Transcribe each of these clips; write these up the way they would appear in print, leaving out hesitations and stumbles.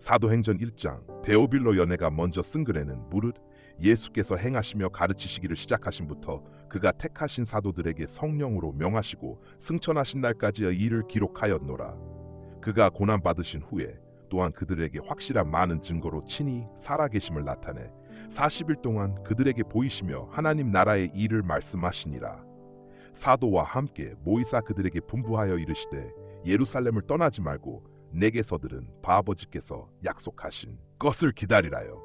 사도행전 1장 데오빌로 연회가 먼저 쓴 글에는 무릇 예수께서 행하시며 가르치시기를 시작하신부터 그가 택하신 사도들에게 성령으로 명하시고 승천하신 날까지의 일을 기록하였노라. 그가 고난받으신 후에 또한 그들에게 확실한 많은 증거로 친히 살아계심을 나타내 40일 동안 그들에게 보이시며 하나님 나라의 일을 말씀하시니라. 사도와 함께 모이사 그들에게 분부하여 이르시되 예루살렘을 떠나지 말고 내게서들은 아버지께서 약속하신 것을 기다리라요.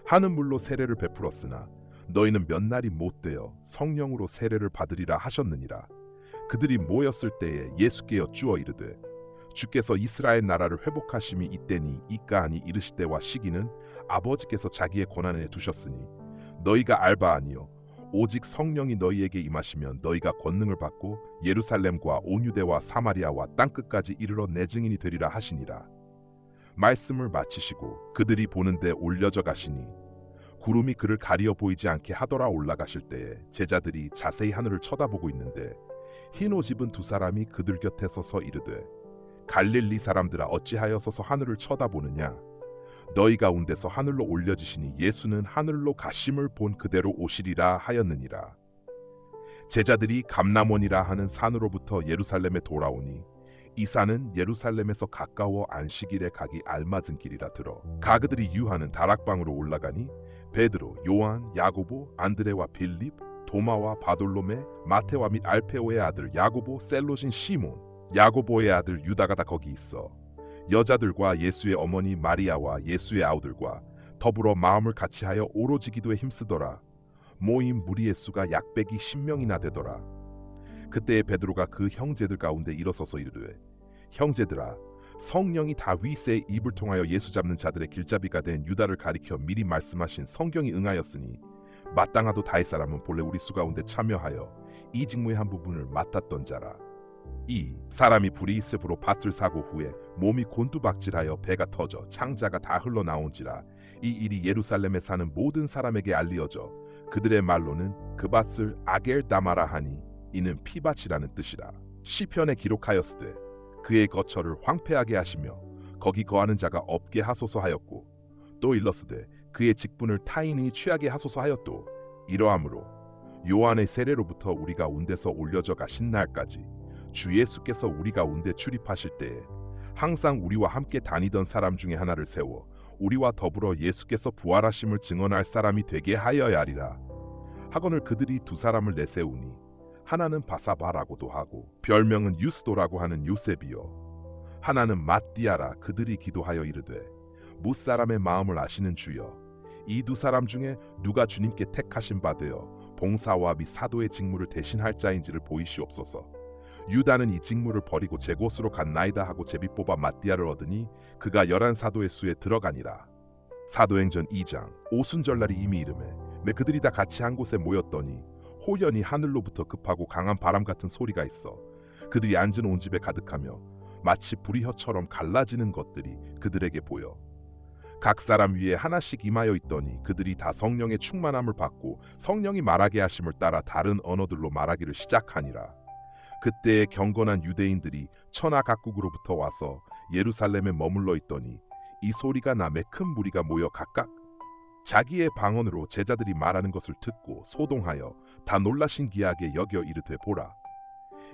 하는 물로 세례를 베풀었으나 너희는 몇 날이 못 되어 성령으로 세례를 받으리라 하셨느니라. 그들이 모였을 때에 예수께 여쭈어 이르되 주께서 이스라엘 나라를 회복하심이 이때니 이까하니 이르시되와 시기는 아버지께서 자기의 권한에 두셨으니 너희가 알바 아니요 오직 성령이 너희에게 임하시면 너희가 권능을 받고 예루살렘과 온 유대와 사마리아와 땅끝까지 이르러 내 증인이 되리라 하시니라. 말씀을 마치시고 그들이 보는데 올려져 가시니 구름이 그를 가리어 보이지 않게 하더라. 올라가실 때에 제자들이 자세히 하늘을 쳐다보고 있는데 흰 옷 입은 두 사람이 그들 곁에 서서 이르되 갈릴리 사람들아 어찌하여 서서 하늘을 쳐다보느냐. 너희 가운데서 하늘로 올려지시니 예수는 하늘로 가심을 본 그대로 오시리라 하였느니라. 제자들이 감람원이라 하는 산으로부터 예루살렘에 돌아오니 이 산은 예루살렘에서 가까워 안식일에 가기 알맞은 길이라 들어 가그들이 유하는 다락방으로 올라가니 베드로, 요한, 야고보, 안드레와 빌립, 도마와 바돌로메, 마테와 및 알페오의 아들 야고보, 셀롯인 시몬, 야고보의 아들 유다가 다 거기 있어 여자들과 예수의 어머니 마리아와 예수의 아우들과 더불어 마음을 같이하여 오로지 기도에 힘쓰더라. 모인 무리의 수가 약 120명이나 되더라. 그때에 베드로가 그 형제들 가운데 일어서서 이르되 형제들아 성령이 다윗의 입을 통하여 예수 잡는 자들의 길잡이가 된 유다를 가리켜 미리 말씀하신 성경이 응하였으니 마땅하도 다윗 사람은 본래 우리 수 가운데 참여하여 이 직무의 한 부분을 맡았던 자라. 이 사람이 브리스브로 밭을 사고 후에 몸이 곤두박질하여 배가 터져 창자가 다 흘러나온지라. 이 일이 예루살렘에 사는 모든 사람에게 알리어져 그들의 말로는 그 밭을 아겔다마라 하니 이는 피밭이라는 뜻이라. 시편에 기록하였으되 그의 거처를 황폐하게 하시며 거기 거하는 자가 없게 하소서 하였고 또 일렀으되 그의 직분을 타인이 취하게 하소서 하였도 이러함으로 요한의 세례로부터 우리가 온데서 올려져 가신 날까지 주 예수께서 우리 가운데 출입하실 때에 항상 우리와 함께 다니던 사람 중에 하나를 세워 우리와 더불어 예수께서 부활하심을 증언할 사람이 되게 하여야 하리라. 하거늘 그들이 두 사람을 내세우니 하나는 바사바라고도 하고 별명은 유스도라고 하는 요셉이요 하나는 mat디아라. 그들이 기도하여 이르되 무사람의 마음을 아시는 주여 이 두 사람 중에 누가 주님께 택하신 바 되어 봉사와 및 사도의 직무를 대신할 자인지를 보이시옵소서. 유다는 이 직무를 버리고 제 곳으로 갔나이다 하고 제비 뽑아 mat디아를 얻으니 그가 11 사도의 수에 들어가니라. 사도행전 2장 오순절날이 이미 이르매 그들이 다 같이 한 곳에 모였더니 호련히 하늘로부터 급하고 강한 바람 같은 소리가 있어 그들이 앉은 온 집에 가득하며 마치 불이 혀처럼 갈라지는 것들이 그들에게 보여 각 사람 위에 하나씩 임하여 있더니 그들이 다 성령의 충만함을 받고 성령이 말하게 하심을 따라 다른 언어들로 말하기를 시작하니라. 그때에 경건한 유대인들이 천하 각국으로부터 와서 예루살렘에 머물러 있더니 이 소리가 나매 큰 무리가 모여 각각 자기의 방언으로 제자들이 말하는 것을 듣고 소동하여 다 놀라신기하게 여겨 이르되 보라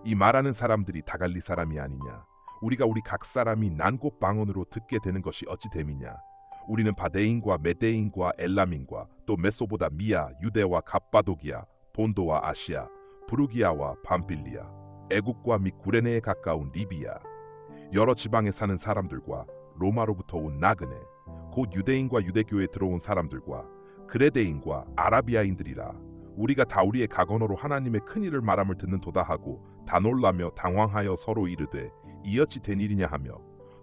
이 말하는 사람들이 다갈리 사람이 아니냐. 우리가 우리 각 사람이 난곳 방언으로 듣게 되는 것이 어찌 됨이냐. 우리는 바데인과 메데인과 엘람인과 또 메소보다미아 유대와 갑바도기아 본도와 아시아 부르기아와 밤빌리아 애국과 및 구레네에 가까운 리비아 여러 지방에 사는 사람들과 로마로부터 온 나그네 곧 유대인과 유대교에 들어온 사람들과 그레데인과 아라비아인들이라. 우리가 다 우리의 각언어로 하나님의 큰 일을 말함을 듣는 도다 하고 다 놀라며 당황하여 서로 이르되 이 어찌 된 일이냐 하며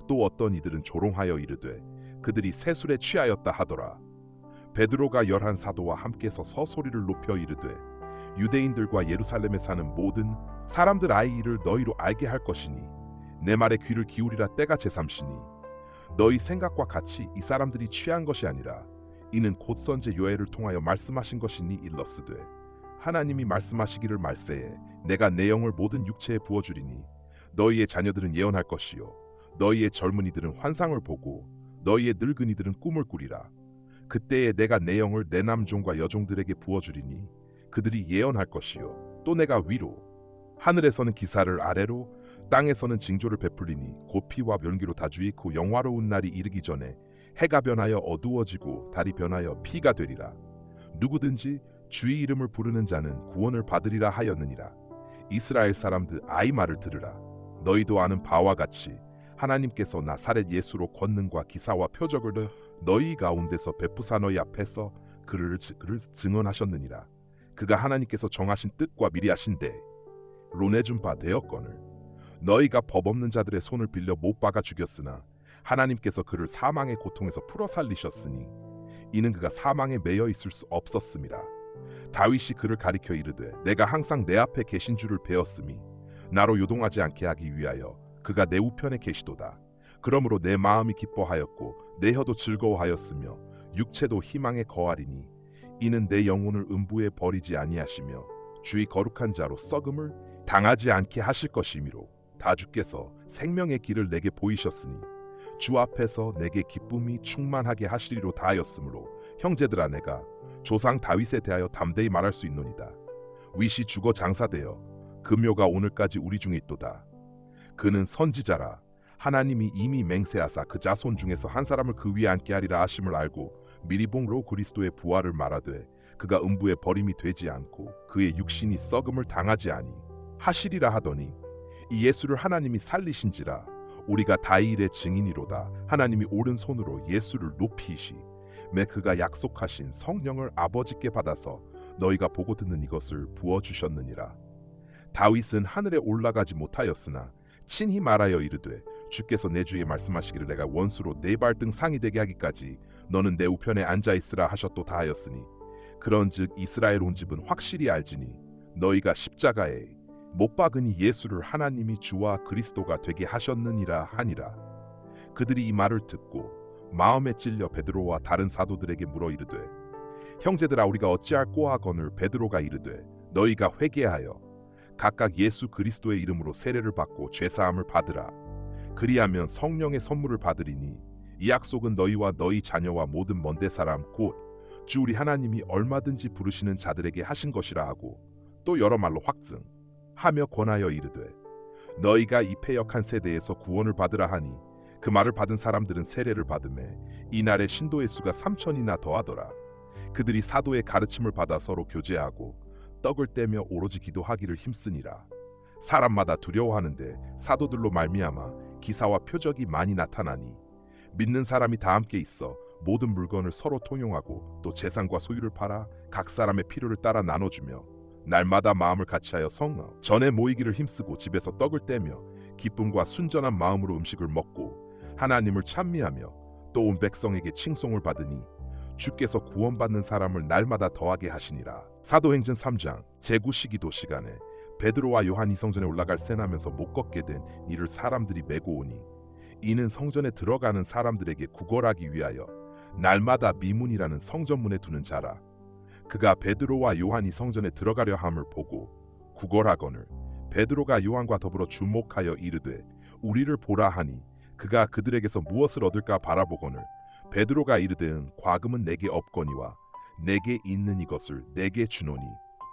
또 어떤 이들은 조롱하여 이르되 그들이 세술에 취하였다 하더라. 베드로가 11 사도와 함께 서서 소리를 높여 이르되 유대인들과 예루살렘에 사는 모든 사람들 아이 이를 너희로 알게 할 것이니 내 말에 귀를 기울이라. 때가 제삼시니 너희 생각과 같이 이 사람들이 취한 것이 아니라 이는 곧 선제 요엘을 통하여 말씀하신 것이니 일러스되 하나님이 말씀하시기를 말세에 내가 내 영을 모든 육체에 부어주리니 너희의 자녀들은 예언할 것이요 너희의 젊은이들은 환상을 보고 너희의 늙은이들은 꿈을 꾸리라. 그때에 내가 내 영을 내 남종과 여종들에게 부어주리니 그들이 예언할 것이요 또 내가 위로 하늘에서는 기사를 아래로 땅에서는 징조를 베풀리니 곧 피와 면기로 다 주의고 영화로운 날이 이르기 전에 해가 변하여 어두워지고 달이 변하여 피가 되리라. 누구든지 주의 이름을 부르는 자는 구원을 받으리라 하였느니라. 이스라엘 사람들 아이 말을 들으라. 너희도 아는 바와 같이 하나님께서 나사렛 예수로 권능과 기사와 표적을 너희 가운데서 베푸사 너희 앞에서 그를 증언하셨느니라. 그가 하나님께서 정하신 뜻과 미리 하신대 론해준 바 되었거늘 너희가 법 없는 자들의 손을 빌려 못 박아 죽였으나 하나님께서 그를 사망의 고통에서 풀어 살리셨으니 이는 그가 사망에 매여 있을 수 없었음이라. 다윗이 그를 가리켜 이르되 내가 항상 내 앞에 계신 줄을 배웠음이 나로 요동하지 않게 하기 위하여 그가 내 우편에 계시도다. 그러므로 내 마음이 기뻐하였고 내 혀도 즐거워하였으며 육체도 희망에 거하리니 이는 내 영혼을 음부에 버리지 아니하시며 주의 거룩한 자로 썩음을 당하지 않게 하실 것이미로. 다 주께서 생명의 길을 내게 보이셨으니 주 앞에서 내게 기쁨이 충만하게 하시리로 다하였으므로 형제들아 내가 조상 다윗에 대하여 담대히 말할 수 있노니다. 윗이 죽어 장사되어 그 묘가 오늘까지 우리 중에 있도다. 그는 선지자라. 하나님이 이미 맹세하사 그 자손 중에서 한 사람을 그 위에 앉게 하리라 하심을 알고 미리 본로 그리스도의 부활을 말하되 그가 음부에 버림이 되지 않고 그의 육신이 썩음을 당하지 아니 하시리라 하더니 이 예수를 하나님이 살리신지라. 우리가 다일의 증인이로다. 하나님이 오른손으로 예수를 높이시 매 그가 약속하신 성령을 아버지께 받아서 너희가 보고 듣는 이것을 부어주셨느니라. 다윗은 하늘에 올라가지 못하였으나 친히 말하여 이르되 주께서 내 주에 말씀하시기를 내가 원수로 네 발등 상이 되게 하기까지 너는 내 우편에 앉아있으라 하셨도다 하였으니 그런즉 이스라엘 온 집은 확실히 알지니 너희가 십자가에 못 박으니 예수를 하나님이 주와 그리스도가 되게 하셨느니라 하니라. 그들이 이 말을 듣고 마음에 찔려 베드로와 다른 사도들에게 물어 이르되 형제들아 우리가 어찌할꼬 하거늘 베드로가 이르되 너희가 회개하여 각각 예수 그리스도의 이름으로 세례를 받고 죄사함을 받으라. 그리하면 성령의 선물을 받으리니 이 약속은 너희와 너희 자녀와 모든 먼데 사람 곧 주 우리 하나님이 얼마든지 부르시는 자들에게 하신 것이라 하고 또 여러 말로 확증하며 권하여 이르되 너희가 이 패역한 세대에서 구원을 받으라 하니 그 말을 받은 사람들은 세례를 받으매 이날에 신도의 수가 3,000이나 더하더라. 그들이 사도의 가르침을 받아 서로 교제하고 떡을 떼며 오로지 기도하기를 힘쓰니라. 사람마다 두려워하는데 사도들로 말미암아 기사와 표적이 많이 나타나니 믿는 사람이 다 함께 있어 모든 물건을 서로 통용하고 또 재산과 소유를 팔아 각 사람의 필요를 따라 나눠주며 날마다 마음을 같이하여 성령 전에 모이기를 힘쓰고 집에서 떡을 떼며 기쁨과 순전한 마음으로 음식을 먹고 하나님을 찬미하며 또 온 백성에게 칭송을 받으니 주께서 구원받는 사람을 날마다 더하게 하시니라. 사도행전 3장 제9시기도 시간에 베드로와 요한이 성전에 올라갈 세나면서 못 걷게 된 이를 사람들이 메고 오니 이는 성전에 들어가는 사람들에게 구걸하기 위하여 날마다 미문이라는 성전문에 두는 자라. 그가 베드로와 요한이 성전에 들어가려 함을 보고 구걸하거늘 베드로가 요한과 더불어 주목하여 이르되 우리를 보라 하니 그가 그들에게서 무엇을 얻을까 바라보거늘 베드로가 이르되 과금은 내게 없거니와 내게 있는 이것을 내게 주노니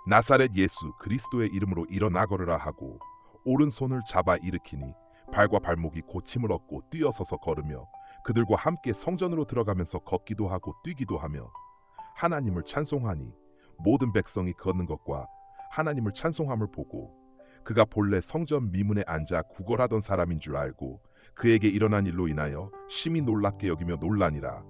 나사렛 예수 그리스도의 이름으로 일어나 걸으라 하고 오른손을 잡아 일으키니 발과 발목이 고침을 얻고 뛰어서서 걸으며 그들과 함께 성전으로 들어가면서 걷기도 하고 뛰기도 하며 하나님을 찬송하니 모든 백성이 걷는 것과 하나님을 찬송함을 보고 그가 본래 성전 미문에 앉아 구걸하던 사람인 줄 알고 그에게 일어난 일로 인하여 심히 놀랍게 여기며 놀라니라.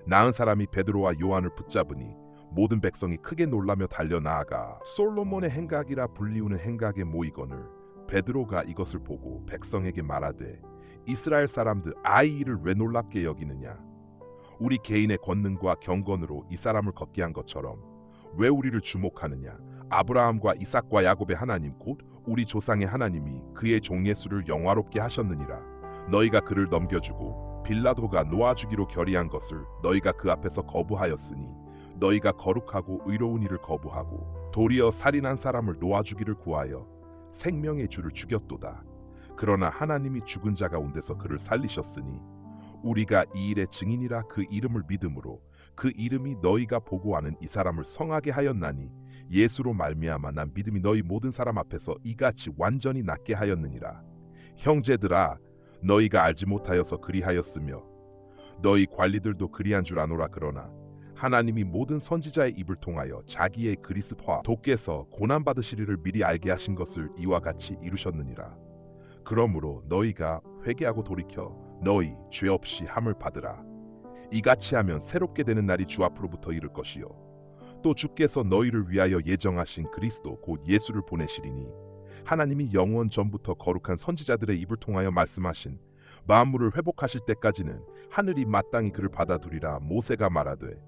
나은 사람이 베드로와 요한을 붙잡으니 모든 백성이 크게 놀라며 달려 나아가 솔로몬의 행각이라 불리우는 행각에 모이거늘 베드로가 이것을 보고 백성에게 말하되 이스라엘 사람들 아이를 왜 놀랍게 여기느냐. 우리 개인의 권능과 경건으로 이 사람을 걷게 한 것처럼 왜 우리를 주목하느냐. 아브라함과 이삭과 야곱의 하나님 곧 우리 조상의 하나님이 그의 종 예수를 영화롭게 하셨느니라. 너희가 그를 넘겨주고 빌라도가 놓아주기로 결의한 것을 너희가 그 앞에서 거부하였으니 너희가 거룩하고 의로운 일을 거부하고 도리어 살인한 사람을 놓아주기를 구하여 생명의 주를 죽였도다. 그러나 하나님이 죽은 자 가운데서 그를 살리셨으니 우리가 이 일의 증인이라 그 이름을 믿음으로 그 이름이 너희가 보고 아는 이 사람을 성하게 하였나니 예수로 말미암아 난 믿음이 너희 모든 사람 앞에서 이같이 완전히 낫게 하였느니라. 형제들아, 너희가 알지 못하여서 그리하였으며 너희 관리들도 그리한 줄 아노라. 그러나 하나님이 모든 선지자의 입을 통하여 자기의 그리스도와 도께서 고난 받으시리를 미리 알게 하신 것을 이와 같이 이루셨느니라. 그러므로 너희가 회개하고 돌이켜 너희 죄 없이 함을 받으라. 이같이 하면 새롭게 되는 날이 주 앞으로부터 이를 것이요 또 주께서 너희를 위하여 예정하신 그리스도 곧 예수를 보내시리니 하나님이 영원 전부터 거룩한 선지자들의 입을 통하여 말씀하신 만물을 회복하실 때까지는 하늘이 마땅히 그를 받아두리라. 모세가 말하되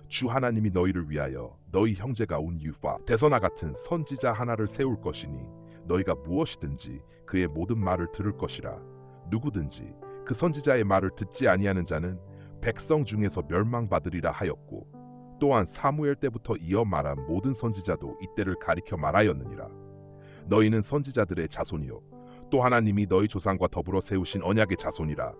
주 하나님이 너희를 위하여 너희 형제가 온 유바 대선아 같은 선지자 하나를 세울 것이니 너희가 무엇이든지 그의 모든 말을 들을 것이라. 누구든지 그 선지자의 말을 듣지 아니하는 자는 백성 중에서 멸망받으리라 하였고 또한 사무엘 때부터 이어 말한 모든 선지자도 이때를 가리켜 말하였느니라. 너희는 선지자들의 자손이요 또 하나님이 너희 조상과 더불어 세우신 언약의 자손이라.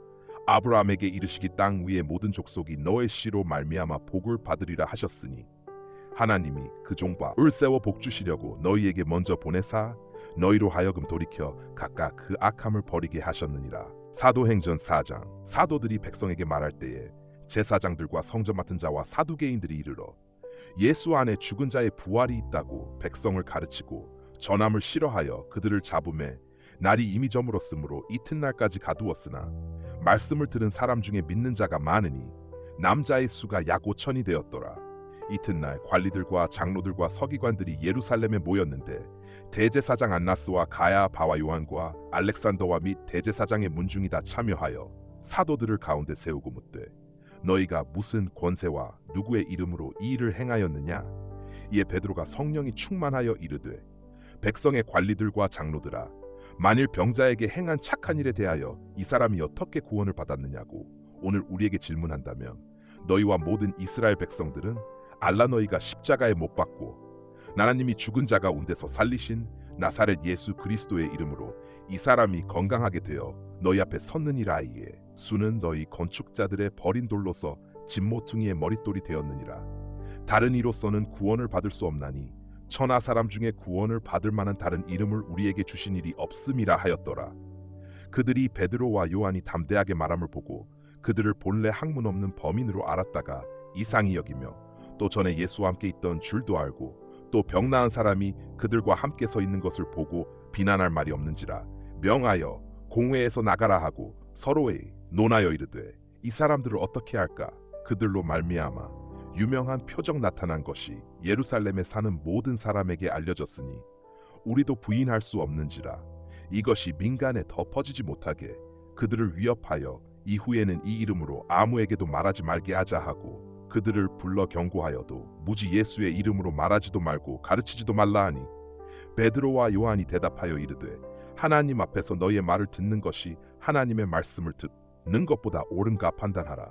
아브라함에게 이르시기 땅 위의 모든 족속이 너의 씨로 말미암아 복을 받으리라 하셨으니 하나님이 그 종과 을 세워 복 주시려고 너희에게 먼저 보내사 너희로 하여금 돌이켜 각각 그 악함을 버리게 하셨느니라. 사도행전 4장. 사도들이 백성에게 말할 때에 제사장들과 성전 맡은 자와 사두개인들이 이르러 예수 안에 죽은 자의 부활이 있다고 백성을 가르치고 전함을 싫어하여 그들을 잡음에 날이 이미 저물었으므로 이튿날까지 가두었으나 말씀을 들은 사람 중에 믿는 자가 많으니 남자의 수가 약 5천이 되었더라. 이튿날 관리들과 장로들과 서기관들이 예루살렘에 모였는데 대제사장 안나스와 가야 바와 요한과 알렉산더와 및 대제사장의 문중이 다 참여하여 사도들을 가운데 세우고 묻되 너희가 무슨 권세와 누구의 이름으로 이 일을 행하였느냐? 이에 베드로가 성령이 충만하여 이르되 백성의 관리들과 장로들아, 만일 병자에게 행한 착한 일에 대하여 이 사람이 어떻게 구원을 받았느냐고 오늘 우리에게 질문한다면 너희와 모든 이스라엘 백성들은 알라. 너희가 십자가에 못 박고 하나님이 죽은 자가 온데서 살리신 나사렛 예수 그리스도의 이름으로 이 사람이 건강하게 되어 너희 앞에 섰느니라. 하이에 수는 너희 건축자들의 버린 돌로서 진모퉁이의 머릿돌이 되었느니라. 다른 이로서는 구원을 받을 수 없나니 천하 사람 중에 구원을 받을 만한 다른 이름을 우리에게 주신 일이 없음이라 하였더라. 그들이 베드로와 요한이 담대하게 말함을 보고 그들을 본래 학문 없는 범인으로 알았다가 이상히 여기며 또 전에 예수와 함께 있던 줄도 알고 또 병 나은 사람이 그들과 함께 서 있는 것을 보고 비난할 말이 없는지라 명하여 공회에서 나가라 하고 서로에 논하여 이르되 이 사람들을 어떻게 할까? 그들로 말미암아 유명한 표적 나타난 것이 예루살렘에 사는 모든 사람에게 알려졌으니 우리도 부인할 수 없는지라. 이것이 민간에 더 퍼지지 못하게 그들을 위협하여 이후에는 이 이름으로 아무에게도 말하지 말게 하자 하고 그들을 불러 경고하여도 무지 예수의 이름으로 말하지도 말고 가르치지도 말라 하니 베드로와 요한이 대답하여 이르되 하나님 앞에서 너희의 말을 듣는 것이 하나님의 말씀을 듣는 것보다 옳은가 판단하라.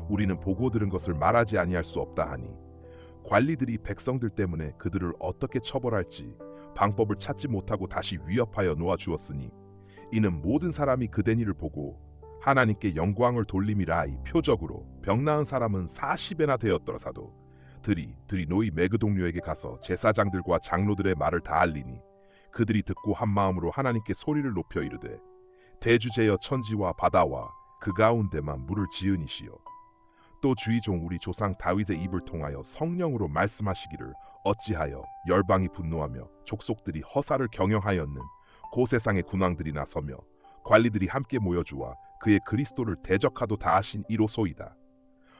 우리는 보고 들은 것을 말하지 아니할 수 없다 하니 관리들이 백성들 때문에 그들을 어떻게 처벌할지 방법을 찾지 못하고 다시 위협하여 놓아주었으니 이는 모든 사람이 그된 일을 보고 하나님께 영광을 돌림이라. 이 표적으로 병 나은 사람은 40배나 되었더라. 사도들이 노이 매그 동료에게 가서 제사장들과 장로들의 말을 다 알리니 그들이 듣고 한 마음으로 하나님께 소리를 높여 이르되 대주제여 천지와 바다와 그 가운데만 물을 지으니시여 또 주의 종 우리 조상 다윗의 입을 통하여 성령으로 말씀하시기를 어찌하여 열방이 분노하며 족속들이 허사를 경영하였는 고 세상의 군왕들이 나서며 관리들이 함께 모여주와 그의 그리스도를 대적하도 다 하신 이로소이다.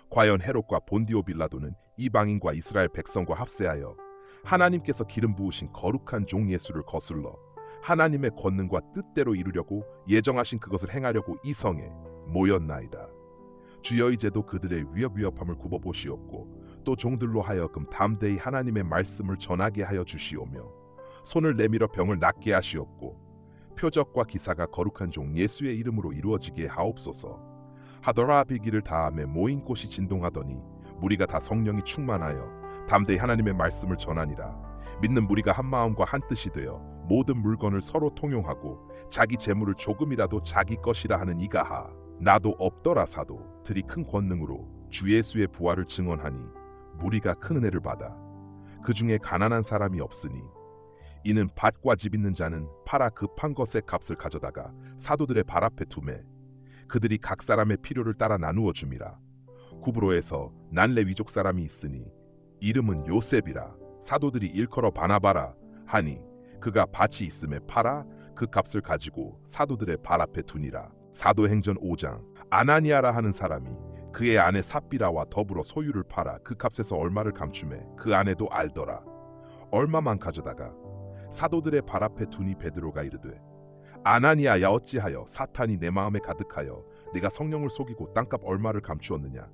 과연 헤롯과 본디오 빌라도는 이방인과 이스라엘 백성과 합세하여 하나님께서 기름 부으신 거룩한 종 예수를 거슬러 하나님의 권능과 뜻대로 이루려고 예정하신 그것을 행하려고 이 성에 모였나이다. 주여 이제도 그들의 위협함을 굽어보시옵고 또 종들로 하여금 담대히 하나님의 말씀을 전하게 하여 주시오며 손을 내밀어 병을 낫게 하시옵고 표적과 기사가 거룩한 종 예수의 이름으로 이루어지게 하옵소서. 하더라. 비기를 다함에 모인 곳이 진동하더니 무리가 다 성령이 충만하여 담대히 하나님의 말씀을 전하니라. 믿는 무리가 한 마음과 한 뜻이 되어 모든 물건을 서로 통용하고 자기 재물을 조금이라도 자기 것이라 하는 이가 나도 없더라. 사도들이 큰 권능으로 주 예수의 부활을 증언하니 무리가 큰 은혜를 받아 그 중에 가난한 사람이 없으니 이는 밭과 집 있는 자는 팔아 그 판 것의 값을 가져다가 사도들의 발 앞에 두매 그들이 각 사람의 필요를 따라 나누어 줌이라. 구브로에서 난레 위족 사람이 있으니 이름은 요셉이라. 사도들이 일컬어 바나바라 하니 그가 밭이 있음에 팔아 그 값을 가지고 사도들의 발 앞에 두니라. 사도행전 5장. 아나니아라 하는 사람이 그의 아내 삽비라와 더불어 소유를 팔아 그 값에서 얼마를 감추매 그 아내도 알더라. 얼마만 가져다가 사도들의 발 앞에 두니 베드로가 이르되 아나니아야, 어찌하여 사탄이 내 마음에 가득하여 내가 성령을 속이고 땅값 얼마를 감추었느냐.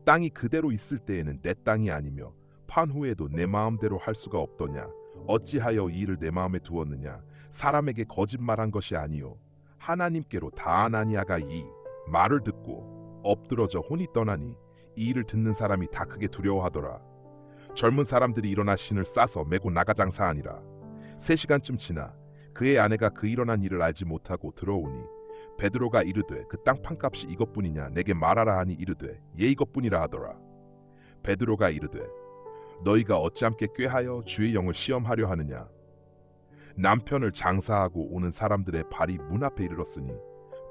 땅이 그대로 있을 때에는 내 땅이 아니며 판 후에도 내 마음대로 할 수가 없더냐. 어찌하여 이 일을 내 마음에 두었느냐. 사람에게 거짓말한 것이 아니요 하나님께로. 다 아나니아가 이 말을 듣고 엎드러져 혼이 떠나니 이 일을 듣는 사람이 다 크게 두려워하더라. 젊은 사람들이 일어나 신을 싸서 메고 나가 장사하니라. 3시간쯤 지나 그의 아내가 그 일어난 일을 알지 못하고 들어오니 베드로가 이르되 그 땅 판값이 이것뿐이냐. 내게 말하라 하니 이르되 예, 이것뿐이라 하더라. 베드로가 이르되 너희가 어찌 함께 꾀하여 주의 영을 시험하려 하느냐. 남편을 장사하고 오는 사람들의 발이 문 앞에 이르렀으니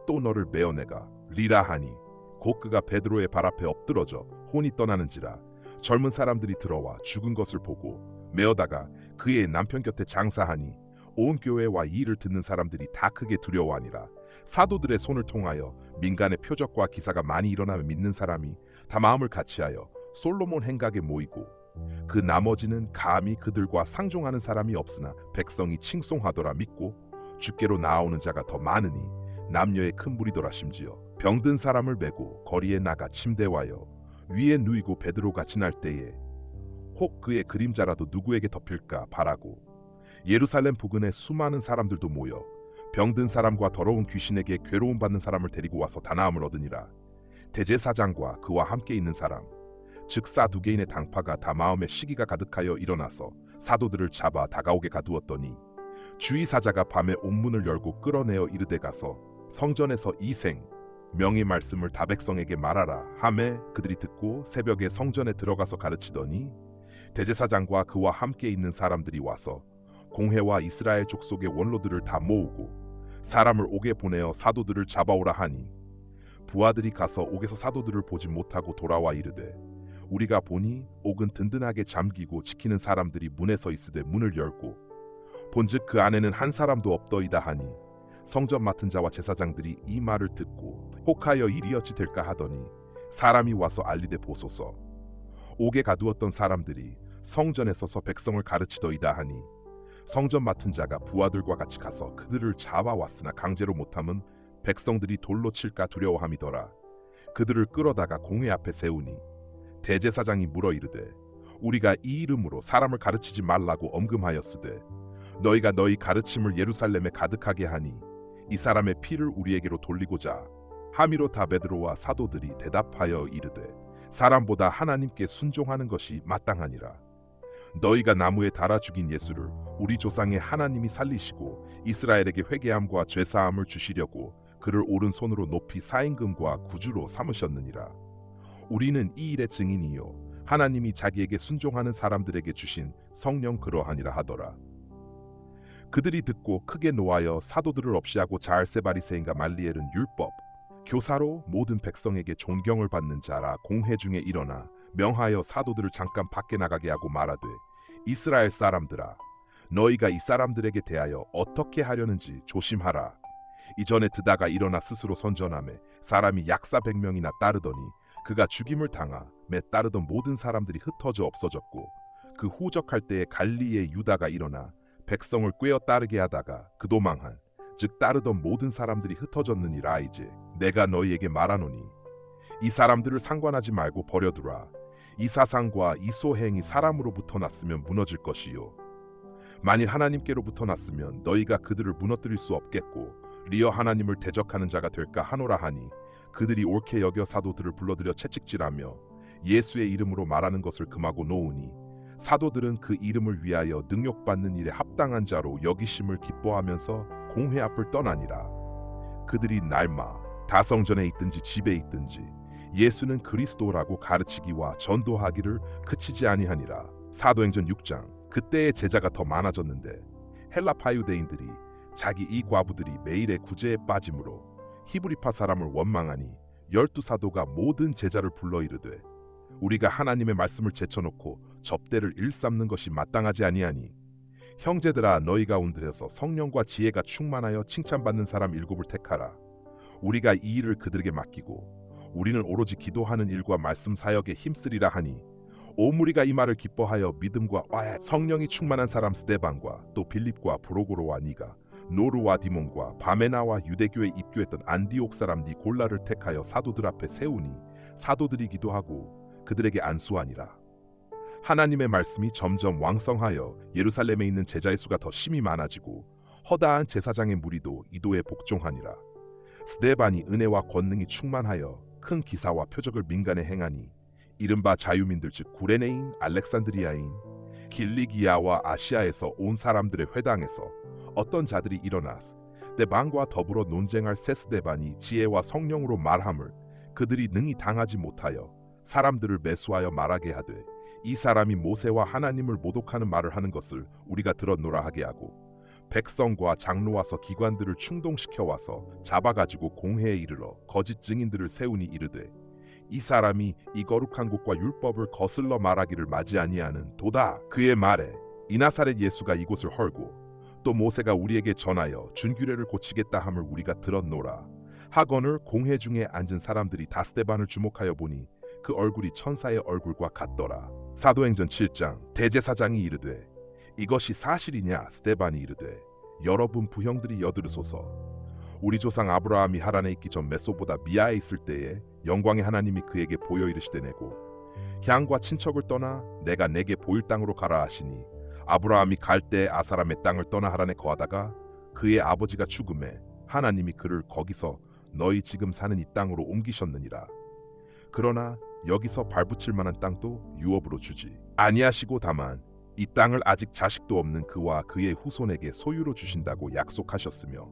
또 너를 메어내가 리라 하니 곧 그가 베드로의 발 앞에 엎드러져 혼이 떠나는지라. 젊은 사람들이 들어와 죽은 것을 보고 메어다가 그의 남편 곁에 장사하니 온 교회와 이 일을 듣는 사람들이 다 크게 두려워하니라. 사도들의 손을 통하여 민간의 표적과 기사가 많이 일어나며 믿는 사람이 다 마음을 같이하여 솔로몬 행각에 모이고 그 나머지는 감히 그들과 상종하는 사람이 없으나 백성이 칭송하더라. 믿고 주께로 나아오는 자가 더 많으니 남녀의 큰 무리더라. 심지어 병든 사람을 메고 거리에 나가 침대와여 위에 누이고 베드로가 지날 때에 혹 그의 그림자라도 누구에게 덮일까 바라고 예루살렘 부근에 수많은 사람들도 모여 병든 사람과 더러운 귀신에게 괴로움 받는 사람을 데리고 와서 다나음을 얻으니라. 대제사장과 그와 함께 있는 사람 즉 사두개인의 당파가 다 마음에 시기가 가득하여 일어나서 사도들을 잡아 다가오게 가두었더니 주의 사자가 밤에 옥문을 열고 끌어내어 이르되 가서 성전에서 이생 명의 말씀을 다 백성에게 말하라 하매 그들이 듣고 새벽에 성전에 들어가서 가르치더니 대제사장과 그와 함께 있는 사람들이 와서 공회와 이스라엘 족속의 원로들을 다 모으고 사람을 옥에 보내어 사도들을 잡아오라 하니 부하들이 가서 옥에서 사도들을 보지 못하고 돌아와 이르되 우리가 보니 옥은 든든하게 잠기고 지키는 사람들이 문에 서 있으되 문을 열고 본즉 그 안에는 한 사람도 없더이다 하니 성전 맡은 자와 제사장들이 이 말을 듣고 혹하여 일이 어찌 될까 하더니 사람이 와서 알리되 보소서 옥에 가두었던 사람들이 성전에 서서 백성을 가르치더이다 하니 성전 맡은 자가 부하들과 같이 가서 그들을 잡아왔으나 강제로 못함은 백성들이 돌로 칠까 두려워함이더라. 그들을 끌어다가 공회 앞에 세우니 대제사장이 물어 이르되 우리가 이 이름으로 사람을 가르치지 말라고 엄금하였으되 너희가 너희 가르침을 예루살렘에 가득하게 하니 이 사람의 피를 우리에게로 돌리고자 함이로다. 베드로와 사도들이 대답하여 이르되 사람보다 하나님께 순종하는 것이 마땅하니라. 너희가 나무에 달아 죽인 예수를 우리 조상의 하나님이 살리시고 이스라엘에게 회개함과 죄사함을 주시려고 그를 오른손으로 높이 사임금과 구주로 삼으셨느니라. 우리는 이 일의 증인이요 하나님이 자기에게 순종하는 사람들에게 주신 성령 그러하니라 하더라. 그들이 듣고 크게 노하여 사도들을 없이하고 자알세바리새인과 말리엘은 율법 교사로 모든 백성에게 존경을 받는 자라 공회 중에 일어나 명하여 사도들을 잠깐 밖에 나가게 하고 말하되 이스라엘 사람들아 너희가 이 사람들에게 대하여 어떻게 하려는지 조심하라. 이전에 드다가 일어나 스스로 선전하매 사람이 약사 100명이나 따르더니 그가 죽임을 당하 매 따르던 모든 사람들이 흩어져 없어졌고 그 후적할 때에 갈리의 유다가 일어나 백성을 꿰어 따르게 하다가 그 도망한 즉 따르던 모든 사람들이 흩어졌느니라. 이제 내가 너희에게 말하노니 이 사람들을 상관하지 말고 버려두라. 이 사상과 이 소행이 사람으로부터 났으면 무너질 것이요 만일 하나님께로부터 났으면 너희가 그들을 무너뜨릴 수 없겠고 리어 하나님을 대적하는 자가 될까 하노라 하니 그들이 옳게 여겨 사도들을 불러들여 채찍질하며 예수의 이름으로 말하는 것을 금하고 놓으니 사도들은 그 이름을 위하여 능욕받는 일에 합당한 자로 여기심을 기뻐하면서 공회 앞을 떠나니라. 그들이 날마 다성전에 있든지 집에 있든지 예수는 그리스도라고 가르치기와 전도하기를 그치지 아니하니라. 사도행전 6장. 그때의 제자가 더 많아졌는데 헬라파 유대인들이 자기 이 과부들이 매일의 구제에 빠짐으로 히브리파 사람을 원망하니 12사도가 모든 제자를 불러 이르되 우리가 하나님의 말씀을 제쳐놓고 접대를 일삼는 것이 마땅하지 아니하니 형제들아 너희 가운데서 성령과 지혜가 충만하여 칭찬받는 사람 7을 택하라. 우리가 이 일을 그들에게 맡기고 우리는 오로지 기도하는 일과 말씀 사역에 힘쓰리라 하니 온 무리가 이 말을 기뻐하여 믿음과 성령이 충만한 사람 스데반과 또 빌립과 브로고로와 니가 노루와 디몬과 바메나와 유대교에 입교했던 안디옥 사람 니골라를 택하여 사도들 앞에 세우니 사도들이 기도하고 그들에게 안수하니라. 하나님의 말씀이 점점 왕성하여 예루살렘에 있는 제자의 수가 더 심히 많아지고 허다한 제사장의 무리도 이도에 복종하니라. 스데반이 은혜와 권능이 충만하여 큰 기사와 표적을 민간에 행하니 이른바 자유민들 즉 구레네인, 알렉산드리아인, 길리기아와 아시아에서 온 사람들의 회당에서 어떤 자들이 일어나 스데반과 더불어 논쟁할 새 스데반이 지혜와 성령으로 말함을 그들이 능히 당하지 못하여 사람들을 매수하여 말하게 하되 이 사람이 모세와 하나님을 모독하는 말을 하는 것을 우리가 들었노라 하게 하고 백성과 장로와서 기관들을 충동시켜 와서 잡아가지고 공회에 이르러 거짓 증인들을 세우니 이르되 이 사람이 이 거룩한 곳과 율법을 거슬러 말하기를 맞이 아니하는 도다. 그의 말에 이 나사렛 예수가 이곳을 헐고 또 모세가 우리에게 전하여 준규례를 고치겠다 함을 우리가 들었노라 하거늘 공회 중에 앉은 사람들이 다 스데반을 주목하여 보니 그 얼굴이 천사의 얼굴과 같더라. 사도행전 7장. 대제사장이 이르되 이것이 사실이냐? 스데반이 이르되 여러분 부형들이 여들으소서. 우리 조상 아브라함이 하란에 있기 전 메소보다미아에 있을 때에 영광의 하나님이 그에게 보여 이르시되 내고 향과 친척을 떠나 내가 내게 보일 땅으로 가라 하시니 아브라함이 갈 때 아사람의 땅을 떠나 하란에 거하다가 그의 아버지가 죽음에 하나님이 그를 거기서 너희 지금 사는 이 땅으로 옮기셨느니라. 그러나 여기서 발붙일 만한 땅도 유업으로 주지 아니하시고 다만 이 땅을 아직 자식도 없는 그와 그의 후손에게 소유로 주신다고 약속하셨으며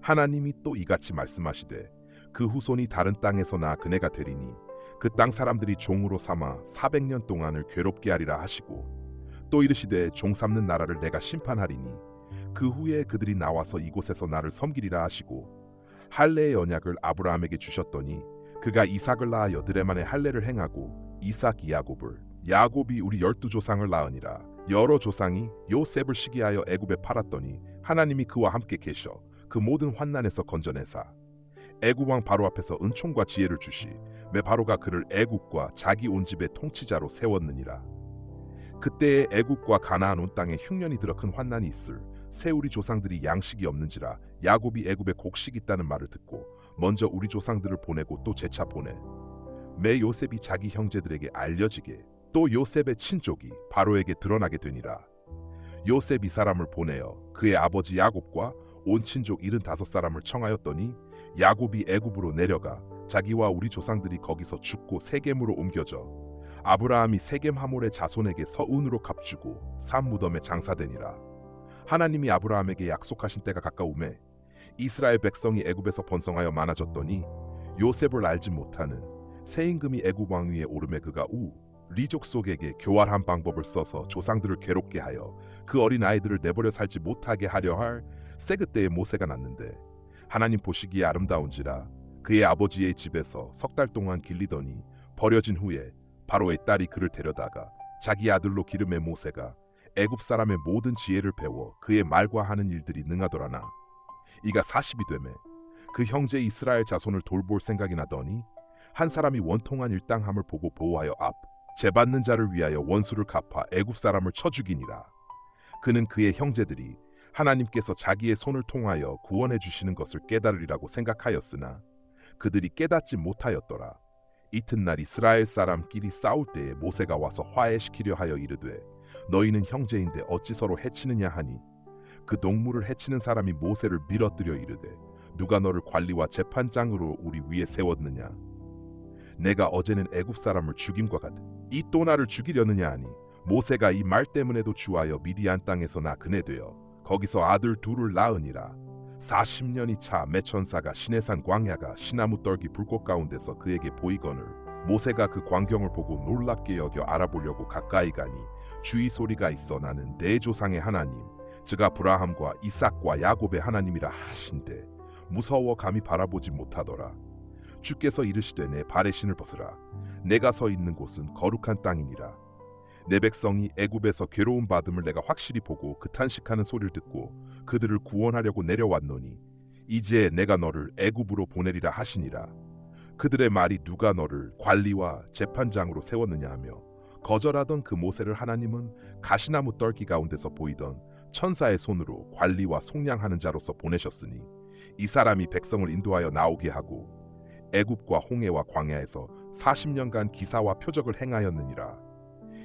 하나님이 또 이같이 말씀하시되 그 후손이 다른 땅에서 나 그네가 되리니 그 땅 사람들이 종으로 삼아 400년 동안을 괴롭게 하리라 하시고 또 이르시되 종 삼는 나라를 내가 심판하리니 그 후에 그들이 나와서 이곳에서 나를 섬기리라 하시고 할례의 언약을 아브라함에게 주셨더니 그가 이삭을 낳아 여드레 만에 할례를 행하고 이삭이 야곱을 야곱이 우리 12조상을 낳으니라. 여러 조상이 요셉을 시기하여 애굽에 팔았더니 하나님이 그와 함께 계셔 그 모든 환난에서 건져내사 애굽 왕 바로 앞에서 은총과 지혜를 주시 매 바로가 그를 애굽과 자기 온 집의 통치자로 세웠느니라. 그때에 애굽과 가나안 온 땅에 흉년이 들어 큰 환난이 있을 새 우리 조상들이 양식이 없는지라 야곱이 애굽에 곡식 있다는 말을 듣고 먼저 우리 조상들을 보내고 또 재차 보내 매 요셉이 자기 형제들에게 알려지게 또 요셉의 친족이 바로에게 드러나게 되니라. 요셉 이 사람을 보내어 그의 아버지 야곱과 온 친족 75사람을 청하였더니 야곱이 애굽으로 내려가 자기와 우리 조상들이 거기서 죽고 세겜으로 옮겨져 아브라함이 세겜 하몰의 자손에게 서운으로 값주고 산 무덤에 장사되니라. 하나님이 아브라함에게 약속하신 때가 가까우매 이스라엘 백성이 애굽에서 번성하여 많아졌더니 요셉을 알지 못하는 새 임금이 애굽 왕위에 오르매 그가 리족 속에게 교활한 방법을 써서 조상들을 괴롭게 하여 그 어린 아이들을 내버려 살지 못하게 하려 할 새 그때의 모세가 났는데 하나님 보시기에 아름다운지라 그의 아버지의 집에서 석 달 동안 길리더니 버려진 후에 바로의 딸이 그를 데려다가 자기 아들로 기름의 모세가 애굽 사람의 모든 지혜를 배워 그의 말과 하는 일들이 능하더라나 이가 40이 되매 그 형제 이스라엘 자손을 돌볼 생각이 나더니 한 사람이 원통한 일당함을 보고 보호하여 재받는 자를 위하여 원수를 갚아 애굽 사람을 쳐 죽이니라. 그는 그의 형제들이 하나님께서 자기의 손을 통하여 구원해 주시는 것을 깨달으리라고 생각하였으나 그들이 깨닫지 못하였더라. 이튿날 이스라엘 사람끼리 싸울 때에 모세가 와서 화해시키려 하여 이르되 너희는 형제인데 어찌 서로 해치느냐 하니 그 동물을 해치는 사람이 모세를 밀어뜨려 이르되 누가 너를 관리와 재판장으로 우리 위에 세웠느냐 내가 어제는 애굽 사람을 죽임과 같으 이 또 나를 죽이려느냐 하니 모세가 이 말 때문에도 주하여 미디안 땅에서 나 그네 되어 거기서 아들 둘을 낳으니라. 40년이 차 매천사가 시내산 광야가 시나무 떨기 불꽃 가운데서 그에게 보이거늘 모세가 그 광경을 보고 놀랍게 여겨 알아보려고 가까이 가니 주의 소리가 있어 나는 내 조상의 하나님 즉 아브라함과 이삭과 야곱의 하나님이라 하신대 무서워 감히 바라보지 못하더라. 주께서 이르시되 내 발의 신을 벗으라. 내가 서 있는 곳은 거룩한 땅이니라. 내 백성이 애굽에서 괴로움 받음을 내가 확실히 보고 그 탄식하는 소리를 듣고 그들을 구원하려고 내려왔노니 이제 내가 너를 애굽으로 보내리라 하시니라. 그들의 말이 누가 너를 관리와 재판장으로 세웠느냐 하며 거절하던 그 모세를 하나님은 가시나무 떨기 가운데서 보이던 천사의 손으로 관리와 속량하는 자로서 보내셨으니 이 사람이 백성을 인도하여 나오게 하고 애굽과 홍해와 광야에서 40년간 기사와 표적을 행하였느니라.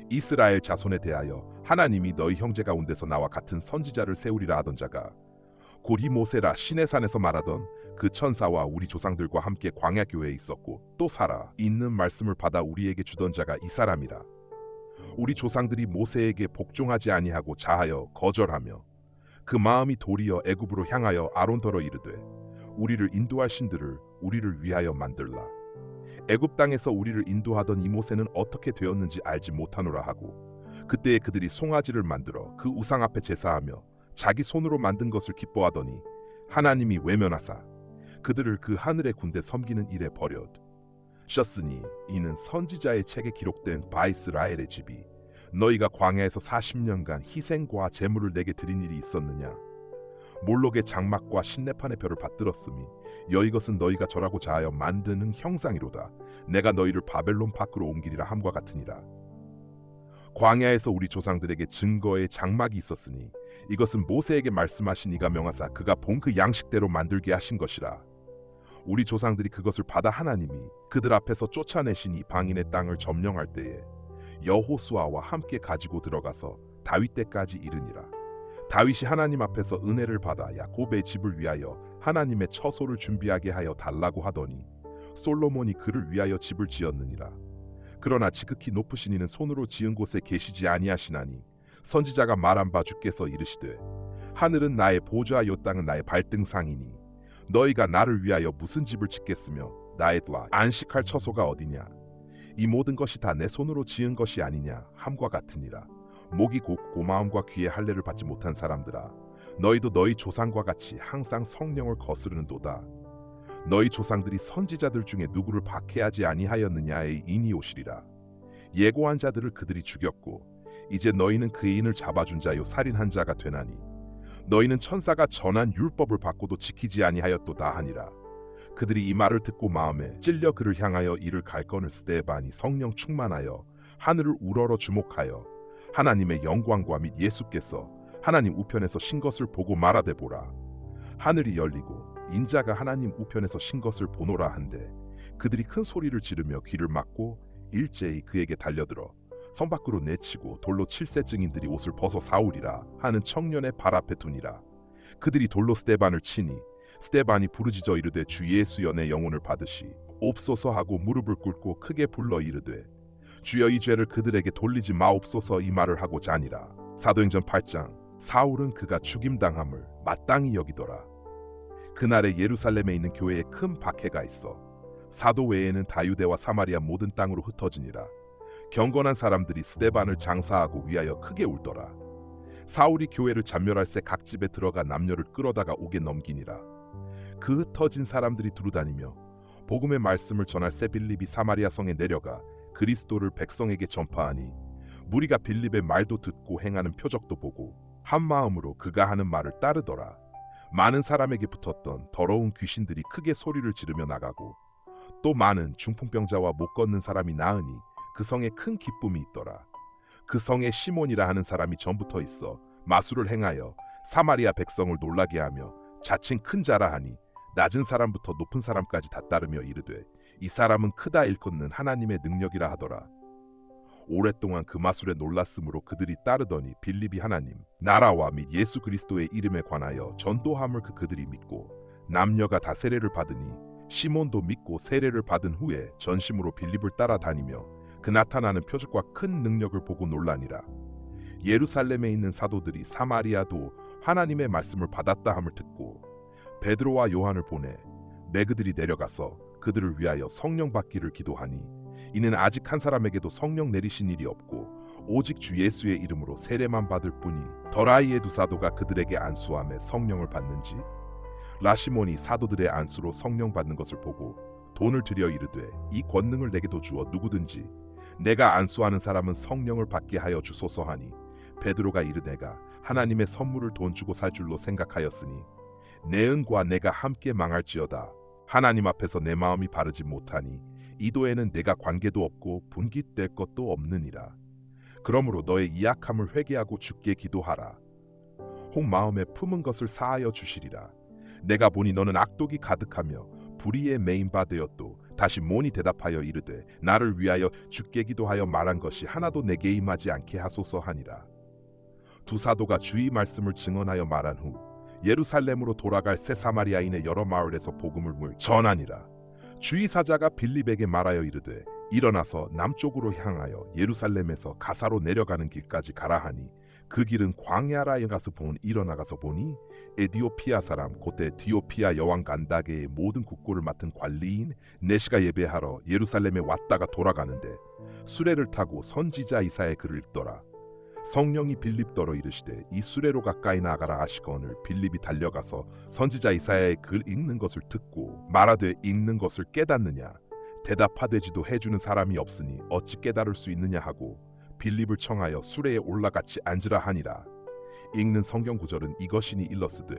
이스라엘 자손에 대하여 하나님이 너희 형제 가운데서 나와 같은 선지자를 세우리라 하던 자가 곧 이 모세라 시내산에서 말하던 그 천사와 우리 조상들과 함께 광야 교회에 있었고 또 살아 있는 말씀을 받아 우리에게 주던 자가 이 사람이라. 우리 조상들이 모세에게 복종하지 아니하고 자하여 거절하며 그 마음이 도리어 애굽으로 향하여 아론더러 이르되 우리를 인도할 신들을 우리를 위하여 만들라. 애굽 땅에서 우리를 인도하던 이 모세는 어떻게 되었는지 알지 못하노라 하고 그때에 그들이 송아지를 만들어 그 우상 앞에 제사하며 자기 손으로 만든 것을 기뻐하더니 하나님이 외면하사 그들을 그 하늘의 군대 섬기는 일에 버려 셨으니 이는 선지자의 책에 기록된 바이스라엘의 집이 너희가 광야에서 40년간 희생과 제물을 내게 드린 일이 있었느냐. 몰록의 장막과 신내판의 별을 받들었으니 여이것은 너희가 절하고자 하여 만드는 형상이로다. 내가 너희를 바벨론 밖으로 옮기리라 함과 같으니라. 광야에서 우리 조상들에게 증거의 장막이 있었으니 이것은 모세에게 말씀하신 이가 명하사 그가 본 그 양식대로 만들게 하신 것이라. 우리 조상들이 그것을 받아 하나님이 그들 앞에서 쫓아내신 이 방인의 땅을 점령할 때에 여호수아와 함께 가지고 들어가서 다윗 때까지 이르니라. 다윗이 하나님 앞에서 은혜를 받아 야곱의 집을 위하여 하나님의 처소를 준비하게 하여 달라고 하더니 솔로몬이 그를 위하여 집을 지었느니라. 그러나 지극히 높으신 이는 손으로 지은 곳에 계시지 아니하시나니 선지자가 말한 바 주께서 이르시되 하늘은 나의 보좌 요 땅은 나의 발등상이니 너희가 나를 위하여 무슨 집을 짓겠으며 나의 안식할 처소가 어디냐. 이 모든 것이 다 내 손으로 지은 것이 아니냐 함과 같으니라. 목이 곱고 마음과 귀에 할례를 받지 못한 사람들아 너희도 너희 조상과 같이 항상 성령을 거스르는도다. 너희 조상들이 선지자들 중에 누구를 박해하지 아니하였느냐의 인이 오시리라. 예고한 자들을 그들이 죽였고 이제 너희는 그 인을 잡아준 자요 살인한 자가 되나니 너희는 천사가 전한 율법을 받고도 지키지 아니하였도다 하니라. 그들이 이 말을 듣고 마음에 찔려 그를 향하여 이를 갈건을 스데반이 성령 충만하여 하늘을 우러러 주목하여 하나님의 영광과 및 예수께서 하나님 우편에서 신 것을 보고 말하되 보라. 하늘이 열리고 인자가 하나님 우편에서 신 것을 보노라 한데 그들이 큰 소리를 지르며 귀를 막고 일제히 그에게 달려들어 성 밖으로 내치고 돌로 칠세 증인들이 옷을 벗어 사오리라 하는 청년의 발 앞에 두니라. 그들이 돌로 스데반을 치니 스데반이 부르짖어 이르되 주 예수여 내 영혼을 받으시 옵소서 하고 무릎을 꿇고 크게 불러 이르되 주여 이 죄를 그들에게 돌리지 마옵소서 이 말을 하고자 하니라. 사도행전 8장 사울은 그가 죽임당함을 마땅히 여기더라. 그날에 예루살렘에 있는 교회에 큰 박해가 있어 사도 외에는 다유대와 사마리아 모든 땅으로 흩어지니라. 경건한 사람들이 스데반을 장사하고 위하여 크게 울더라. 사울이 교회를 잔멸할 새 각 집에 들어가 남녀를 끌어다가 옥에 넘기니라. 그 흩어진 사람들이 두루다니며 복음의 말씀을 전할 새 빌립이 사마리아 성에 내려가 그리스도를 백성에게 전파하니 무리가 빌립의 말도 듣고 행하는 표적도 보고 한 마음으로 그가 하는 말을 따르더라. 많은 사람에게 붙었던 더러운 귀신들이 크게 소리를 지르며 나가고 또 많은 중풍병자와 못 걷는 사람이 나으니 그 성에 큰 기쁨이 있더라. 그 성에 시몬이라 하는 사람이 전부터 있어 마술을 행하여 사마리아 백성을 놀라게 하며 자칭 큰 자라 하니 낮은 사람부터 높은 사람까지 다 따르며 이르되 이 사람은 크다 일컫는 하나님의 능력이라 하더라. 오랫동안 그 마술에 놀랐으므로 그들이 따르더니 빌립이 하나님 나라와 및 예수 그리스도의 이름에 관하여 전도함을 그들이 믿고 남녀가 다 세례를 받으니 시몬도 믿고 세례를 받은 후에 전심으로 빌립을 따라다니며 그 나타나는 표적과 큰 능력을 보고 놀라니라. 예루살렘에 있는 사도들이 사마리아도 하나님의 말씀을 받았다 함을 듣고 베드로와 요한을 보내 내 그들이 내려가서 그들을 위하여 성령 받기를 기도하니 이는 아직 한 사람에게도 성령 내리신 일이 없고 오직 주 예수의 이름으로 세례만 받을 뿐이 더라이의 두 사도가 그들에게 안수함에 성령을 받는지 라시몬이 사도들의 안수로 성령 받는 것을 보고 돈을 들여 이르되 이 권능을 내게도 주어 누구든지 내가 안수하는 사람은 성령을 받게 하여 주소서 하니 베드로가 이르내가 하나님의 선물을 돈 주고 살 줄로 생각하였으니 내 은과 내가 함께 망할지어다. 하나님 앞에서 내 마음이 바르지 못하니 이도에는 내가 관계도 없고 분깃될 것도 없느니라. 그러므로 너의 이약함을 회개하고 주께 기도하라. 혹 마음에 품은 것을 사하여 주시리라. 내가 보니 너는 악독이 가득하며 불의에 매인 바 되었도 다시 모니 대답하여 이르되 나를 위하여 주께 기도하여 말한 것이 하나도 내게 임하지 않게 하소서 하니라. 두 사도가 주의 말씀을 증언하여 말한 후 예루살렘으로 돌아갈 새 사마리아인의 여러 마을에서 복음을 전하니라. 주의 사자가 빌립에게 말하여 이르되 일어나서 남쪽으로 향하여 예루살렘에서 가사로 내려가는 길까지 가라 하니 그 길은 광야라에 가서 일어나가서 보니 에디오피아 사람 곧대 디오피아 여왕 간다게의 모든 국고를 맡은 관리인 네시가 예배하러 예루살렘에 왔다가 돌아가는데 수레를 타고 선지자 이사야의 글을 읽더라. 성령이 빌립더러 이르시되 이 수레로 가까이 나가라 하시거늘 빌립이 달려가서 선지자 이사야의 글 읽는 것을 듣고 말하되 읽는 것을 깨닫느냐 대답하되지도 해주는 사람이 없으니 어찌 깨달을 수 있느냐 하고 빌립을 청하여 수레에 올라같이 앉으라 하니라. 읽는 성경 구절은 이것이니 일러스되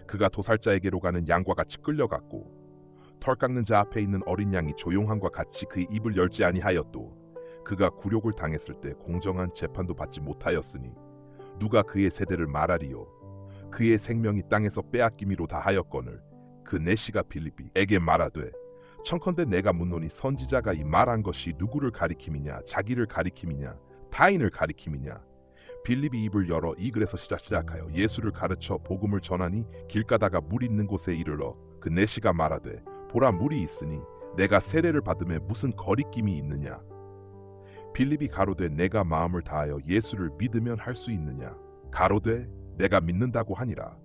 그가 도살자에게로 가는 양과 같이 끌려갔고 털 깎는 자 앞에 있는 어린 양이 조용함과 같이 그의 입을 열지 아니하였도 그가 굴욕을 당했을 때 공정한 재판도 받지 못하였으니 누가 그의 세대를 말하리요. 그의 생명이 땅에서 빼앗기미로다 하였거늘 그 네시가 빌립에게 말하되 청컨대 내가 묻노니 선지자가 이 말한 것이 누구를 가리킴이냐 자기를 가리킴이냐 타인을 가리킴이냐. 빌립이 입을 열어 이 글에서 시작하여 예수를 가르쳐 복음을 전하니 길 가다가 물 있는 곳에 이르러 그 네시가 말하되 보라 물이 있으니 내가 세례를 받음에 무슨 거리낌이 있느냐. 빌립이 가로되 내가 마음을 다하여 예수를 믿으면 할 수 있느냐. 가로되 내가 믿는다고 하니라.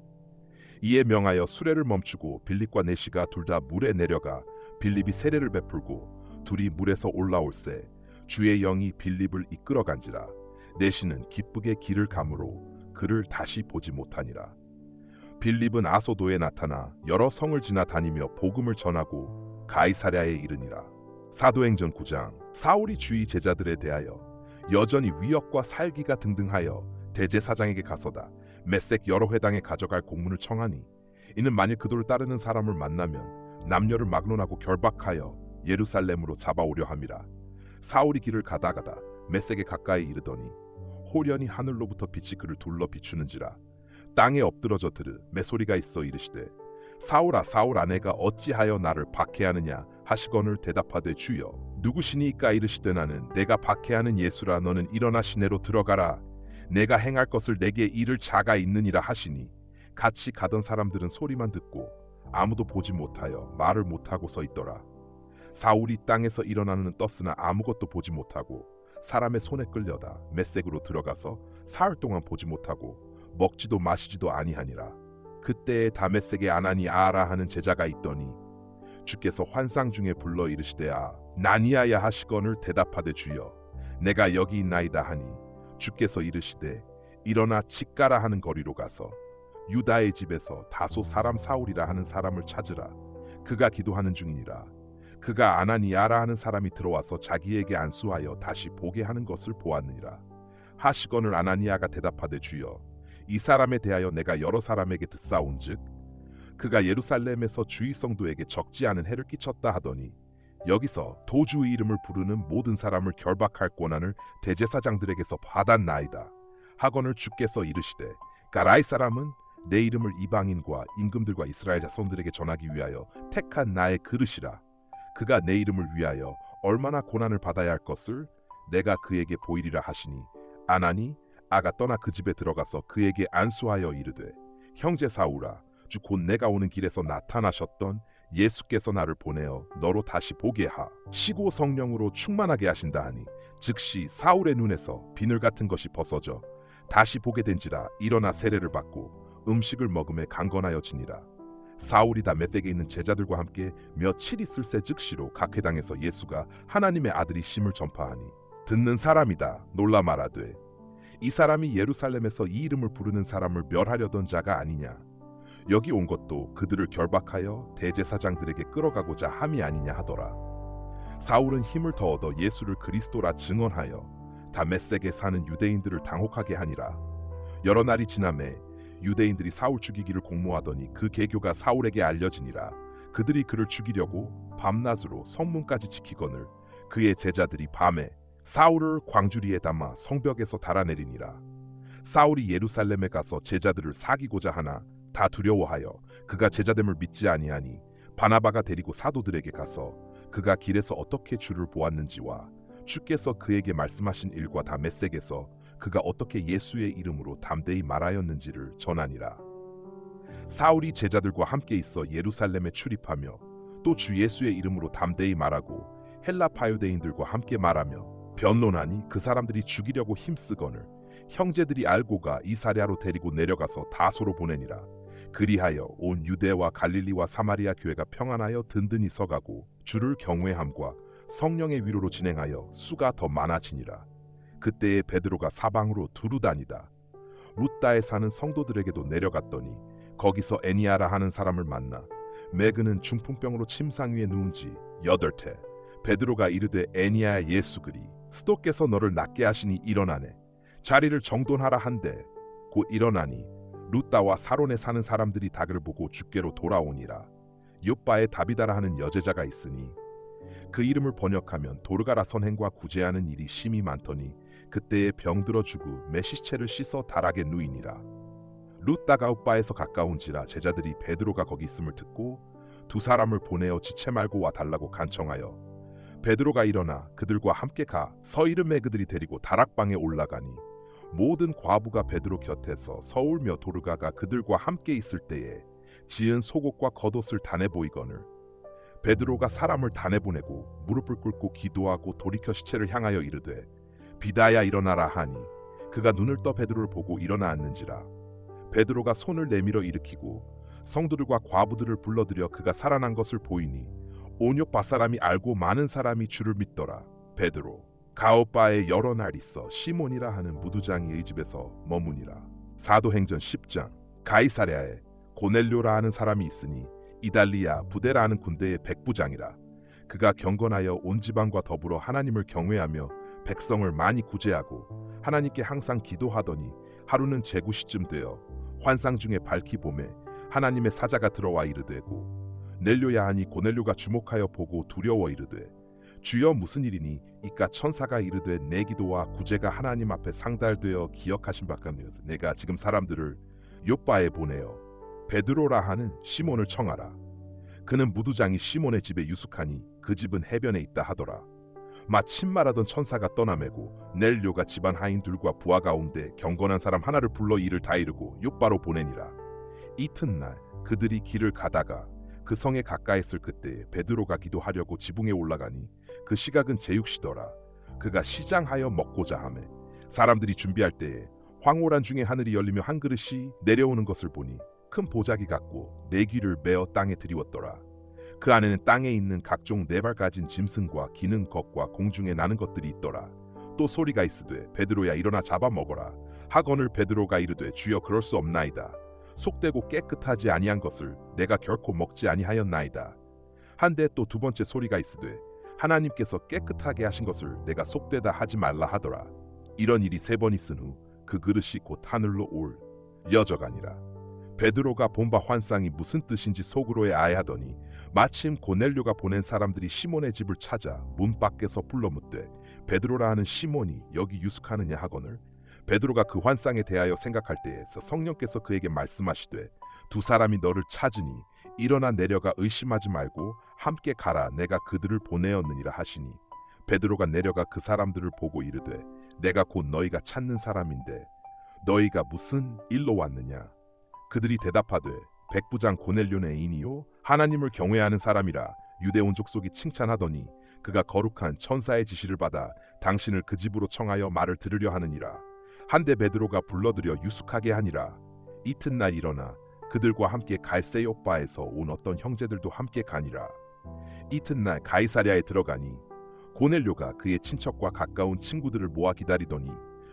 이에 명하여 수레를 멈추고 빌립과 네시가 둘 다 물에 내려가 빌립이 세례를 베풀고 둘이 물에서 올라올새 주의 영이 빌립을 이끌어간지라. 네시는 기쁘게 길을 가므로 그를 다시 보지 못하니라. 빌립은 아소도에 나타나 여러 성을 지나 다니며 복음을 전하고 가이사랴에 이르니라. 사도행전 9장. 사울이 주의 제자들에 대하여 여전히 위협과 살기가 등등하여 대제사장에게 가서다 메색 여러 회당에 가져갈 공문을 청하니 이는 만일 그들을 따르는 사람을 만나면 남녀를 막론하고 결박하여 예루살렘으로 잡아오려 함이라. 사울이 길을 가다가다 메색에 가까이 이르더니 호련히 하늘로부터 빛이 그를 둘러 비추는지라. 땅에 엎드러져 들으 메소리가 있어 이르시되 사울아 사울아 내가 어찌하여 나를 박해하느냐 하시거늘 대답하되 주여 누구시니까 이르시되 나는 내가 박해하는 예수라. 너는 일어나 시내로 들어가라. 내가 행할 것을 내게 이를 자가 있느니라 하시니 같이 가던 사람들은 소리만 듣고 아무도 보지 못하여 말을 못하고 서 있더라. 사울이 땅에서 일어나는 떴으나 아무것도 보지 못하고 사람의 손에 끌려다 메색으로 들어가서 사흘 동안 보지 못하고 먹지도 마시지도 아니하니라. 그때에 다메섹에 아나니아라 하는 제자가 있더니 주께서 환상 중에 불러 이르시되 아 나니아야 하시거늘 대답하되 주여 내가 여기 있나이다 하니 주께서 이르시되 일어나 직가라 하는 거리로 가서 유다의 집에서 다소 사람 사울이라 하는 사람을 찾으라. 그가 기도하는 중이니라. 그가 아나니아라 하는 사람이 들어와서 자기에게 안수하여 다시 보게 하는 것을 보았느니라. 하시거늘 아나니아가 대답하되 주여 이 사람에 대하여 내가 여러 사람에게 듣사온즉 그가 예루살렘에서 주의 성도에게 적지 않은 해를 끼쳤다 하더니 여기서 도주의 이름을 부르는 모든 사람을 결박할 권한을 대제사장들에게서 받았나이다 하거늘 주께서 이르시되 가라이 사람은 내 이름을 이방인과 임금들과 이스라엘 자손들에게 전하기 위하여 택한 나의 그릇이라. 그가 내 이름을 위하여 얼마나 고난을 받아야 할 것을 내가 그에게 보이리라 하시니 아나니 아가 떠나 그 집에 들어가서 그에게 안수하여 이르되 형제 사울아 주 곧 내가 오는 길에서 나타나셨던 예수께서 나를 보내어 너로 다시 보게 하시고 성령으로 충만하게 하신다 하니 즉시 사울의 눈에서 비늘 같은 것이 벗어져 다시 보게 된지라. 일어나 세례를 받고 음식을 먹음에 강건하여지니라. 사울이 다메섹에 있는 제자들과 함께 며칠 있을새 즉시로 각회당에서 예수가 하나님의 아들이심을 전파하니 듣는 사람이다 놀라 말하되 이 사람이 예루살렘에서 이 이름을 부르는 사람을 멸하려던 자가 아니냐. 여기 온 것도 그들을 결박하여 대제사장들에게 끌어가고자 함이 아니냐 하더라. 사울은 힘을 더 얻어 예수를 그리스도라 증언하여 다메섹에 사는 유대인들을 당혹하게 하니라. 여러 날이 지나매 유대인들이 사울 죽이기를 공모하더니 그 계교가 사울에게 알려지니라. 그들이 그를 죽이려고 밤낮으로 성문까지 지키거늘 그의 제자들이 밤에 사울을 광주리에 담아 성벽에서 달아내리니라. 사울이 예루살렘에 가서 제자들을 사귀고자 하나 다 두려워하여 그가 제자됨을 믿지 아니하니 바나바가 데리고 사도들에게 가서 그가 길에서 어떻게 주를 보았는지와 주께서 그에게 말씀하신 일과 다메섹에서 그가 어떻게 예수의 이름으로 담대히 말하였는지를 전하니라. 사울이 제자들과 함께 있어 예루살렘에 출입하며 또 주 예수의 이름으로 담대히 말하고 헬라 파유대인들과 함께 말하며 변론하니 그 사람들이 죽이려고 힘쓰거늘 형제들이 알고가 이사랴로 데리고 내려가서 다소로 보내니라. 그리하여 온 유대와 갈릴리와 사마리아 교회가 평안하여 든든히 서가고 주를 경외함과 성령의 위로로 진행하여 수가 더 많아지니라. 그때에 베드로가 사방으로 두루 다니다 루다에 사는 성도들에게도 내려갔더니 거기서 애니아라 하는 사람을 만나 매그는 중풍병으로 침상 위에 누운 지 8태. 베드로가 이르되 애니아야 예수 그리스도께서 너를 낫게 하시니 일어나네. 자리를 정돈하라 한데 곧 일어나니 루다와 사론에 사는 사람들이 다 그를 보고 주께로 돌아오니라. 요바에 다비다라 하는 여제자가 있으니 그 이름을 번역하면 도르가라 선행과 구제하는 일이 심히 많더니 그때에 병들어 죽고 메시체를 씻어 달하게 누이니라. 루다가 읍바에서 가까운지라 제자들이 베드로가 거기 있음을 듣고 두 사람을 보내어 지체 말고 와 달라고 간청하여 베드로가 일어나 그들과 함께 가 서이름에 그들이 데리고 다락방에 올라가니 모든 과부가 베드로 곁에서 서울며 도르가가 그들과 함께 있을 때에 지은 속옷과 겉옷을 다내 보이거늘 베드로가 사람을 다내 보내고 무릎을 꿇고 기도하고 돌이켜 시체를 향하여 이르되 비다야 일어나라 하니 그가 눈을 떠 베드로를 보고 일어나 앉는지라. 베드로가 손을 내밀어 일으키고 성도들과 과부들을 불러들여 그가 살아난 것을 보이니 온 요파 사람이 알고 많은 사람이 주를 믿더라. 베드로 가오바에 여러 날 있어 시몬이라 하는 무두장이의 집에서 머무니라. 사도행전 10장 가이사랴에 고넬료라 하는 사람이 있으니 이달리아 부대라 하는 군대의 백부장이라. 그가 경건하여 온 지방과 더불어 하나님을 경외하며 백성을 많이 구제하고 하나님께 항상 기도하더니 하루는 제구시쯤 되어 환상 중에 밝히 보매 하나님의 사자가 들어와 이르되고 넬료야 하니 고넬료가 주목하여 보고 두려워 이르되 주여 무슨 일이니 이까 천사가 이르되 내 기도와 구제가 하나님 앞에 상달되어 기억하신 바감이어서 내가 지금 사람들을 요바에 보내어 베드로라 하는 시몬을 청하라. 그는 무두장이 시몬의 집에 유숙하니 그 집은 해변에 있다 하더라. 마침 말하던 천사가 떠나매고 넬료가 집안 하인들과 부하 가운데 경건한 사람 하나를 불러 이를 다 이르고 요바로 보내니라. 이튿날 그들이 길을 가다가 그 성에 가까이 있을 그때에 베드로가 기도하려고 지붕에 올라가니 그 시각은 제육시더라. 그가 시장하여 먹고자 하매 사람들이 준비할 때에 황홀한 중에 하늘이 열리며 한 그릇이 내려오는 것을 보니 큰 보자기 같고 네 귀를 메어 땅에 들이웠더라. 그 안에는 땅에 있는 각종 네 발 가진 짐승과 기는 것과 공중에 나는 것들이 있더라. 또 소리가 있으되 베드로야 일어나 잡아 먹어라. 하거늘 베드로가 이르되 주여 그럴 수 없나이다. 속되고 깨끗하지 아니한 것을 내가 결코 먹지 아니하였나이다. 한데 또 두 번째 소리가 있으되 하나님께서 깨끗하게 하신 것을 내가 속되다 하지 말라 하더라. 이런 일이 3번 있은 후 그 그릇이 곧 하늘로 올려져가니라. 베드로가 본 바 환상이 무슨 뜻인지 속으로에 아해하더니 마침 고넬료가 보낸 사람들이 시몬의 집을 찾아 문 밖에서 불러 묻되 베드로라 하는 시몬이 여기 유숙하느냐 하거늘 베드로가 그 환상에 대하여 생각할 때에서 성령께서 그에게 말씀하시되 두 사람이 너를 찾으니 일어나 내려가 의심하지 말고 함께 가라. 내가 그들을 보내었느니라 하시니 베드로가 내려가 그 사람들을 보고 이르되 내가 곧 너희가 찾는 사람인데 너희가 무슨 일로 왔느냐. 그들이 대답하되 백부장 고넬료네 인이요 하나님을 경외하는 사람이라 유대 온 족속이 칭찬하더니 그가 거룩한 천사의 지시를 받아 당신을 그 집으로 청하여 말을 들으려 하느니라. 한데 베드로가 불러들여 유숙하게 하니라. 이튿날 일어나 그들과 함께 갈세 요바에서 온 어떤 형제들도 함께 가니라. 이튿날 가이사랴에 들어가니 고넬료가 그의 친척과 가까운 친구들을 모아 기다리더니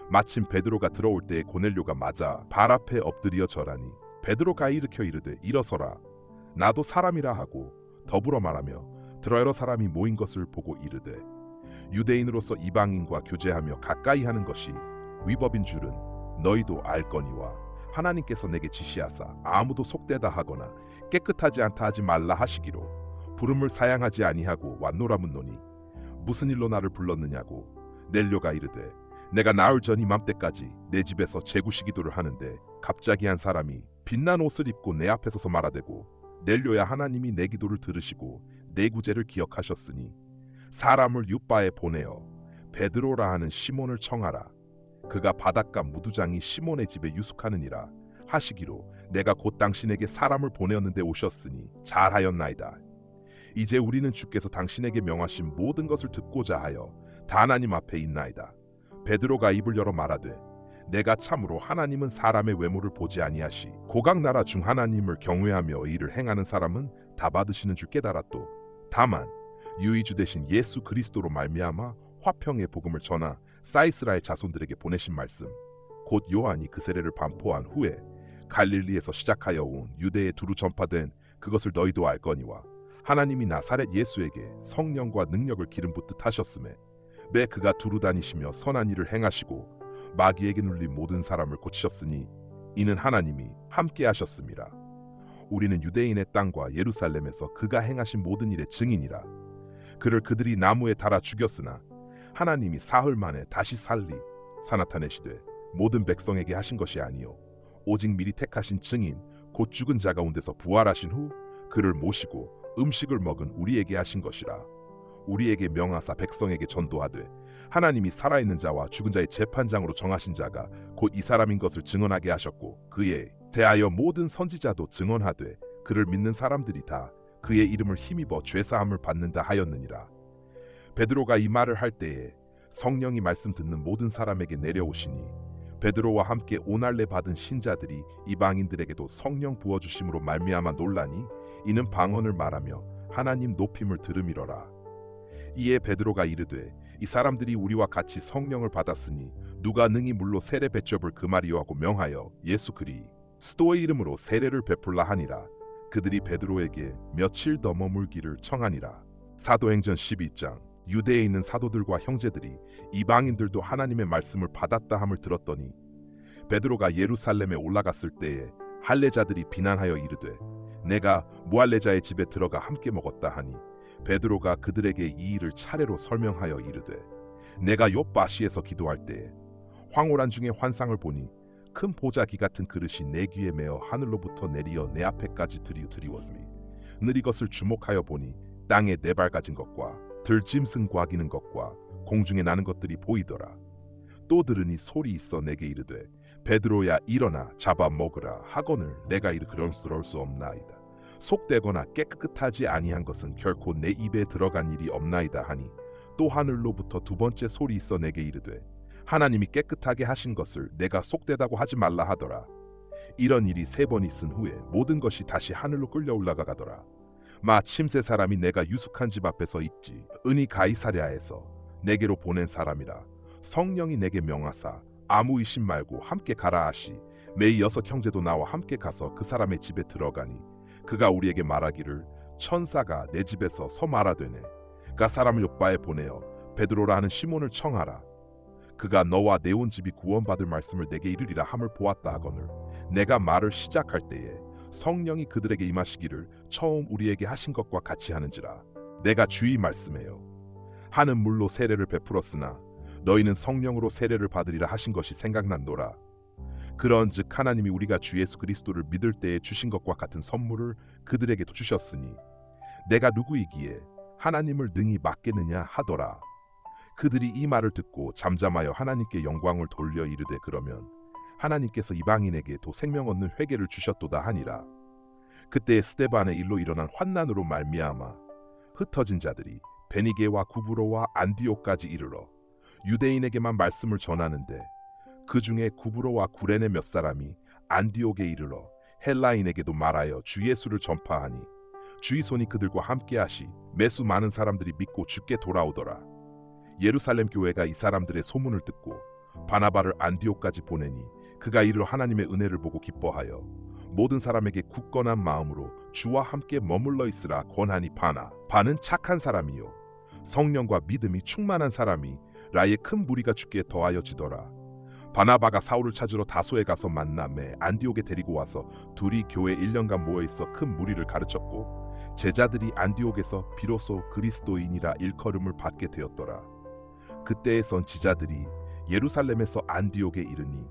마침 베드로가 들어올 때에 고넬료가 맞아 발 앞에 엎드려 절하니 베드로가 일으켜 이르되 일어서라 나도 사람이라 하고 더불어 말하며 들어 여러 사람이 모인 것을 보고 이르되 유대인으로서 이방인과 교제하며 가까이 하는 것이 위법인 줄은 너희도 알거니와 하나님께서 내게 지시하사 아무도 속되다 하거나 깨끗하지 않다 하지 말라 하시기로 부름을 사양하지 아니하고 왔노라 묻노니 무슨 일로 나를 불렀느냐고 넬료가 이르되 내가 나흘 전 이맘때까지 내 집에서 제구시 기도를 하는데 갑자기 한 사람이 빛난 옷을 입고 내 앞에 서서 말하되고 넬료야 하나님이 내 기도를 들으시고 내 구제를 기억하셨으니 사람을 윳바에 보내어 베드로라 하는 시몬을 청하라. 그가 바닷가 무두장이 시몬의 집에 유숙하느니라 하시기로 내가 곧 당신에게 사람을 보내었는데 오셨으니 잘하였나이다. 이제 우리는 주께서 당신에게 명하신 모든 것을 듣고자 하여 다 하나님 앞에 있나이다. 베드로가 입을 열어 말하되 내가 참으로 하나님은 사람의 외모를 보지 아니하시 고각나라 중 하나님을 경외하며 일을 행하는 사람은 다 받으시는 줄 깨달았도 다만 유이주 되신 예수 그리스도로 말미암아 화평의 복음을 전하 사이스라의 자손들에게 보내신 말씀 곧 요한이 그 세례를 반포한 후에 갈릴리에서 시작하여 온 유대에 두루 전파된 그것을 너희도 알거니와 하나님이 나사렛 예수에게 성령과 능력을 기름 붓듯 하셨음에 매 그가 두루 다니시며 선한 일을 행하시고 마귀에게 눌린 모든 사람을 고치셨으니 이는 하나님이 함께 하셨음이라. 우리는 유대인의 땅과 예루살렘에서 그가 행하신 모든 일의 증인이라. 그를 그들이 나무에 달아 죽였으나 하나님이 사흘 만에 다시 살리 사나타내시되 모든 백성에게 하신 것이 아니요 오직 미리 택하신 증인 곧 죽은 자 가운데서 부활하신 후 그를 모시고 음식을 먹은 우리에게 하신 것이라. 우리에게 명하사 백성에게 전도하되 하나님이 살아있는 자와 죽은 자의 재판장으로 정하신 자가 곧 이 사람인 것을 증언하게 하셨고 그에 대하여 모든 선지자도 증언하되 그를 믿는 사람들이 다 그의 이름을 힘입어 죄사함을 받는다 하였느니라. 베드로가 이 말을 할 때에 성령이 말씀 듣는 모든 사람에게 내려오시니 베드로와 함께 오날레 받은 신자들이 이방인들에게도 성령 부어주심으로 말미암아 놀라니 이는 방언을 말하며 하나님 높임을 들음이러라. 이에 베드로가 이르되 이 사람들이 우리와 같이 성령을 받았으니 누가 능히 물로 세례 베접을 금하리요 하고 명하여 예수 그리스도의 이름으로 세례를 베풀라 하니라. 그들이 베드로에게 며칠 더 머물기를 청하니라. 사도행전 12장. 유대에 있는 사도들과 형제들이 이방인들도 하나님의 말씀을 받았다 함을 들었더니 베드로가 예루살렘에 올라갔을 때에 할례자들이 비난하여 이르되 내가 무할례자의 집에 들어가 함께 먹었다 하니 베드로가 그들에게 이 일을 차례로 설명하여 이르되 내가 욥바시에서 기도할 때에 황홀한 중에 환상을 보니 큰 보자기 같은 그릇이 내 귀에 매어 하늘로부터 내리어 내 앞에까지 들이웠으니 늘 이것을 주목하여 보니 땅에 네 발 가진 것과 들짐승 과기는 것과 공중에 나는 것들이 보이더라. 또 들으니 소리 있어 내게 이르되 베드로야 일어나 잡아 먹으라 하거늘 내가 이르 그럴 수 없나이다. 속되거나 깨끗하지 아니한 것은 결코 내 입에 들어간 일이 없나이다 하니 또 하늘로부터 두 번째 소리 있어 내게 이르되 하나님이 깨끗하게 하신 것을 내가 속되다고 하지 말라 하더라. 이런 일이 세 번 있은 후에 모든 것이 다시 하늘로 끌려 올라가더라. 마침 세 사람이 내가 유숙한 집 앞에서 있지 은히 가이사랴에서 내게로 보낸 사람이라. 성령이 내게 명하사 아무 의심 말고 함께 가라 하시 매일 6 형제도 나와 함께 가서 그 사람의 집에 들어가니 그가 우리에게 말하기를 천사가 내 집에서 서 말하되네. 그가 사람을 욥바에 보내어 베드로라 하는 시몬을 청하라. 그가 너와 내 온 집이 구원받을 말씀을 내게 이르리라 함을 보았다 하거늘 내가 말을 시작할 때에 성령이 그들에게 임하시기를 처음 우리에게 하신 것과 같이 하는지라. 내가 주의 말씀해요. 하는 물로 세례를 베풀었으나 너희는 성령으로 세례를 받으리라 하신 것이 생각난노라. 그런즉 하나님이 우리가 주 예수 그리스도를 믿을 때에 주신 것과 같은 선물을 그들에게도 주셨으니 내가 누구이기에 하나님을 능히 맡겠느냐 하더라. 그들이 이 말을 듣고 잠잠하여 하나님께 영광을 돌려 이르되 그러면 하나님께서 이방인에게 도 생명 얻는 회개를 주셨도다 하니라. 그때에 스데반의 일로 일어난 환난으로 말미암아 흩어진 자들이 베니게와 구브로와 안디옥까지 이르러 유대인에게만 말씀을 전하는데 그 중에 구브로와 구레네 몇 사람이 안디옥에 이르러 헬라인에게도 말하여 주 예수를 전파하니 주의 손이 그들과 함께하시 매수 많은 사람들이 믿고 주께 돌아오더라. 예루살렘 교회가 이 사람들의 소문을 듣고 바나바를 안디옥까지 보내니 그가 이를 하나님의 은혜를 보고 기뻐하여 모든 사람에게 굳건한 마음으로 주와 함께 머물러 있으라 권하니 바는 착한 사람이요 성령과 믿음이 충만한 사람이 라의 큰 무리가 주께 더하여지더라. 바나바가 사울을 찾으러 다소에 가서 만남에 안디옥에 데리고 와서 둘이 교회 1년간 모여있어 큰 무리를 가르쳤고 제자들이 안디옥에서 비로소 그리스도인이라 일컬음을 받게 되었더라. 그때의 선지자들이 예루살렘에서 안디옥에 이르니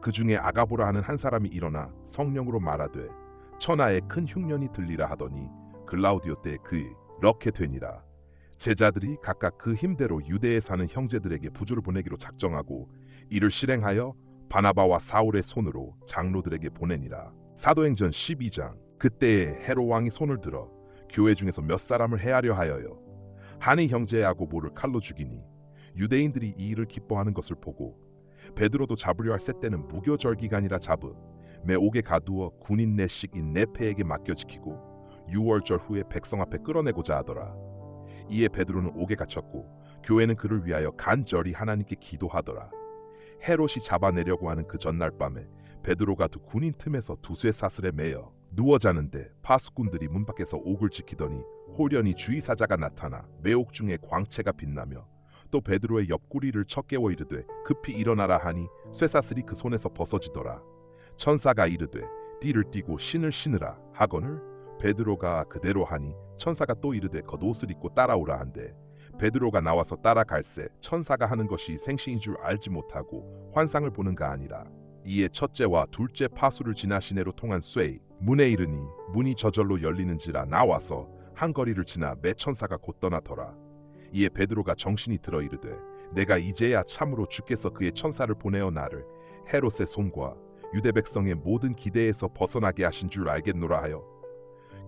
그 중에 아가보라 하는 한 사람이 일어나 성령으로 말하되 천하에 큰 흉년이 들리라 하더니 글라우디오 때에 그렇게 되니라. 제자들이 각각 그 힘대로 유대에 사는 형제들에게 부조를 보내기로 작정하고 이를 실행하여 바나바와 사울의 손으로 장로들에게 보내니라. 사도행전 12장. 그때에 헤롯 왕이 손을 들어 교회 중에서 몇 사람을 해하려 하여요 한이 형제 야고보를 칼로 죽이니 유대인들이 이 일을 기뻐하는 것을 보고 베드로도 잡으려 할 때는 무교절기간이라 매 옥에 가두어 군인 내식인 네페에게 맡겨 지키고 6월절 후에 백성 앞에 끌어내고자 하더라. 이에 베드로는 옥에 갇혔고 교회는 그를 위하여 간절히 하나님께 기도하더라. 헤롯이 잡아내려고 하는 그 전날 밤에 베드로가 두 군인 틈에서 두세 사슬에 매여 누워 자는데 파수꾼들이 문 밖에서 옥을 지키더니 호련히 주의사자가 나타나 매옥 중에 광채가 빛나며 또 베드로의 옆구리를 쳐 깨워 이르되 급히 일어나라 하니 쇠사슬이 그 손에서 벗어지더라. 천사가 이르되 띠를 띠고 신을 신으라 하거늘 베드로가 그대로 하니 천사가 또 이르되 겉옷을 입고 따라오라 한데 베드로가 나와서 따라갈새 천사가 하는 것이 생신인 줄 알지 못하고 환상을 보는가 아니라. 이에 첫째와 둘째 파수를 지나 시내로 통한 쇠 문에 이르니 문이 저절로 열리는지라 나와서 한 거리를 지나 매 천사가 곧 떠나더라. 이에 베드로가 정신이 들어 이르되 내가 이제야 참으로 주께서 그의 천사를 보내어 나를 헤롯의 손과 유대 백성의 모든 기대에서 벗어나게 하신 줄 알겠노라 하여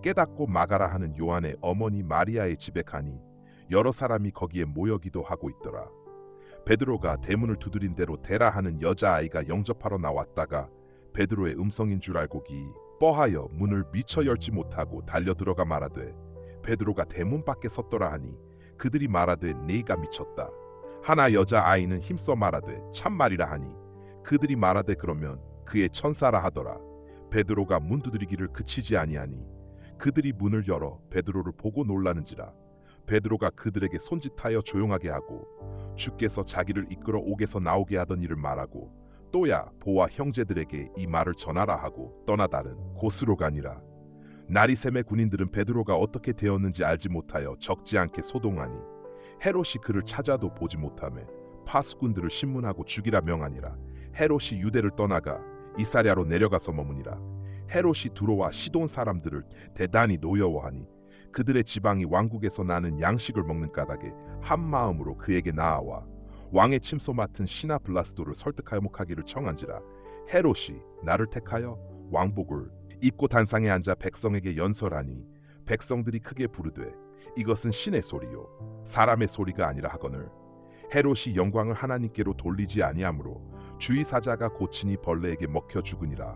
깨닫고 마가라 하는 요한의 어머니 마리아의 집에 가니 여러 사람이 거기에 모여 기도하고 있더라. 베드로가 대문을 두드린 대로 데라 하는 여자아이가 영접하러 나왔다가 베드로의 음성인 줄 알고 기뻐하여 문을 미처 열지 못하고 달려 들어가 말하되 베드로가 대문 밖에 섰더라 하니 그들이 말하되 네가 미쳤다. 하나 여자아이는 힘써 말하되 참말이라 하니 그들이 말하되 그러면 그의 천사라 하더라. 베드로가 문 두드리기를 그치지 아니하니 그들이 문을 열어 베드로를 보고 놀라는지라. 베드로가 그들에게 손짓하여 조용하게 하고 주께서 자기를 이끌어 옥에서 나오게 하던 일을 말하고 또야 보아 형제들에게 이 말을 전하라 하고 떠나다른 곳으로 가니라. 날이 새매 군인들은 베드로가 어떻게 되었는지 알지 못하여 적지 않게 소동하니 헤롯이 그를 찾아도 보지 못하매 파수꾼들을 신문하고 죽이라 명하니라. 헤롯이 유대를 떠나가 이사랴로 내려가서 머무니라. 헤롯이 두로와 시돈 사람들을 대단히 노여워하니 그들의 지방이 왕국에서 나는 양식을 먹는 까닭에 한 마음으로 그에게 나아와 왕의 침소 맡은 시나 블라스도를 설득하여 목하기를 청한지라. 헤롯이 나를 택하여 왕복을 입고 단상에 앉아 백성에게 연설하니 백성들이 크게 부르되 이것은 신의 소리요 사람의 소리가 아니라 하거늘 헤롯이 영광을 하나님께로 돌리지 아니하므로 주의 사자가 고치니 벌레에게 먹혀 죽으니라.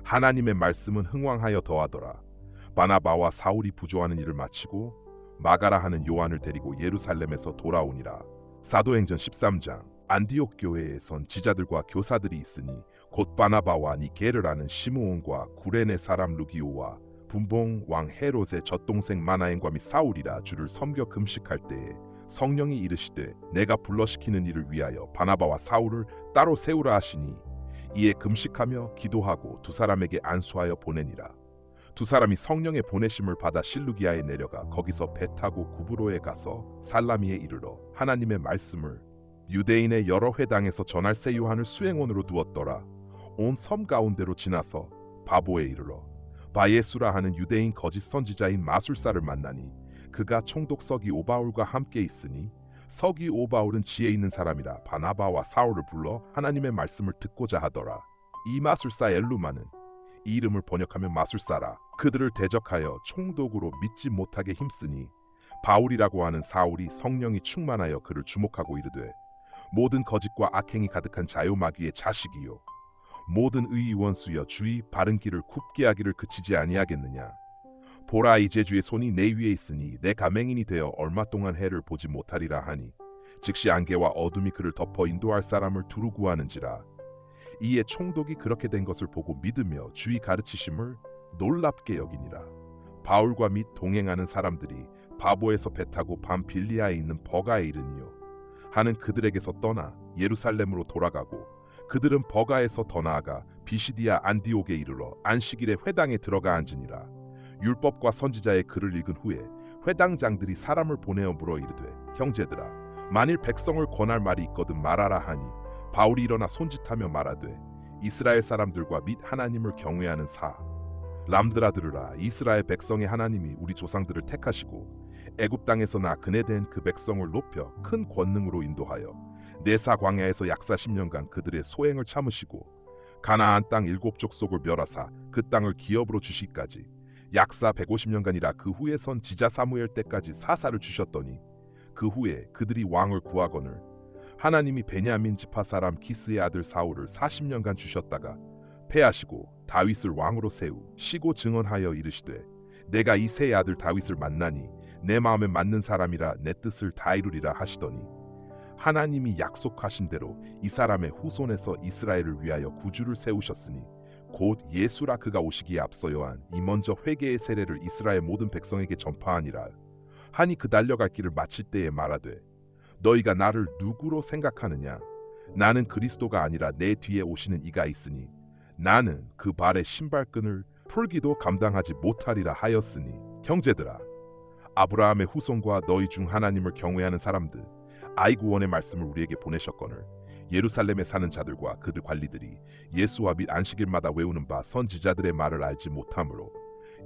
하나님의 말씀은 흥왕하여 더하더라. 바나바와 사울이 부조하는 일을 마치고 마가라 하는 요한을 데리고 예루살렘에서 돌아오니라. 사도행전 13장. 안디옥 교회에선 지자들과 교사들이 있으니 곧 바나바와 니게르라는 시므온과 구레네 사람 루기오와 분봉 왕 헤롯의 젖동생 마나엔과 및 사울이라 주를 섬겨 금식할 때에 성령이 이르시되 내가 불러시키는 일을 위하여 바나바와 사울을 따로 세우라 하시니 이에 금식하며 기도하고 두 사람에게 안수하여 보내니라. 두 사람이 성령의 보내심을 받아 실루기아에 내려가 거기서 배 타고 구브로에 가서 살라미에 이르러 하나님의 말씀을 유대인의 여러 회당에서 전할세 요한을 수행원으로 두었더라. 온 섬 가운데로 지나서 바보에 이르러 바예수라 하는 유대인 거짓 선지자인 마술사를 만나니 그가 총독 서기 오바울과 함께 있으니 서기 오바울은 지혜 있는 사람이라 바나바와 사울을 불러 하나님의 말씀을 듣고자 하더라. 이 마술사 엘루마는 이 이름을 번역하면 마술사라. 그들을 대적하여 총독으로 믿지 못하게 힘쓰니 바울이라고 하는 사울이 성령이 충만하여 그를 주목하고 이르되 모든 거짓과 악행이 가득한 자유마귀의 자식이요 모든 의원수여 주의 바른 길을 굽게 하기를 그치지 아니하겠느냐. 보라 이제 주의 손이 내 위에 있으니 내 가맹인이 되어 얼마 동안 해를 보지 못하리라 하니 즉시 안개와 어둠이 그를 덮어 인도할 사람을 두루 구하는지라. 이에 총독이 그렇게 된 것을 보고 믿으며 주의 가르치심을 놀랍게 여기니라. 바울과 및 동행하는 사람들이 바보에서 배 타고 밤 빌리아에 있는 버가에 이르니요 하는 그들에게서 떠나 예루살렘으로 돌아가고 그들은 버가에서 더 나아가 비시디아 안디옥에 이르러 안식일에 회당에 들어가 앉으니라. 율법과 선지자의 글을 읽은 후에 회당장들이 사람을 보내어 물어 이르되 형제들아 만일 백성을 권할 말이 있거든 말하라 하니 바울이 일어나 손짓하며 말하되 이스라엘 사람들과 및 하나님을 경외하는 사람들아 들으라. 이스라엘 백성의 하나님이 우리 조상들을 택하시고 애굽 땅에서 나 그네된 그 백성을 높여 큰 권능으로 인도하여 네사 광야에서 약 40년간 그들의 소행을 참으시고 가나안 땅 7족속을 멸하사 그 땅을 기업으로 주시기까지 약사 150년간이라. 그 후에 선 지자 사무엘 때까지 사사를 주셨더니 그 후에 그들이 왕을 구하거늘 하나님이 베냐민 지파 사람 기스의 아들 사울을 40년간 주셨다가 패하시고 다윗을 왕으로 세우시고 증언하여 이르시되 내가 이새의 아들 다윗을 만나니 내 마음에 맞는 사람이라 내 뜻을 다 이루리라 하시더니 하나님이 약속하신 대로 이 사람의 후손에서 이스라엘을 위하여 구주를 세우셨으니 곧 예수라. 그가 오시기에 앞서 요한 이 먼저 회개의 세례를 이스라엘 모든 백성에게 전파하니라 하니 그 달려갈 길을 마칠 때에 말하되 너희가 나를 누구로 생각하느냐. 나는 그리스도가 아니라 내 뒤에 오시는 이가 있으니 나는 그 발의 신발끈을 풀기도 감당하지 못하리라 하였으니 형제들아 아브라함의 후손과 너희 중 하나님을 경외하는 사람들 아이구원의 말씀을 우리에게 보내셨거늘 예루살렘에 사는 자들과 그들 관리들이 예수와 및 안식일마다 외우는 바 선지자들의 말을 알지 못하므로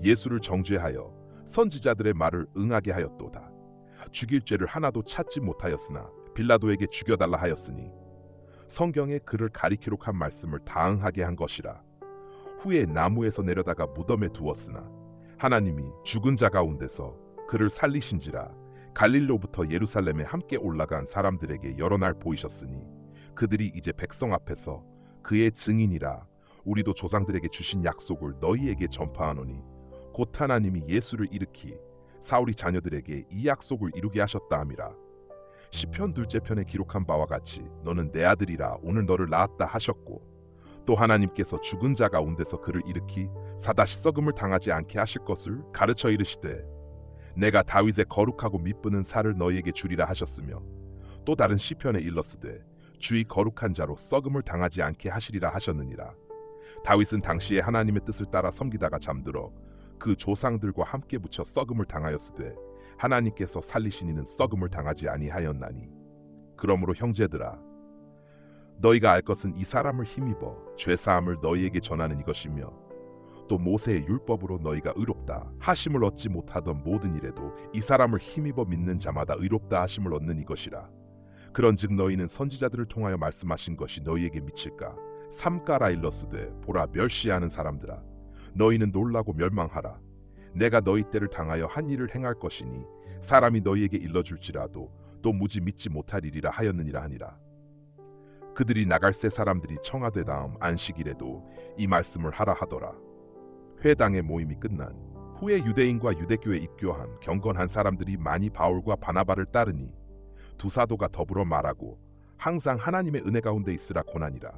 예수를 정죄하여 선지자들의 말을 응하게 하였도다. 죽일 죄를 하나도 찾지 못하였으나 빌라도에게 죽여달라 하였으니 성경에 그를 가리키록한 말씀을 다응하게 한 것이라. 후에 나무에서 내려다가 무덤에 두었으나 하나님이 죽은 자 가운데서 그를 살리신지라. 갈릴로부터 예루살렘에 함께 올라간 사람들에게 여러 날 보이셨으니 그들이 이제 백성 앞에서 그의 증인이라. 우리도 조상들에게 주신 약속을 너희에게 전파하노니 곧 하나님이 예수를 일으키 사울이 자녀들에게 이 약속을 이루게 하셨다 함이라. 시편 둘째 편에 기록한 바와 같이 너는 내 아들이라 오늘 너를 낳았다 하셨고 또 하나님께서 죽은 자 가운데서 그를 일으키 사다시 썩음을 당하지 않게 하실 것을 가르쳐 이르시되 내가 다윗의 거룩하고 미쁘는 살을 너희에게 주리라 하셨으며 또 다른 시편에 일렀으되 주의 거룩한 자로 썩음을 당하지 않게 하시리라 하셨느니라. 다윗은 당시에 하나님의 뜻을 따라 섬기다가 잠들어 그 조상들과 함께 붙여 썩음을 당하였으되 하나님께서 살리신 이는 썩음을 당하지 아니하였나니 그러므로 형제들아 너희가 알 것은 이 사람을 힘입어 죄사함을 너희에게 전하는 이것이며 또 모세의 율법으로 너희가 의롭다 하심을 얻지 못하던 모든 일에도 이 사람을 힘입어 믿는 자마다 의롭다 하심을 얻는 이것이라. 그런즉 너희는 선지자들을 통하여 말씀하신 것이 너희에게 미칠까. 삼가라 일러스되 보라 멸시하는 사람들아 너희는 놀라고 멸망하라. 내가 너희 때를 당하여 한 일을 행할 것이니 사람이 너희에게 일러줄지라도 또 무지 믿지 못하리라 하였느니라 하니라. 그들이 나갈 새 사람들이 청하되 다음 안식일에도 이 말씀을 하라 하더라. 회당의 모임이 끝난 후에 유대인과 유대교에 입교한 경건한 사람들이 많이 바울과 바나바를 따르니 두 사도가 더불어 말하고 항상 하나님의 은혜 가운데 있으라 고나니라.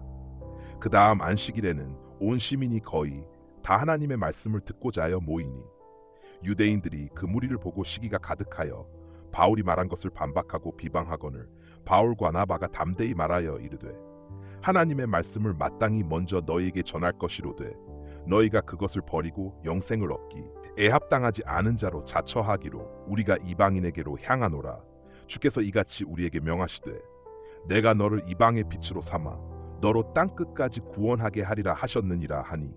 그 다음 안식일에는 온 시민이 거의 다 하나님의 말씀을 듣고자 하여 모이니 유대인들이 그 무리를 보고 시기가 가득하여 바울이 말한 것을 반박하고 비방하거늘 바울과 나바가 담대히 말하여 이르되 하나님의 말씀을 마땅히 먼저 너희에게 전할 것이로되 너희가 그것을 버리고 영생을 얻기 애합당하지 않은 자로 자처하기로 우리가 이방인에게로 향하노라. 주께서 이같이 우리에게 명하시되 내가 너를 이방의 빛으로 삼아 너로 땅 끝까지 구원하게 하리라 하셨느니라 하니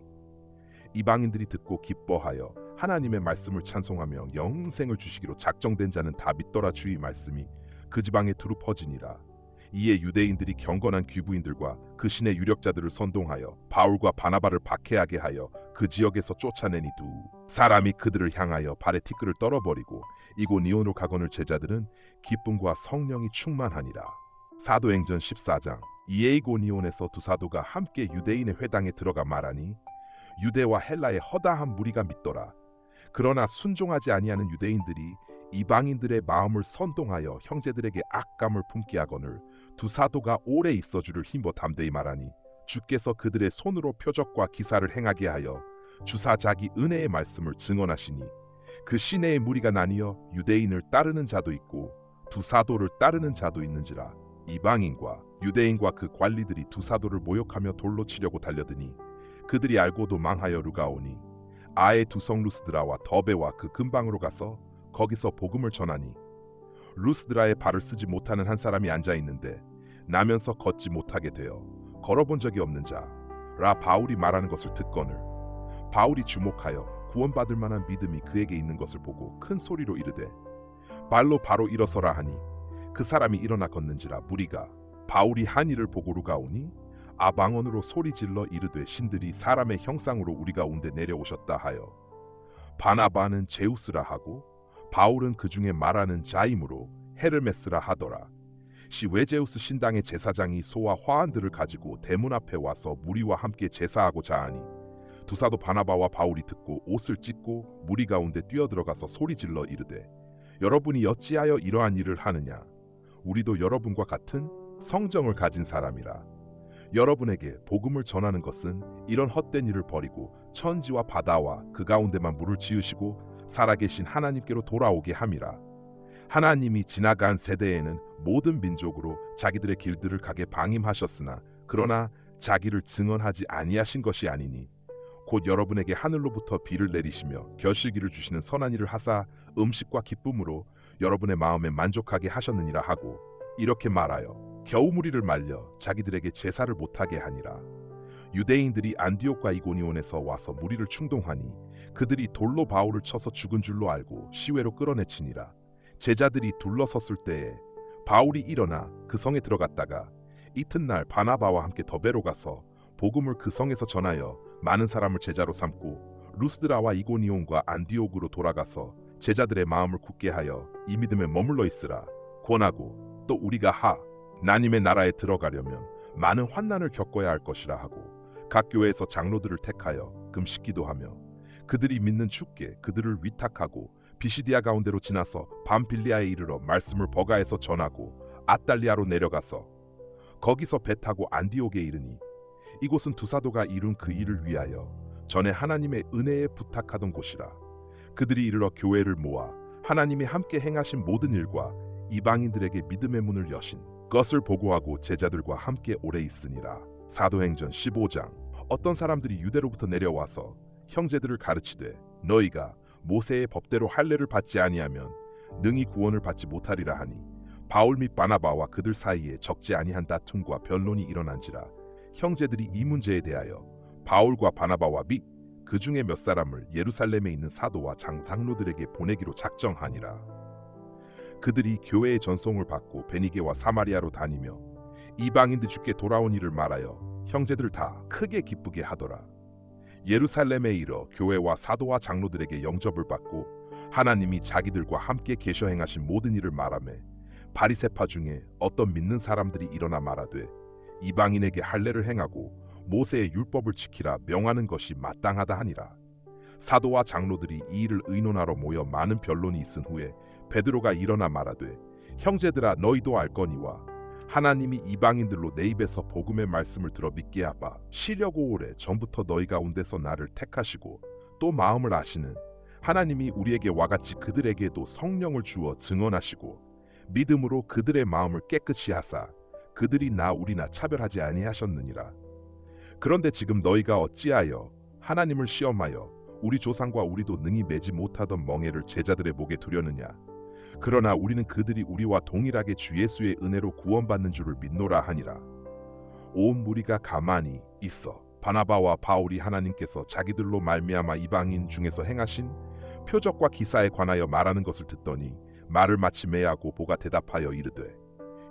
이방인들이 듣고 기뻐하여 하나님의 말씀을 찬송하며 영생을 주시기로 작정된 자는 다 믿더라. 주의 말씀이 그 지방에 두루 퍼지니라. 이에 유대인들이 경건한 귀부인들과 그 신의 유력자들을 선동하여 바울과 바나바를 박해하게 하여 그 지역에서 쫓아내니 두 사람이 그들을 향하여 발에 티끌을 떨어버리고 이곳니온으로 가거늘 제자들은 기쁨과 성령이 충만하니라. 사도행전 14장. 이에이고니온에서 두 사도가 함께 유대인의 회당에 들어가 말하니 유대와 헬라의 허다한 무리가 믿더라. 그러나 순종하지 아니하는 유대인들이 이방인들의 마음을 선동하여 형제들에게 악감을 품게 하거늘 두 사도가 오래 있어 주를 힘써 담대히 말하니 주께서 그들의 손으로 표적과 기사를 행하게 하여 주사 자기 은혜의 말씀을 증언하시니 그 시내의 무리가 나뉘어 유대인을 따르는 자도 있고 두 사도를 따르는 자도 있는지라. 이방인과 유대인과 그 관리들이 두 사도를 모욕하며 돌로 치려고 달려드니 그들이 알고도 망하여 루가오니 아의 두성 루스드라와 더베와 그 근방으로 가서 거기서 복음을 전하니 루스드라에 발을 쓰지 못하는 한 사람이 앉아 있는데 나면서 걷지 못하게 되어 걸어본 적이 없는 자라 바울이 말하는 것을 듣거늘 바울이 주목하여 구원받을 만한 믿음이 그에게 있는 것을 보고 큰 소리로 이르되 발로 바로 일어서라 하니 그 사람이 일어나 걷는지라. 무리가 바울이 한 일을 보고 루가오니 아방언으로 소리질러 이르되 신들이 사람의 형상으로 우리가 온데 내려오셨다 하여 바나바는 제우스라 하고 바울은 그 중에 말하는 자이므로 헤르메스라 하더라. 시 외제우스 신당의 제사장이 소와 화환들을 가지고 대문 앞에 와서 무리와 함께 제사하고자 하니 두 사도 바나바와 바울이 듣고 옷을 찢고 무리 가운데 뛰어들어가서 소리질러 이르되 여러분이 어찌하여 이러한 일을 하느냐. 우리도 여러분과 같은 성정을 가진 사람이라. 여러분에게 복음을 전하는 것은 이런 헛된 일을 버리고 천지와 바다와 그 가운데만 물을 지으시고 살아계신 하나님께로 돌아오게 함이라. 하나님이 지나간 세대에는 모든 민족으로 자기들의 길들을 가게 방임하셨으나 그러나 자기를 증언하지 아니하신 것이 아니니 곧 여러분에게 하늘로부터 비를 내리시며 결실기를 주시는 선한 일을 하사 음식과 기쁨으로 여러분의 마음에 만족하게 하셨느니라 하고 이렇게 말하여 겨우 무리를 말려 자기들에게 제사를 못하게 하니라. 유대인들이 안디옥과 이고니온에서 와서 무리를 충동하니 그들이 돌로 바울을 쳐서 죽은 줄로 알고 시외로 끌어내치니라. 제자들이 둘러섰을 때에 바울이 일어나 그 성에 들어갔다가 이튿날 바나바와 함께 더베로 가서 복음을 그 성에서 전하여 많은 사람을 제자로 삼고 루스드라와 이고니온과 안디옥으로 돌아가서 제자들의 마음을 굳게 하여 이 믿음에 머물러 있으라 권하고 또 우리가 하나님의 나라에 들어가려면 많은 환난을 겪어야 할 것이라 하고 각 교회에서 장로들을 택하여 금식기도 하며 그들이 믿는 주께 그들을 위탁하고 비시디아 가운데로 지나서 밤빌리아에 이르러 말씀을 버가에서 전하고 아달리아로 내려가서 거기서 배 타고 안디옥에 이르니 이곳은 두 사도가 이룬 그 일을 위하여 전에 하나님의 은혜에 부탁하던 곳이라. 그들이 이르러 교회를 모아 하나님이 함께 행하신 모든 일과 이방인들에게 믿음의 문을 여신 것을 보고하고 제자들과 함께 오래 있으니라. 사도행전 15장. 어떤 사람들이 유대로부터 내려와서 형제들을 가르치되 너희가 모세의 법대로 할례를 받지 아니하면 능히 구원을 받지 못하리라 하니 바울 및 바나바와 그들 사이에 적지 아니한 다툼과 변론이 일어난지라. 형제들이 이 문제에 대하여 바울과 바나바와 및 그 중에 몇 사람을 예루살렘에 있는 사도와 장로들에게 보내기로 작정하니라. 그들이 교회의 전송을 받고 베니게와 사마리아로 다니며 이방인들 주께 돌아온 일을 말하여 형제들 다 크게 기쁘게 하더라. 예루살렘에 이르러 교회와 사도와 장로들에게 영접을 받고 하나님이 자기들과 함께 계셔 행하신 모든 일을 말하며 바리새파 중에 어떤 믿는 사람들이 일어나 말하되 이방인에게 할례를 행하고 모세의 율법을 지키라 명하는 것이 마땅하다 하니라. 사도와 장로들이 이 일을 의논하러 모여 많은 변론이 있은 후에 베드로가 일어나 말하되 형제들아 너희도 알거니와 하나님이 이방인들로 내 입에서 복음의 말씀을 들어 믿게 하바 시려고 오래 전부터 너희 가운데서 나를 택하시고 또 마음을 아시는 하나님이 우리에게 와같이 그들에게도 성령을 주어 증언하시고 믿음으로 그들의 마음을 깨끗이 하사 그들이 나 우리나 차별하지 아니하셨느니라. 그런데 지금 너희가 어찌하여 하나님을 시험하여 우리 조상과 우리도 능히 매지 못하던 멍에를 제자들의 목에 두려느냐. 그러나 우리는 그들이 우리와 동일하게 주 예수의 은혜로 구원받는 줄을 믿노라 하니라. 온 무리가 가만히 있어 바나바와 바울이 하나님께서 자기들로 말미암아 이방인 중에서 행하신 표적과 기사에 관하여 말하는 것을 듣더니 말을 마치 매하고 보가 대답하여 이르되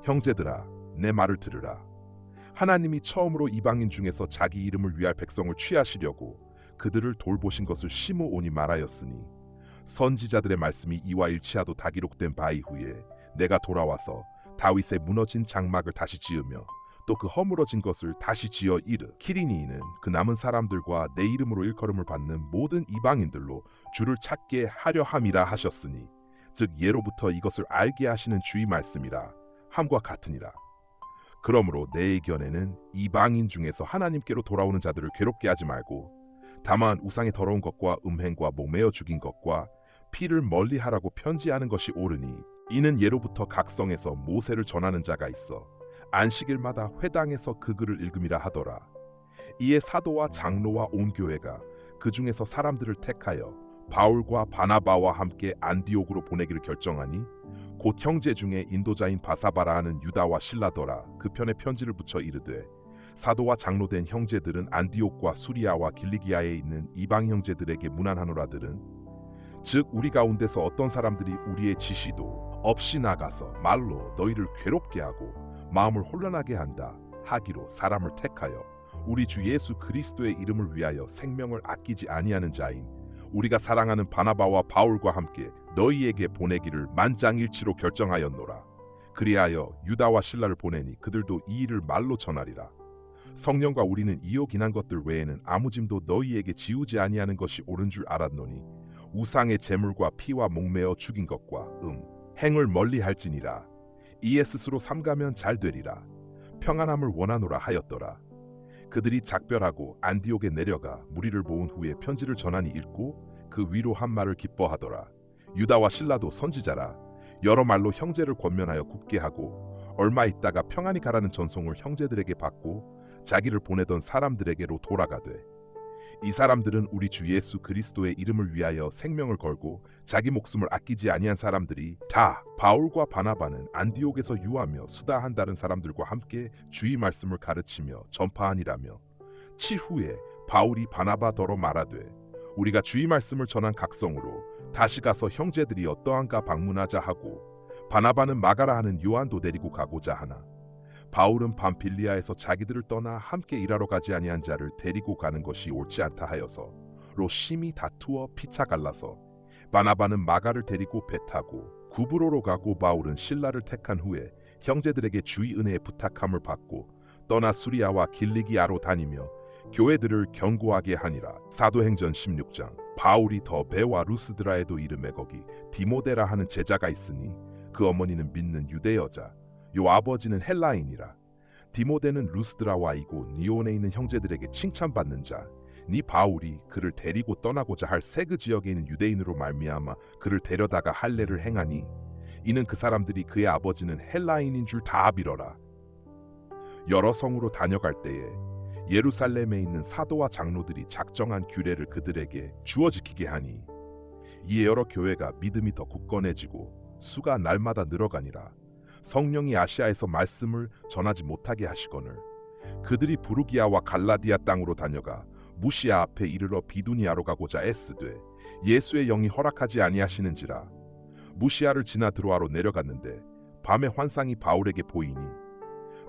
형제들아 내 말을 들으라. 하나님이 처음으로 이방인 중에서 자기 이름을 위할 백성을 취하시려고 그들을 돌보신 것을 시므온이 말하였으니 선지자들의 말씀이 이와 일치하도 다 기록된 바 이후에 내가 돌아와서 다윗의 무너진 장막을 다시 지으며 또 그 허물어진 것을 다시 지어 이르 키리니 이는 그 남은 사람들과 내 이름으로 일컬음을 받는 모든 이방인들로 주를 찾게 하려 함이라 하셨으니 즉 예로부터 이것을 알게 하시는 주의 말씀이라 함과 같으니라. 그러므로 내 의견에는 이방인 중에서 하나님께로 돌아오는 자들을 괴롭게 하지 말고 다만 우상의 더러운 것과 음행과 목매어 죽인 것과 피를 멀리하라고 편지하는 것이 옳으니 이는 예로부터 각 성에서 모세를 전하는 자가 있어 안식일마다 회당에서 그 글을 읽음이라 하더라. 이에 사도와 장로와 온 교회가 그 중에서 사람들을 택하여 바울과 바나바와 함께 안디옥으로 보내기를 결정하니 곧 형제 중에 인도자인 바사바라 하는 유다와 실라더라 그 편에 편지를 붙여 이르되 사도와 장로된 형제들은 안디옥과 수리아와 길리기아에 있는 이방 형제들에게 문안하노라들은 즉 우리 가운데서 어떤 사람들이 우리의 지시도 없이 나가서 말로 너희를 괴롭게 하고 마음을 혼란하게 한다 하기로 사람을 택하여 우리 주 예수 그리스도의 이름을 위하여 생명을 아끼지 아니하는 자인 우리가 사랑하는 바나바와 바울과 함께 너희에게 보내기를 만장일치로 결정하였노라. 그리하여 유다와 실라를 보내니 그들도 이 일을 말로 전하리라. 성령과 우리는 이요긴한 것들 외에는 아무 짐도 너희에게 지우지 아니하는 것이 옳은 줄 알았노니 우상의 제물과 피와 목매어 죽인 것과 행을 멀리할지니라. 이에 스스로 삼가면 잘 되리라. 평안함을 원하노라 하였더라. 그들이 작별하고 안디옥에 내려가 무리를 모은 후에 편지를 전하니 읽고 그 위로 한 말을 기뻐하더라. 유다와 실라도 선지자라. 여러 말로 형제를 권면하여 굳게 하고 얼마 있다가 평안히 가라는 전송을 형제들에게 받고 자기를 보내던 사람들에게로 돌아가되 이 사람들은 우리 주 예수 그리스도의 이름을 위하여 생명을 걸고 자기 목숨을 아끼지 아니한 사람들이 다 바울과 바나바는 안디옥에서 유하며 수다한 다른 사람들과 함께 주의 말씀을 가르치며 전파하니라며 칠후에 바울이 바나바더러 말하되 우리가 주의 말씀을 전한 각성으로 다시 가서 형제들이 어떠한가 방문하자 하고 바나바는 마가라 하는 요한도 데리고 가고자 하나 바울은 밤빌리아에서 자기들을 떠나 함께 일하러 가지 아니한 자를 데리고 가는 것이 옳지 않다 하여서로 심히 다투어 피차 갈라서 바나바는 마가를 데리고 배 타고 구브로로 가고 바울은 실라를 택한 후에 형제들에게 주의 은혜의 부탁함을 받고 떠나 수리아와 길리기아로 다니며 교회들을 견고하게 하니라. 사도행전 16장. 바울이 더베와 루스드라에도 이름에 거기 디모데라 하는 제자가 있으니 그 어머니는 믿는 유대 여자 요 아버지는 헬라인이라. 디모데는 루스드라와 이고 니온에 있는 형제들에게 칭찬받는 자. 니 바울이 그를 데리고 떠나고자 할 세그 지역에 있는 유대인으로 말미암아 그를 데려다가 할례를 행하니 이는 그 사람들이 그의 아버지는 헬라인인 줄 다 빌어라. 여러 성으로 다녀갈 때에 예루살렘에 있는 사도와 장로들이 작정한 규례를 그들에게 주어 지키게 하니 이에 여러 교회가 믿음이 더 굳건해지고 수가 날마다 늘어가니라. 성령이 아시아에서 말씀을 전하지 못하게 하시거늘 그들이 부르기아와 갈라디아 땅으로 다녀가 무시아 앞에 이르러 비두니아로 가고자 애쓰되 예수의 영이 허락하지 아니하시는지라. 무시아를 지나 드로아로 내려갔는데 밤에 환상이 바울에게 보이니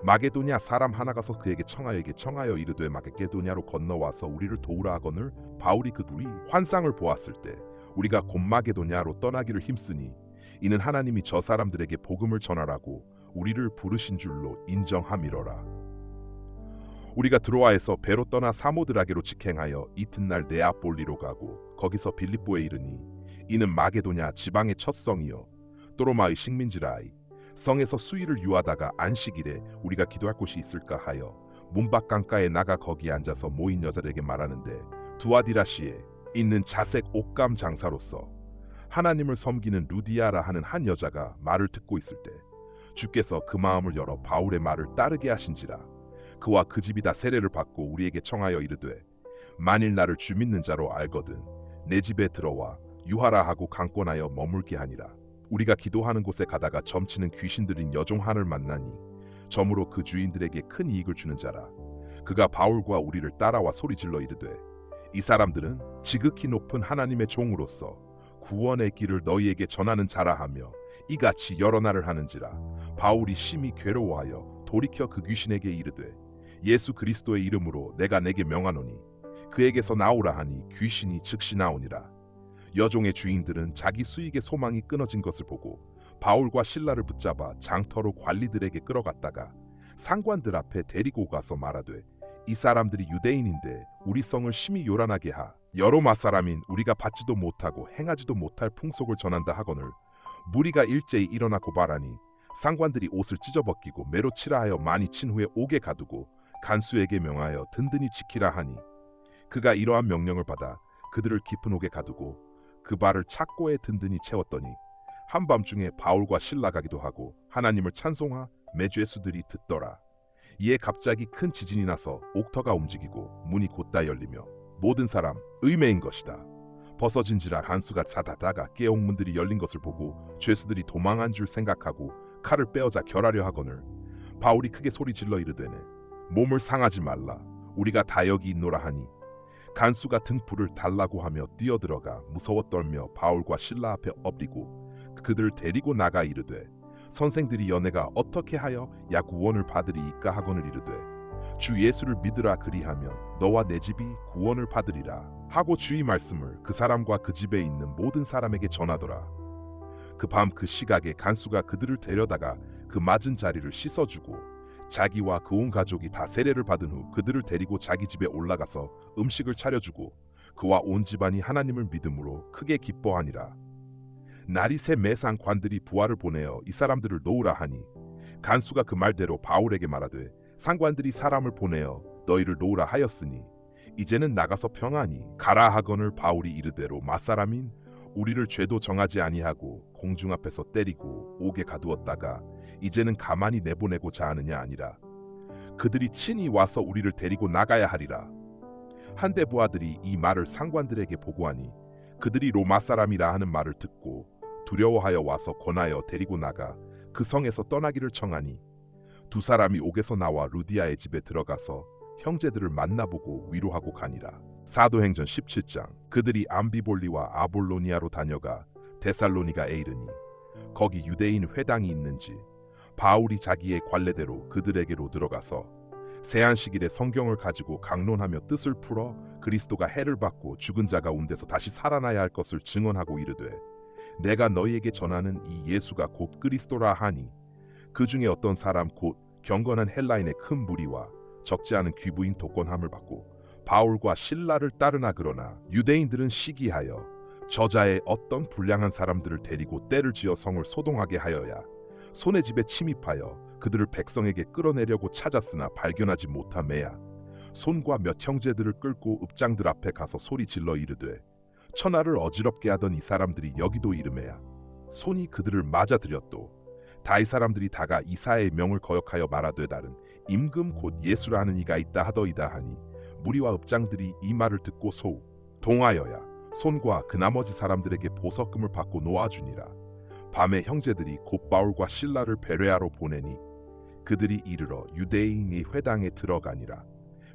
마게도냐 사람 하나가 서 그에게 청하여 이르되 마게도냐로 건너와서 우리를 도우라 하거늘 바울이 그 둘이 환상을 보았을 때 우리가 곧 마게도냐로 떠나기를 힘쓰니 이는 하나님이 저 사람들에게 복음을 전하라고 우리를 부르신 줄로 인정함이로라. 우리가 드로아에서 배로 떠나 사모드라게로 직행하여 이튿날 네아폴리로 가고 거기서 빌립보에 이르니 이는 마게도냐 지방의 첫 성이요 또로마의 식민지라이. 성에서 수일을 유하다가 안식일에 우리가 기도할 곳이 있을까 하여 문밖 강가에 나가 거기에 앉아서 모인 여자들에게 말하는데 두아디라시에 있는 자색 옷감 장사로서 하나님을 섬기는 루디아라 하는 한 여자가 말을 듣고 있을 때 주께서 그 마음을 열어 바울의 말을 따르게 하신지라. 그와 그 집이 다 세례를 받고 우리에게 청하여 이르되 만일 나를 주 믿는 자로 알거든 내 집에 들어와 유하라 하고 강권하여 머물게 하니라. 우리가 기도하는 곳에 가다가 점치는 귀신들인 여종 한을 만나니 점으로 그 주인들에게 큰 이익을 주는 자라. 그가 바울과 우리를 따라와 소리질러 이르되 이 사람들은 지극히 높은 하나님의 종으로서 구원의 길을 너희에게 전하는 자라 하며 이같이 여러 날을 하는지라. 바울이 심히 괴로워하여 돌이켜 그 귀신에게 이르되 예수 그리스도의 이름으로 내가 내게 명하노니 그에게서 나오라 하니 귀신이 즉시 나오니라. 여종의 주인들은 자기 수익의 소망이 끊어진 것을 보고 바울과 신라를 붙잡아 장터로 관리들에게 끌어갔다가 상관들 앞에 데리고 가서 말하되 이 사람들이 유대인인데 우리 성을 심히 요란하게 하 여로마 사람인 우리가 받지도 못하고 행하지도 못할 풍속을 전한다 하거늘 무리가 일제히 일어나 고발하니 상관들이 옷을 찢어벗기고 매로 치라 하여 많이 친 후에 옥에 가두고 간수에게 명하여 든든히 지키라 하니 그가 이러한 명령을 받아 그들을 깊은 옥에 가두고 그 발을 착고에 든든히 채웠더니 한밤중에 바울과 신라가기도 하고 하나님을 찬송하 매죄수들이 듣더라. 이에 갑자기 큰 지진이 나서 옥터가 움직이고 문이 곧다 열리며 모든 사람 의매인 것이다. 벗어진지라 간수가 자다다가 깨옥문들이 열린 것을 보고 죄수들이 도망한 줄 생각하고 칼을 빼어자 결하려 하거늘 바울이 크게 소리질러 이르되네 몸을 상하지 말라 우리가 다 여기 있노라 하니 간수가 등불을 달라고 하며 뛰어들어가 무서워 떨며 바울과 신라 앞에 엎리고 그들을 데리고 나가 이르되 선생들이 연애가 어떻게 하여 야구원을 받으리이까 하거늘 이르되 주 예수를 믿으라 그리하면 너와 내 집이 구원을 받으리라 하고 주의 말씀을 그 사람과 그 집에 있는 모든 사람에게 전하더라. 그 밤 그 시각에 간수가 그들을 데려다가 그 맞은 자리를 씻어주고 자기와 그 온 가족이 다 세례를 받은 후 그들을 데리고 자기 집에 올라가서 음식을 차려주고 그와 온 집안이 하나님을 믿음으로 크게 기뻐하니라. 날이 새 매상 관들이 부하를 보내어 이 사람들을 놓으라 하니 간수가 그 말대로 바울에게 말하되 상관들이 사람을 보내어 너희를 놓으라 하였으니 이제는 나가서 평안히 가라 하거늘 바울이 이르대로 맞사람인 우리를 죄도 정하지 아니하고 공중 앞에서 때리고 옥에 가두었다가 이제는 가만히 내보내고자 하느냐 아니라 그들이 친히 와서 우리를 데리고 나가야 하리라. 한대 부하들이 이 말을 상관들에게 보고하니 그들이 로마 사람이라 하는 말을 듣고 두려워하여 와서 권하여 데리고 나가 그 성에서 떠나기를 청하니 두 사람이 옥에서 나와 루디아의 집에 들어가서 형제들을 만나보고 위로하고 가니라. 사도행전 17장. 그들이 암비볼리와 아볼로니아로 다녀가 데살로니가에 이르니 거기 유대인 회당이 있는지 바울이 자기의 관례대로 그들에게로 들어가서 세안식일에 성경을 가지고 강론하며 뜻을 풀어 그리스도가 해를 받고 죽은 자 가운데서 다시 살아나야 할 것을 증언하고 이르되 내가 너희에게 전하는 이 예수가 곧 그리스도라 하니 그 중에 어떤 사람 곧 경건한 헬라인의 큰 무리와 적지 않은 귀부인 독권함을 받고 바울과 신라를 따르나 그러나 유대인들은 시기하여 저자의 어떤 불량한 사람들을 데리고 때를 지어 성을 소동하게 하여야 손의 집에 침입하여 그들을 백성에게 끌어내려고 찾았으나 발견하지 못하매야 손과 몇 형제들을 끌고 읍장들 앞에 가서 소리 질러 이르되 천하를 어지럽게 하던 이 사람들이 여기도 이르매야 손이 그들을 맞아들였도 다이 사람들이 다가 이사의 명을 거역하여 말하되 다른 임금 곧 예수라는 이가 있다 하더이다 하니 무리와 읍장들이 이 말을 듣고 소우 동하여야 손과 그 나머지 사람들에게 보석금을 받고 놓아주니라. 밤에 형제들이 곧 바울과 신라를 베레아로 보내니 그들이 이르러 유대인이 회당에 들어가니라.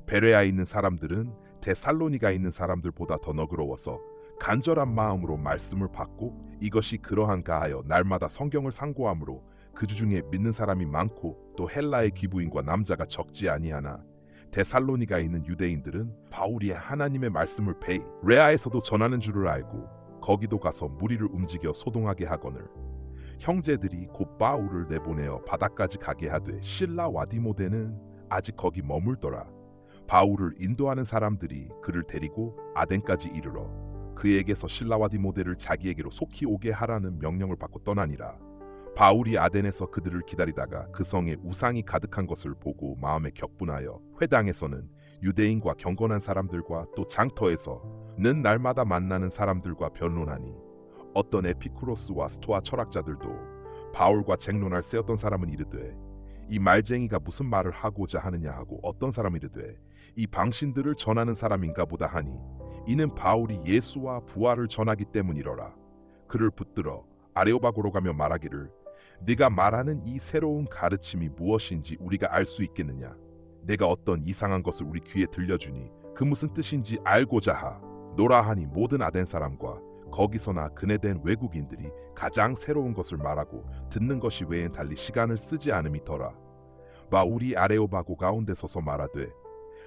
베레아에 있는 사람들은 데살로니가에 있는 사람들보다 더 너그러워서 간절한 마음으로 말씀을 받고 이것이 그러한가 하여 날마다 성경을 상고하므로 그 주중에 믿는 사람이 많고 또 헬라의 귀부인과 남자가 적지 아니하나 데살로니가에 있는 유대인들은 바울이 하나님의 말씀을 베레아에서도 전하는 줄을 알고 거기도 가서 무리를 움직여 소동하게 하거늘 형제들이 곧 바울을 내보내어 바다까지 가게 하되 신라와 디모데는 아직 거기 머물더라. 바울을 인도하는 사람들이 그를 데리고 아덴까지 이르러 그에게서 신라와 디모데를 자기에게로 속히 오게 하라는 명령을 받고 떠나니라. 바울이 아덴에서 그들을 기다리다가 그 성에 우상이 가득한 것을 보고 마음에 격분하여 회당에서는 유대인과 경건한 사람들과 또 장터에서는 날마다 만나는 사람들과 변론하니 어떤 에피쿠로스와 스토아 철학자들도 바울과 쟁론할 세었던 사람은 이르되 이 말쟁이가 무슨 말을 하고자 하느냐 하고 어떤 사람은 이르되 이 방신들을 전하는 사람인가 보다 하니 이는 바울이 예수와 부활을 전하기 때문이러라. 그를 붙들어 아레오바고로 가며 말하기를 네가 말하는 이 새로운 가르침이 무엇인지 우리가 알 수 있겠느냐. 내가 어떤 이상한 것을 우리 귀에 들려주니 그 무슨 뜻인지 알고자 하. 노라 하니 모든 아덴 사람과 거기서나 근해된 외국인들이 가장 새로운 것을 말하고 듣는 것이 외엔 달리 시간을 쓰지 않음이더라. 바울이 아레오바고 가운데 서서 말하되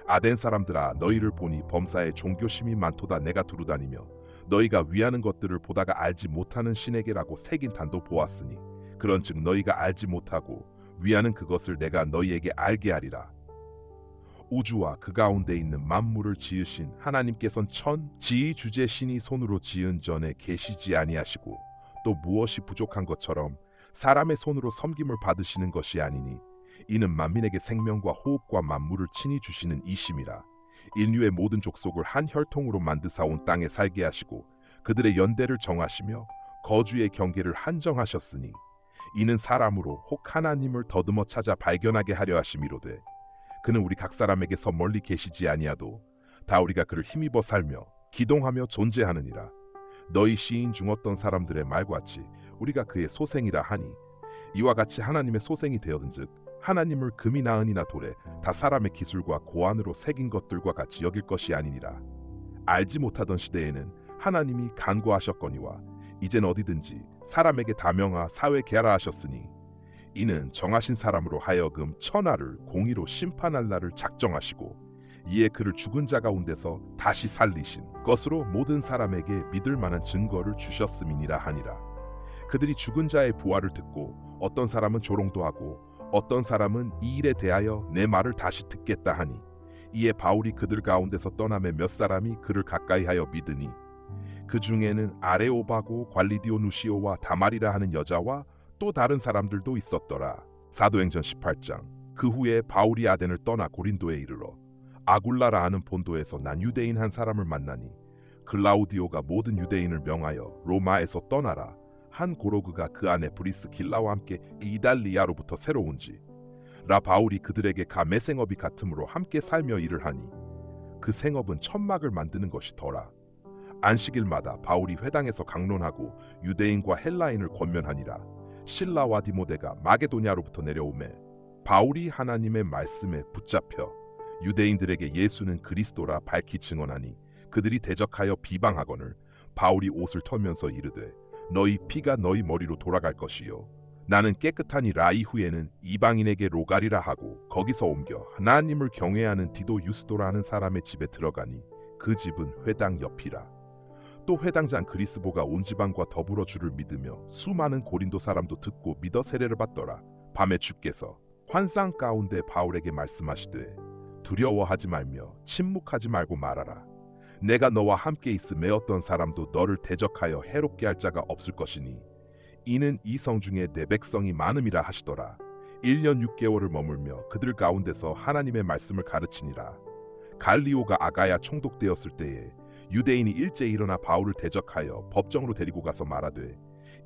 아덴 사람들아 너희를 보니 범사에 종교심이 많도다 내가 두루다니며 너희가 위하는 것들을 보다가 알지 못하는 신에게라고 새긴 단도 보았으니 그런즉 너희가 알지 못하고 위하는 그것을 내가 너희에게 알게 하리라. 우주와 그 가운데 있는 만물을 지으신 하나님께서는 지희 주제 신이 손으로 지은 전에 계시지 아니하시고 또 무엇이 부족한 것처럼 사람의 손으로 섬김을 받으시는 것이 아니니 이는 만민에게 생명과 호흡과 만물을 친히 주시는 이심이라. 인류의 모든 족속을 한 혈통으로 만드사 온 땅에 살게 하시고 그들의 연대를 정하시며 거주의 경계를 한정하셨으니 이는 사람으로 혹 하나님을 더듬어 찾아 발견하게 하려 하심이로되 그는 우리 각 사람에게서 멀리 계시지 아니하도 다 우리가 그를 힘입어 살며 기동하며 존재하느니라. 너희 시인 중 어떤 사람들의 말같이 우리가 그의 소생이라 하니 이와 같이 하나님의 소생이 되었은즉 하나님을 금이 나은이나 돌에 다 사람의 기술과 고안으로 새긴 것들과 같이 여길 것이 아니니라. 알지 못하던 시대에는 하나님이 간구하셨거니와 이젠 어디든지 사람에게 다명하 사회 계하하셨으니 이는 정하신 사람으로 하여금 천하를 공의로 심판할 날을 작정하시고 이에 그를 죽은 자 가운데서 다시 살리신 것으로 모든 사람에게 믿을 만한 증거를 주셨음이니라 하니라. 그들이 죽은 자의 부활을 듣고 어떤 사람은 조롱도 하고 어떤 사람은 이 일에 대하여 내 말을 다시 듣겠다 하니 이에 바울이 그들 가운데서 떠나매 몇 사람이 그를 가까이하여 믿으니 그 중에는 아레오바고 관리디오누시오와 다말이라 하는 여자와 또 다른 사람들도 있었더라. 사도행전 18장. 그 후에 바울이 아덴을 떠나 고린도에 이르러 아굴라라 하는 본도에서 난 유대인 한 사람을 만나니 글라우디오가 모든 유대인을 명하여 로마에서 떠나라 한 고로그가 그 안에 브리스길라와 함께 이달리아로부터 새로 온지 라 바울이 그들에게 가 매생업이 같으므로 함께 살며 일을 하니 그 생업은 천막을 만드는 것이더라. 안식일마다 바울이 회당에서 강론하고 유대인과 헬라인을 권면하니라. 실라와 디모데가 마게도냐로부터 내려오매 바울이 하나님의 말씀에 붙잡혀 유대인들에게 예수는 그리스도라 밝히 증언하니 그들이 대적하여 비방하거늘 바울이 옷을 털면서 이르되 너희 피가 너희 머리로 돌아갈 것이요 나는 깨끗한 이 라이 후에는 이방인에게 로가리라 하고 거기서 옮겨 하나님을 경외하는 디도 유스도라 하는 사람의 집에 들어가니 그 집은 회당 옆이라. 또 회당장 그리스보가 온 지방과 더불어 주를 믿으며 수많은 고린도 사람도 듣고 믿어 세례를 받더라. 밤에 주께서 환상 가운데 바울에게 말씀하시되 두려워하지 말며 침묵하지 말고 말하라. 내가 너와 함께 있음에 어떤 사람도 너를 대적하여 해롭게 할 자가 없을 것이니 이는 이 성 중에 내 백성이 많음이라 하시더라. 1년 6개월을 머물며 그들 가운데서 하나님의 말씀을 가르치니라. 갈리오가 아가야 총독되었을 때에 유대인이 일제히 일어나 바울을 대적하여 법정으로 데리고 가서 말하되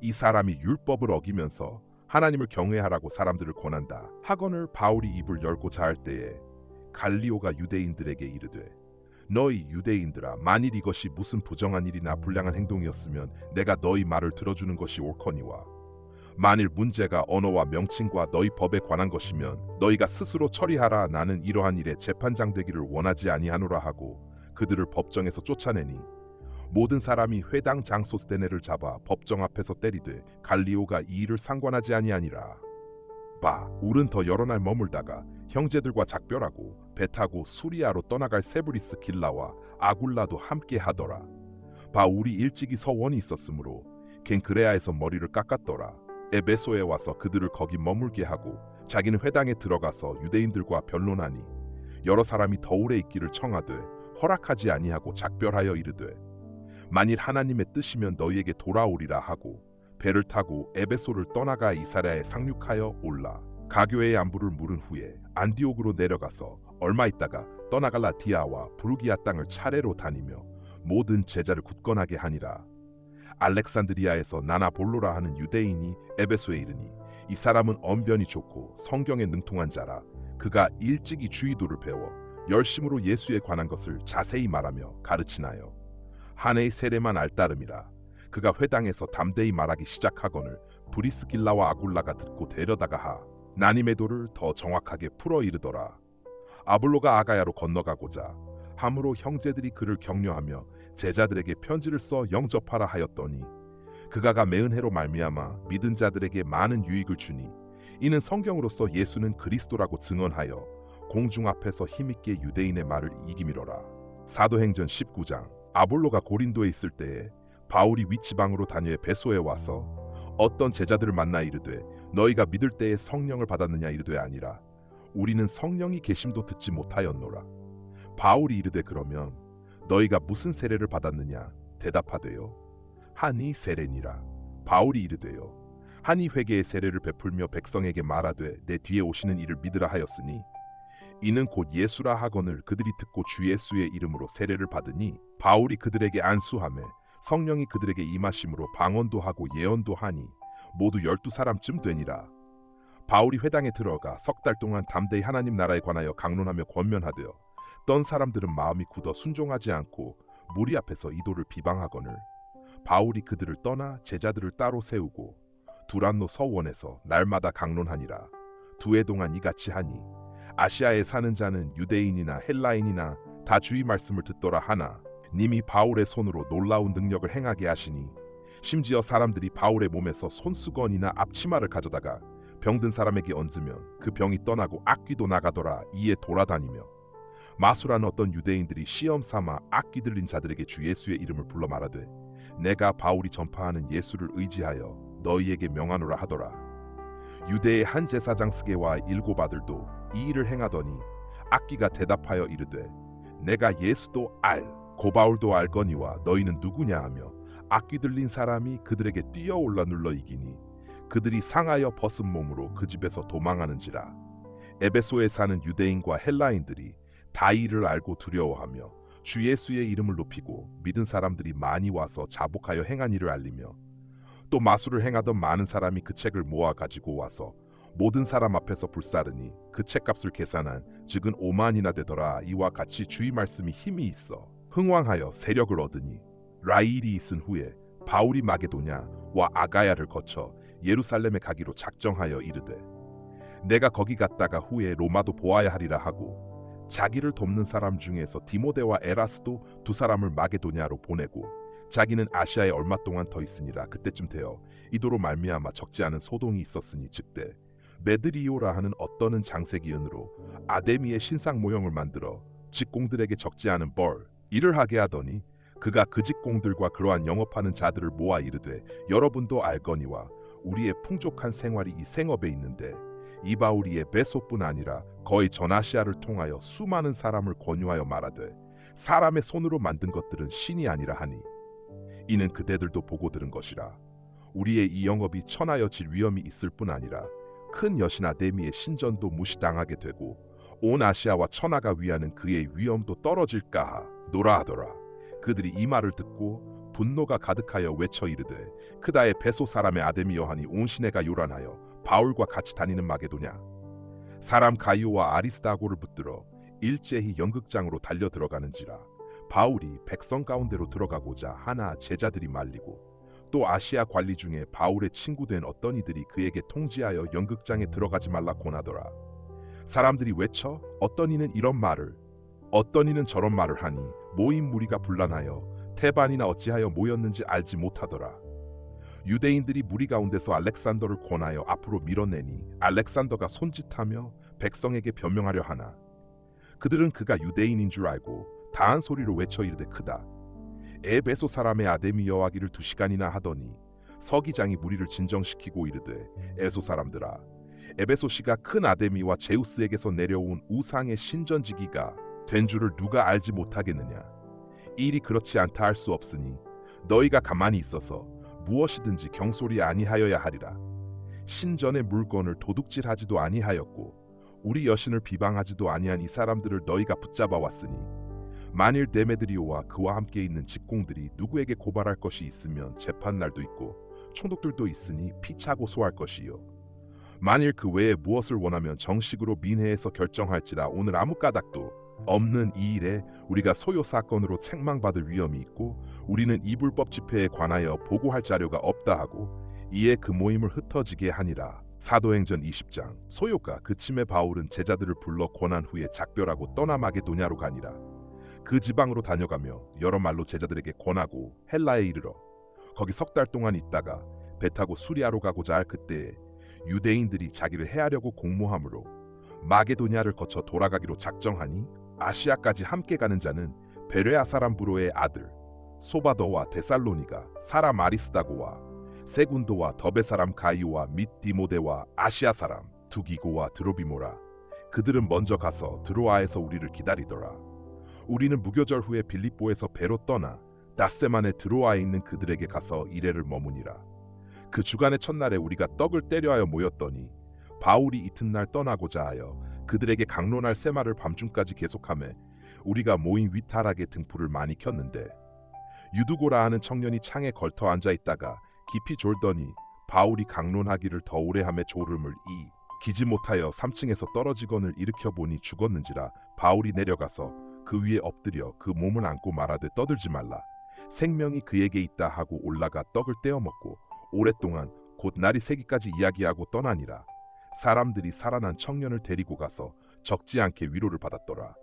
이 사람이 율법을 어기면서 하나님을 경외하라고 사람들을 권한다 하거늘 바울이 입을 열고자 할 때에 갈리오가 유대인들에게 이르되 너희 유대인들아 만일 이것이 무슨 부정한 일이나 불량한 행동이었으면 내가 너희 말을 들어주는 것이 옳거니와 만일 문제가 언어와 명칭과 너희 법에 관한 것이면 너희가 스스로 처리하라. 나는 이러한 일에 재판장 되기를 원하지 아니하노라 하고 그들을 법정에서 쫓아내니 모든 사람이 회당 장 소스데네를 잡아 법정 앞에서 때리되 갈리오가 이 일을 상관하지 아니하니라. 울은 더 여러 날 머물다가 형제들과 작별하고 배 타고 수리아로 떠나갈 세브리스 길라와 아굴라도 함께 하더라. 바울이 일찍이 서원이 있었으므로 겐크레아에서 머리를 깎았더라. 에베소에 와서 그들을 거기 머물게 하고 자기는 회당에 들어가서 유대인들과 변론하니 여러 사람이 더 오래 있기를 청하되 허락하지 아니하고 작별하여 이르되 만일 하나님의 뜻이면 너희에게 돌아오리라 하고 배를 타고 에베소를 떠나가 이사랴에 상륙하여 올라 가교회의 안부를 물은 후에 안디옥으로 내려가서 얼마 있다가 떠나갈라디아와 부르기아 땅을 차례로 다니며 모든 제자를 굳건하게 하니라. 알렉산드리아에서 나나볼로라 하는 유대인이 에베소에 이르니 이 사람은 언변이 좋고 성경에 능통한 자라. 그가 일찍이 주의도를 배워 열심으로 예수에 관한 것을 자세히 말하며 가르치나요. 한 해의 세례만 알따름이라. 그가 회당에서 담대히 말하기 시작하거늘 브리스길라와 아굴라가 듣고 데려다가 하 나니메도를 더 정확하게 풀어 이르더라. 아볼로가 아가야로 건너가고자 함으로 형제들이 그를 격려하며 제자들에게 편지를 써 영접하라 하였더니 그가 가 매은혜로 말미암아 믿은 자들에게 많은 유익을 주니 이는 성경으로서 예수는 그리스도라고 증언하여 공중 앞에서 힘있게 유대인의 말을 이기미러라. 사도행전 19장. 아볼로가 고린도에 있을 때에 바울이 윗지방으로 다녀 베소에 와서 어떤 제자들을 만나 이르되 너희가 믿을 때에 성령을 받았느냐 이르되 아니라 우리는 성령이 계심도 듣지 못하였노라. 바울이 이르되 그러면 너희가 무슨 세례를 받았느냐 대답하되요 한이 세례니라. 바울이 이르되요 한이 회개의 세례를 베풀며 백성에게 말하되 내 뒤에 오시는 이를 믿으라 하였으니 이는 곧 예수라 하거늘 그들이 듣고 주 예수의 이름으로 세례를 받으니 바울이 그들에게 안수하매 성령이 그들에게 임하심으로 방언도 하고 예언도 하니 모두 12사람쯤 되니라. 바울이 회당에 들어가 석 달 동안 담대히 하나님 나라에 관하여 강론하며 권면하되어 떤 사람들은 마음이 굳어 순종하지 않고 무리 앞에서 이도를 비방하거늘 바울이 그들을 떠나 제자들을 따로 세우고 두란노 서원에서 날마다 강론하니라. 2해 동안 이같이 하니 아시아에 사는 자는 유대인이나 헬라인이나 다 주의 말씀을 듣더라 하나 님이 바울의 손으로 놀라운 능력을 행하게 하시니 심지어 사람들이 바울의 몸에서 손수건이나 앞치마를 가져다가 병든 사람에게 얹으면 그 병이 떠나고 악귀도 나가더라. 이에 돌아다니며 마술하는 어떤 유대인들이 시험 삼아 악귀 들린 자들에게 주 예수의 이름을 불러 말하되 내가 바울이 전파하는 예수를 의지하여 너희에게 명하노라 하더라. 유대의 한 제사장 스게와 7 아들도 이 일을 행하더니 악귀가 대답하여 이르되 내가 예수도 고바울도 알거니와 너희는 누구냐 하며 악귀 들린 사람이 그들에게 뛰어올라 눌러 이기니 그들이 상하여 벗은 몸으로 그 집에서 도망하는지라. 에베소에 사는 유대인과 헬라인들이 다 이를 알고 두려워하며 주 예수의 이름을 높이고 믿은 사람들이 많이 와서 자복하여 행한 일을 알리며 또 마술을 행하던 많은 사람이 그 책을 모아 가지고 와서 모든 사람 앞에서 불사르니 그 책값을 계산한 즉은 5만이나 되더라. 이와 같이 주의 말씀이 힘이 있어 흥왕하여 세력을 얻으니 라일이 있은 후에 바울이 마게도냐와 아가야를 거쳐 예루살렘에 가기로 작정하여 이르되 내가 거기 갔다가 후에 로마도 보아야 하리라 하고 자기를 돕는 사람 중에서 디모데와 에라스도 2 사람을 마게도냐로 보내고 자기는 아시아에 얼마 동안 더 있으니라. 그때쯤 되어 이도로 말미암아 적지 않은 소동이 있었으니 즉대 메드리오라 하는 어떠는 장세기은으로 아데미의 신상 모형을 만들어 직공들에게 적지 않은 일을 하게 하더니 그가 그 직공들과 그러한 영업하는 자들을 모아 이르되 여러분도 알거니와 우리의 풍족한 생활이 이 생업에 있는데 이 바울이 에베소뿐 아니라 거의 전아시아를 통하여 수많은 사람을 권유하여 말하되 사람의 손으로 만든 것들은 신이 아니라 하니 이는 그대들도 보고 들은 것이라. 우리의 이 영업이 천하여질 위험이 있을 뿐 아니라 큰 여신 아데미의 신전도 무시당하게 되고 온 아시아와 천하가 위하는 그의 위엄도 떨어질까 하노라 하더라. 그들이 이 말을 듣고 분노가 가득하여 외쳐 이르되 크다의 베소 사람의 아데미 여하니 온 시내가 요란하여 바울과 같이 다니는 마게도냐 사람 가이오와 아리스다고를 붙들어 일제히 연극장으로 달려 들어가는지라. 바울이 백성 가운데로 들어가고자 하나 제자들이 말리고 또 아시아 관리 중에 바울의 친구된 어떤 이들이 그에게 통지하여 연극장에 들어가지 말라 권하더라. 사람들이 외쳐 어떤 이는 이런 말을 어떤 이는 저런 말을 하니 모인 무리가 분란하여 태반이나 어찌하여 모였는지 알지 못하더라. 유대인들이 무리 가운데서 알렉산더를 권하여 앞으로 밀어내니 알렉산더가 손짓하며 백성에게 변명하려 하나 그들은 그가 유대인인 줄 알고 다한 소리로 외쳐 이르되 크다 에베소 사람의 아데미 여하기를 2시간이나 하더니 서기장이 무리를 진정시키고 이르되 에소 사람들아 에베소시가 큰 아데미와 제우스에게서 내려온 우상의 신전지기가 된 줄을 누가 알지 못하겠느냐. 이 일이 그렇지 않다 할 수 없으니 너희가 가만히 있어서 무엇이든지 경솔이 아니하여야 하리라. 신전의 물건을 도둑질하지도 아니하였고 우리 여신을 비방하지도 아니한 이 사람들을 너희가 붙잡아 왔으니 만일 데메드리오와 그와 함께 있는 직공들이 누구에게 고발할 것이 있으면 재판날도 있고 총독들도 있으니 피차고 소할 것이요 만일 그 외에 무엇을 원하면 정식으로 민회에서 결정할지라. 오늘 아무 까닭도 없는 이 일에 우리가 소요 사건으로 책망받을 위험이 있고 우리는 이 불법 집회에 관하여 보고할 자료가 없다 하고 이에 그 모임을 흩어지게 하니라. 사도행전 20장. 소요가 그침에 바울은 제자들을 불러 권한 후에 작별하고 떠나 마게도냐로 가니라. 그 지방으로 다녀가며 여러 말로 제자들에게 권하고 헬라에 이르러 거기 3달 동안 있다가 배 타고 수리아로 가고자 할 그때에 유대인들이 자기를 해하려고 공모함으로 마게도냐를 거쳐 돌아가기로 작정하니 아시아까지 함께 가는 자는 베레아 사람 브로의 아들 소바더와 데살로니가 사람 아리스다고와 세군도와 더베 사람 가이오와 및 디모데와 아시아 사람 두기고와 드로비모라. 그들은 먼저 가서 드로아에서 우리를 기다리더라. 우리는 무교절 후에 빌립보에서 배로 떠나 닷새만에 드로아에 있는 그들에게 가서 이레를 머무니라. 그 주간의 첫날에 우리가 떡을 때려 하여 모였더니 바울이 이튿날 떠나고자 하여 그들에게 강론할 세마를 밤중까지 계속하매 우리가 모인 위타락에 등불을 많이 켰는데 유두고라 하는 청년이 창에 걸터 앉아 있다가 깊이 졸더니 바울이 강론하기를 더 오래 하매 졸음을 기지 못하여 3층에서 떨어지거늘 일으켜 보니 죽었는지라. 바울이 내려가서 그 위에 엎드려 그 몸을 안고 말하되 떠들지 말라. 생명이 그에게 있다 하고 올라가 떡을 떼어 먹고 오랫동안 곧 날이 새기까지 이야기하고 떠나니라. 사람들이 살아난 청년을 데리고 가서 적지 않게 위로를 받았더라.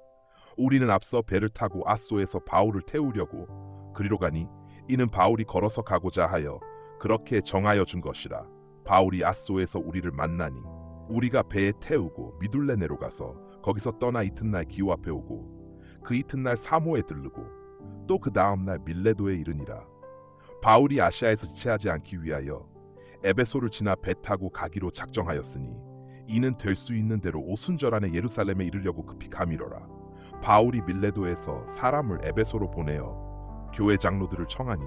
우리는 앞서 배를 타고 아소에서 바울을 태우려고 그리로 가니 이는 바울이 걸어서 가고자 하여 그렇게 정하여 준 것이라. 바울이 아소에서 우리를 만나니 우리가 배에 태우고 미둘레네로 가서 거기서 떠나 이튿날 기호 앞에 오고 그 이튿날 사모에 들르고 또 그 다음날 밀레도에 이르니라. 바울이 아시아에서 지체하지 않기 위하여 에베소를 지나 배 타고 가기로 작정하였으니 이는 될 수 있는 대로 오순절 안에 예루살렘에 이르려고 급히 가미러라. 바울이 밀레도에서 사람을 에베소로 보내어 교회 장로들을 청하니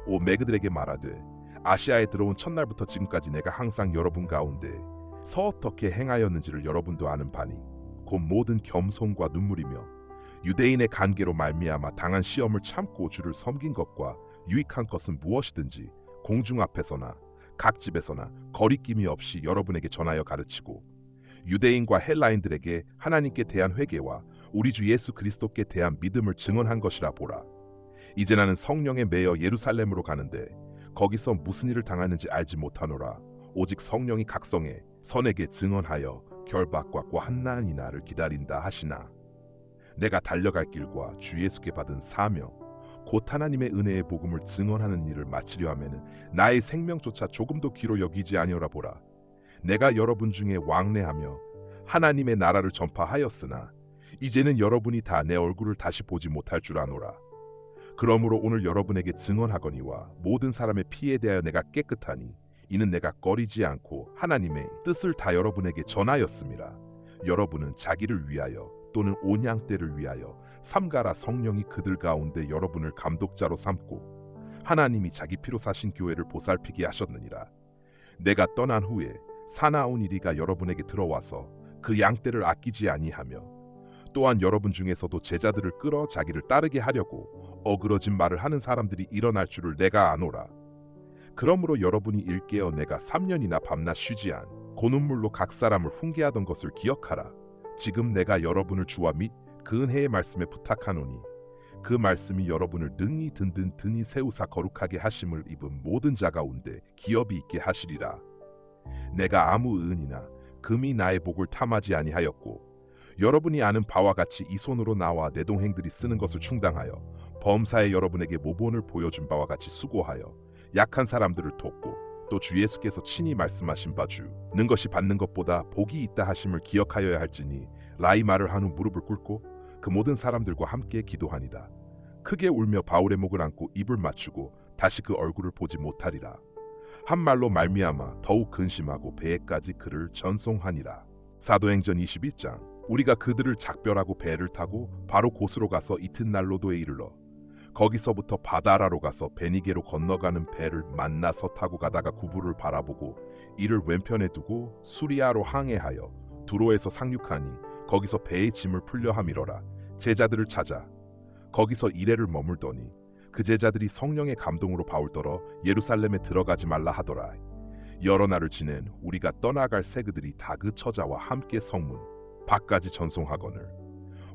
오메그들에게 말하되 아시아에 들어온 첫날부터 지금까지 내가 항상 여러분 가운데 어떻게 행하였는지를 여러분도 아는 바니 곧 모든 겸손과 눈물이며 유대인의 관계로 말미암아 당한 시험을 참고 주를 섬긴 것과 유익한 것은 무엇이든지 공중 앞에서나 각 집에서나 거리낌이 없이 여러분에게 전하여 가르치고 유대인과 헬라인들에게 하나님께 대한 회개와 우리 주 예수 그리스도께 대한 믿음을 증언한 것이라 보라. 이제 나는 성령에 매여 예루살렘으로 가는데 거기서 무슨 일을 당하는지 알지 못하노라. 오직 성령이 각성에 선에게 증언하여 결박과 고한난이 나를 기다린다 하시나 내가 달려갈 길과 주 예수께 받은 사명 곧 하나님의 은혜의 복음을 증언하는 일을 마치려 하면은 나의 생명조차 조금도 귀로 여기지 아니하라 보라. 내가 여러분 중에 왕래하며 하나님의 나라를 전파하였으나 이제는 여러분이 다 내 얼굴을 다시 보지 못할 줄 아노라. 그러므로 오늘 여러분에게 증언하거니와 모든 사람의 피에 대하여 내가 깨끗하니 이는 내가 꺼리지 않고 하나님의 뜻을 다 여러분에게 전하였음이라. 여러분은 자기를 위하여 또는 온양 때를 위하여 삼가라. 성령이 그들 가운데 여러분을 감독자로 삼고 하나님이 자기 피로 사신 교회를 보살피게 하셨느니라. 내가 떠난 후에 사나운 이리가 여러분에게 들어와서 그 양떼를 아끼지 아니하며 또한 여러분 중에서도 제자들을 끌어 자기를 따르게 하려고 어그러진 말을 하는 사람들이 일어날 줄을 내가 아노라. 그러므로 여러분이 일깨어 내가 3년이나 밤낮 쉬지 않 고눈물로 각 사람을 훈계하던 것을 기억하라. 지금 내가 여러분을 주와 및 그 은혜의 말씀에 부탁하노니 그 말씀이 여러분을 능히 든든히 세우사 거룩하게 하심을 입은 모든 자 가운데 기업이 있게 하시리라. 내가 아무 은이나 금이 나의 복을 탐하지 아니하였고 여러분이 아는 바와 같이 이 손으로 나와 내 동행들이 쓰는 것을 충당하여 범사에 여러분에게 모본을 보여준 바와 같이 수고하여 약한 사람들을 돕고 또 주 예수께서 친히 말씀하신 바 주는 것이 받는 것보다 복이 있다 하심을 기억하여야 할지니 라이 말을 한 후 무릎을 꿇고 그 모든 사람들과 함께 기도하니라. 크게 울며 바울의 목을 안고 입을 맞추고 다시 그 얼굴을 보지 못하리라. 한 말로 말미암아 더욱 근심하고 배에까지 그를 전송하니라. 사도행전 21장. 우리가 그들을 작별하고 배를 타고 바로 곳으로 가서 이튿날로도에 이르러 거기서부터 바다 아라로 가서 베니게로 건너가는 배를 만나서 타고 가다가 구부를 바라보고 이를 왼편에 두고 수리아로 항해하여 두로에서 상륙하니 거기서 배의 짐을 풀려 함이러라. 제자들을 찾아 거기서 이레를 머물더니 그 제자들이 성령의 감동으로 바울더러 예루살렘에 들어가지 말라 하더라. 여러 날을 지낸 우리가 떠나갈 새그들이 다 그 처자와 함께 성문 밖까지 전송하거늘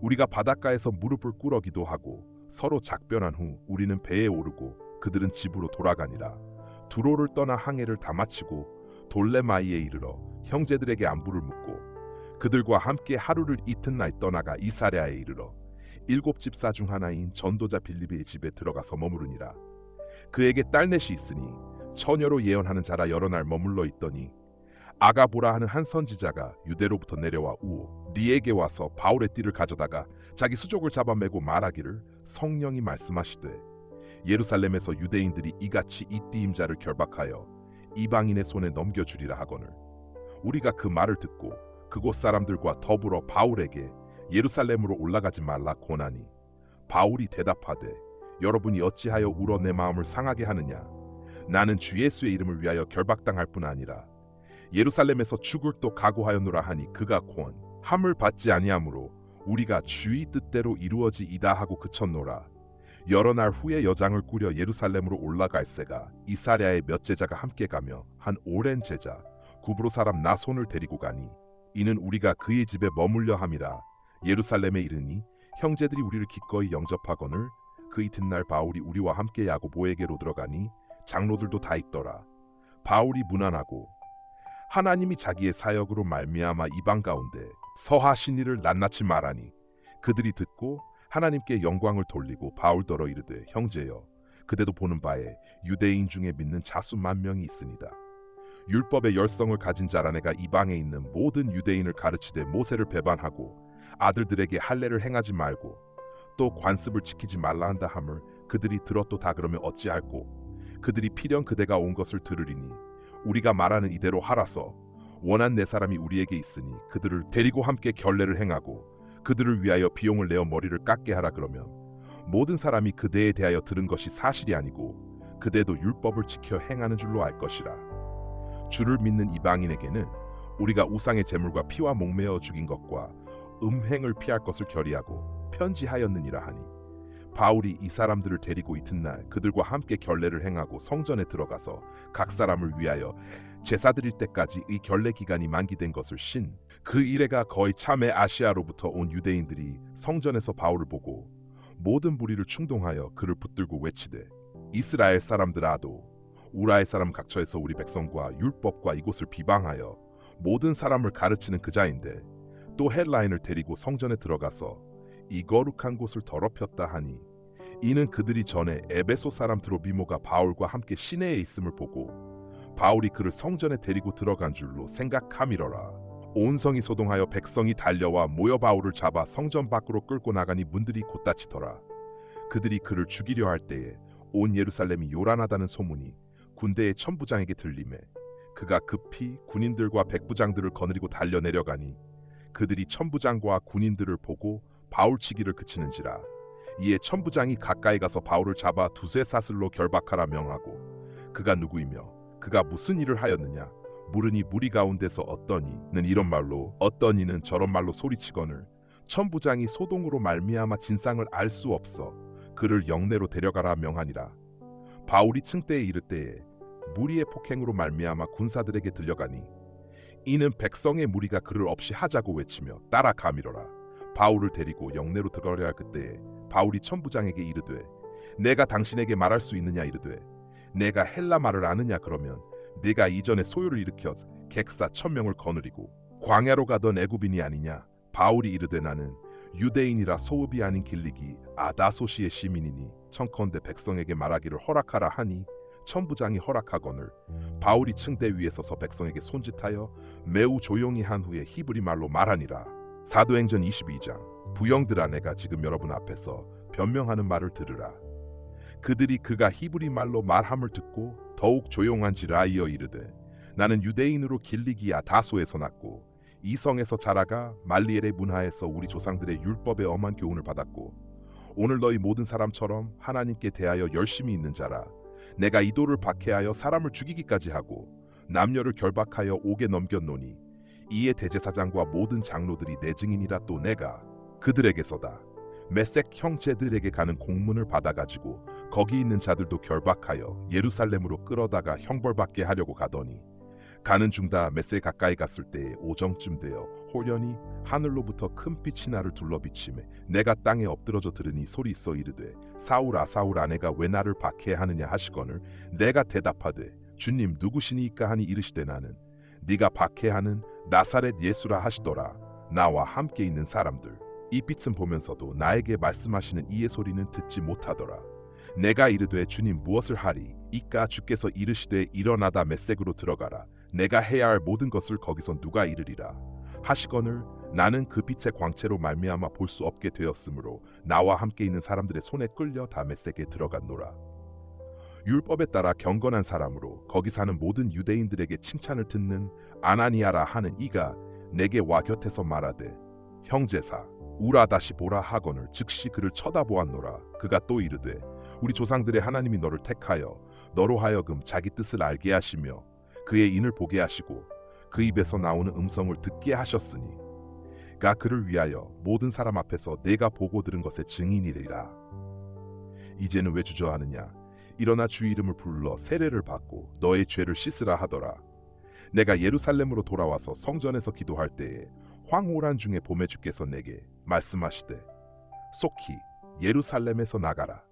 우리가 바닷가에서 무릎을 꿇어 기도하고 서로 작별한 후 우리는 배에 오르고 그들은 집으로 돌아가니라. 두로를 떠나 항해를 다 마치고 돌레마이에 이르러 형제들에게 안부를 묻고 그들과 함께 하루를 이튿날 떠나가 이사랴에 이르러 7 집사 중 하나인 전도자 빌립의 집에 들어가서 머무르니라. 그에게 딸넷이 있으니 처녀로 예언하는 자라 여러 날 머물러 있더니 아가보라 하는 한 선지자가 유대로부터 내려와 우오 네에게 와서 바울의 띠를 가져다가 자기 수족을 잡아매고 말하기를 성령이 말씀하시되 예루살렘에서 유대인들이 이같이 이 띠임자를 결박하여 이방인의 손에 넘겨주리라 하거늘 우리가 그 말을 듣고 그곳 사람들과 더불어 바울에게 예루살렘으로 올라가지 말라 고나니 바울이 대답하되 여러분이 어찌하여 울어 내 마음을 상하게 하느냐 나는 주 예수의 이름을 위하여 결박당할 뿐 아니라 예루살렘에서 죽을 또 각오하였노라 하니 그가 권함을 받지 아니하므로 우리가 주의 뜻대로 이루어지이다 하고 그쳤노라. 여러 날 후에 여장을 꾸려 예루살렘으로 올라갈새가 이사랴의 몇 제자가 함께 가며 한 오랜 제자 구브로 사람 나손을 데리고 가니 이는 우리가 그의 집에 머물려 함이라. 예루살렘에 이르니 형제들이 우리를 기꺼이 영접하거늘 그 이튿날 바울이 우리와 함께 야고보에게로 들어가니 장로들도 다 있더라. 바울이 문안하고 하나님이 자기의 사역으로 말미암아 이방 가운데 서하신 이를 낱낱이 말하니 그들이 듣고 하나님께 영광을 돌리고 바울더러 이르되 형제여 그대도 보는 바에 유대인 중에 믿는 자수 만명이 있으니다. 율법의 열성을 가진 자라 내가 이방에 있는 모든 유대인을 가르치되 모세를 배반하고 아들들에게 할례를 행하지 말고 또 관습을 지키지 말라 한다 함을 그들이 들었도 다 그러면 어찌할꼬 그들이 필연 그대가 온 것을 들으리니 우리가 말하는 이대로 하라서 원한 네 사람이 우리에게 있으니 그들을 데리고 함께 결례를 행하고 그들을 위하여 비용을 내어 머리를 깎게 하라 그러면 모든 사람이 그대에 대하여 들은 것이 사실이 아니고 그대도 율법을 지켜 행하는 줄로 알 것이라. 주를 믿는 이방인에게는 우리가 우상의 제물과 피와 목매어 죽인 것과 음행을 피할 것을 결의하고 편지하였느니라 하니 바울이 이 사람들을 데리고 이튿날 그들과 함께 결례를 행하고 성전에 들어가서 각 사람을 위하여 제사 드릴 때까지 이 결례 기간이 만기된 것을 그 이래가 거의 참에 아시아로부터 온 유대인들이 성전에서 바울을 보고 모든 무리를 충동하여 그를 붙들고 외치되 이스라엘 사람들아도 우라의 사람 각처에서 우리 백성과 율법과 이곳을 비방하여 모든 사람을 가르치는 그자인데 또 헬라인을 데리고 성전에 들어가서 이 거룩한 곳을 더럽혔다 하니 이는 그들이 전에 에베소 사람 드로비모가 바울과 함께 시내에 있음을 보고 바울이 그를 성전에 데리고 들어간 줄로 생각함이러라. 온 성이 소동하여 백성이 달려와 모여 바울을 잡아 성전 밖으로 끌고 나가니 문들이 곧닫히더라. 그들이 그를 죽이려 할 때에 온 예루살렘이 요란하다는 소문이 군대의 천부장에게 들리매 그가 급히 군인들과 백부장들을 거느리고 달려 내려가니 그들이 천부장과 군인들을 보고 바울 치기를 그치는지라. 이에 천부장이 가까이 가서 바울을 잡아 두세 사슬로 결박하라 명하고 그가 누구이며 그가 무슨 일을 하였느냐 물으니 무리 가운데서 어떠니는 이런 말로 어떠니는 저런 말로 소리치거늘 천부장이 소동으로 말미암아 진상을 알 수 없어 그를 영내로 데려가라 명하니라. 바울이 층때에 이를 때에 무리의 폭행으로 말미암아 군사들에게 들려가니 이는 백성의 무리가 그를 없이 하자고 외치며 따라가미러라. 바울을 데리고 영내로 들어가려 할 그때에 바울이 천부장에게 이르되 내가 당신에게 말할 수 있느냐 이르되 내가 헬라 말을 아느냐 그러면 네가 이전에 소요를 일으켜 객사 1000명을 거느리고 광야로 가던 애굽인이 아니냐. 바울이 이르되 나는 유대인이라 소읍이 아닌 길리기 아다소시의 시민이니 청컨대 백성에게 말하기를 허락하라 하니 천부장이 허락하거늘 바울이 층대 위에 서서 백성에게 손짓하여 매우 조용히 한 후에 히브리 말로 말하니라. 사도행전 22장 부영들아 내가 지금 여러분 앞에서 변명하는 말을 들으라. 그들이 그가 히브리 말로 말함을 듣고 더욱 조용한지라 하여 이르되 나는 유대인으로 길리기아 다소에서 났고 이 성에서 자라가 말리엘의 문하에서 우리 조상들의 율법의 엄한 교훈을 받았고 오늘 너희 모든 사람처럼 하나님께 대하여 열심히 있는 자라. 내가 이도를 박해하여 사람을 죽이기까지 하고 남녀를 결박하여 옥에 넘겼노니 이에 대제사장과 모든 장로들이 내 증인이라. 또 내가 그들에게서다 메섹 형제들에게 가는 공문을 받아가지고 거기 있는 자들도 결박하여 예루살렘으로 끌어다가 형벌받게 하려고 가더니 가는 중 다 메섹 가까이 갔을 때에 오정쯤 되어 호련히 하늘로부터 큰 빛이 나를 둘러비치매 내가 땅에 엎드러져 들으니 소리 있어 이르되 사울아 사울아 내가 왜 나를 박해하느냐 하시거늘 내가 대답하되 주님 누구시니까 하니 이르시되 나는 네가 박해하는 나사렛 예수라 하시더라. 나와 함께 있는 사람들 이 빛은 보면서도 나에게 말씀하시는 이의 소리는 듣지 못하더라. 내가 이르되 주님 무엇을 하리? 이까 주께서 이르시되 일어나다 메섹으로 들어가라. 내가 해야 할 모든 것을 거기서 누가 이르리라 하시거늘 나는 그 빛의 광채로 말미암아 볼 수 없게 되었으므로 나와 함께 있는 사람들의 손에 끌려 다 메섹에 들어갔노라. 율법에 따라 경건한 사람으로 거기 사는 모든 유대인들에게 칭찬을 듣는 아나니아라 하는 이가 내게 와 곁에서 말하되 형제사 우라 다시 보라 하거늘 즉시 그를 쳐다보았노라. 그가 또 이르되 우리 조상들의 하나님이 너를 택하여 너로 하여금 자기 뜻을 알게 하시며 그의 인을 보게 하시고 그 입에서 나오는 음성을 듣게 하셨으니 가 그를 위하여 모든 사람 앞에서 내가 보고 들은 것의 증인이리라. 이제는 왜 주저하느냐? 일어나 주 이름을 불러 세례를 받고 너의 죄를 씻으라 하더라. 내가 예루살렘으로 돌아와서 성전에서 기도할 때에 황홀한 중에 봄에 주께서 내게 말씀하시되 속히 예루살렘에서 나가라.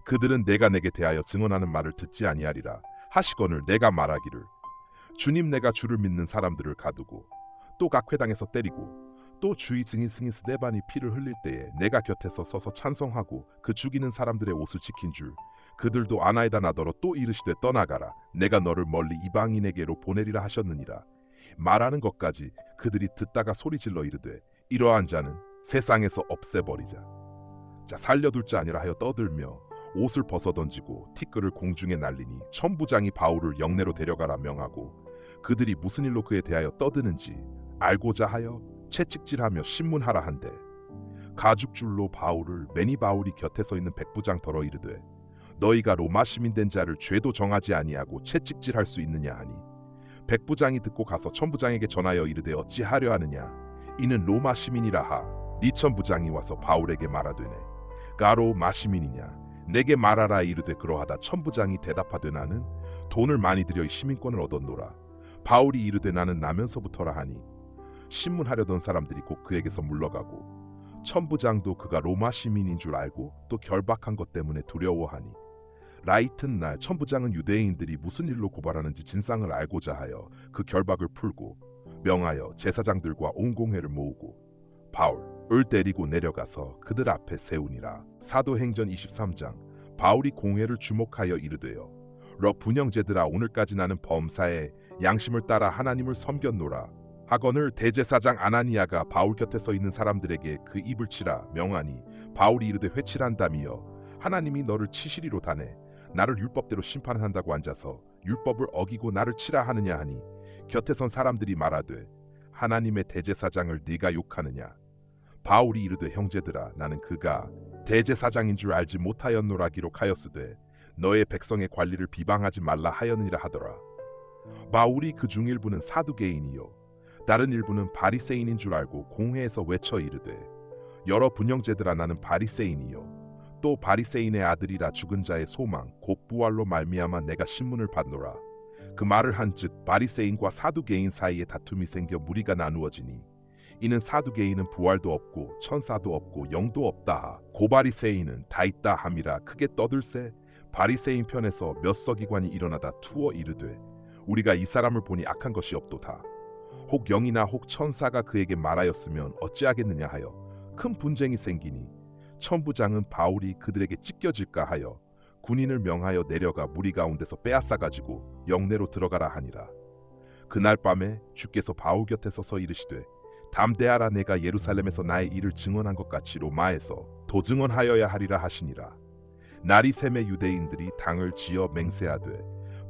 그들은 내가 내게 대하여 증언하는 말을 듣지 아니하리라 하시거늘 내가 말하기를 주님 내가 주를 믿는 사람들을 가두고 또 각 회당에서 때리고 또 주의 증인 승인 스데반이 피를 흘릴 때에 내가 곁에서 서서 찬성하고 그 죽이는 사람들의 옷을 지킨 줄 그들도 아나에다 나더러 또 이르시되 떠나가라. 내가 너를 멀리 이방인에게로 보내리라 하셨느니라. 말하는 것까지 그들이 듣다가 소리질러 이르되 이러한 자는 세상에서 없애버리자. 자 살려둘 자 아니라 하여 떠들며 옷을 벗어던지고 티끌을 공중에 날리니 천부장이 바울을 영내로 데려가라 명하고 그들이 무슨 일로 그에 대하여 떠드는지 알고자 하여 채찍질하며 신문하라 한대 가죽줄로 바울을 매니 바울이 곁에 서 있는 백부장 덜어 이르되 너희가 로마 시민 된 자를 죄도 정하지 아니하고 채찍질할 수 있느냐 하니 백부장이 듣고 가서 천부장에게 전하여 이르되 어찌하려 하느냐 이는 로마 시민이라 하. 니 천부장이 와서 바울에게 말하되네 가로 마시민이냐 내게 말하라 이르되 그러하다. 천부장이 대답하되 나는 돈을 많이 들여 이 시민권을 얻었노라. 바울이 이르되 나는 나면서부터라 하니 신문하려던 사람들이 곧 그에게서 물러가고 천부장도 그가 로마 시민인 줄 알고 또 결박한 것 때문에 두려워하니 라 이튿날 천부장은 유대인들이 무슨 일로 고발하는지 진상을 알고자 하여 그 결박을 풀고 명하여 제사장들과 온 공회를 모으고 바울을 데리고 내려가서 그들 앞에 세우니라. 사도행전 23장. 바울이 공회를 주목하여 이르되어 러 분형제들아 오늘까지 나는 범사에 양심을 따라 하나님을 섬겼노라 하거늘 대제사장 아나니아가 바울 곁에 서 있는 사람들에게 그 입을 치라 명하니 바울이 이르되 회칠한다미여 하나님이 너를 치시리로 다네 나를 율법대로 심판한다고 앉아서 율법을 어기고 나를 치라 하느냐 하니 곁에 선 사람들이 말하되 하나님의 대제사장을 네가 욕하느냐. 바울이 이르되 형제들아 나는 그가 대제사장인 줄 알지 못하였노라 기록하였으되 너의 백성의 관리를 비방하지 말라 하였느니라 하더라. 바울이 그중 일부는 사두개인이요 다른 일부는 바리새인인 줄 알고 공회에서 외쳐 이르되 여러 분형제들아 나는 바리새인이요 또 바리새인의 아들이라 죽은 자의 소망 곧 부활로 말미암아 내가 신문을 받노라. 그 말을 한즉 바리새인과 사두개인 사이에 다툼이 생겨 무리가 나누어지니 이는 사두개인은 부활도 없고 천사도 없고 영도 없다. 고바리새인은 다 있다 함이라 크게 떠들세 바리새인 편에서 몇 서기관이 일어나다 투어 이르되 우리가 이 사람을 보니 악한 것이 없도다. 혹 영이나 혹 천사가 그에게 말하였으면 어찌하겠느냐 하여 큰 분쟁이 생기니 천부장은 바울이 그들에게 찢겨질까 하여 군인을 명하여 내려가 무리 가운데서 빼앗아 가지고 영내로 들어가라 하니라. 그날 밤에 주께서 바울 곁에 서서 이르시되 담대하라 내가 예루살렘에서 나의 일을 증언한 것 같이 로마에서 도증언하여야 하리라 하시니라. 날이 새매 유대인들이 당을 지어 맹세하되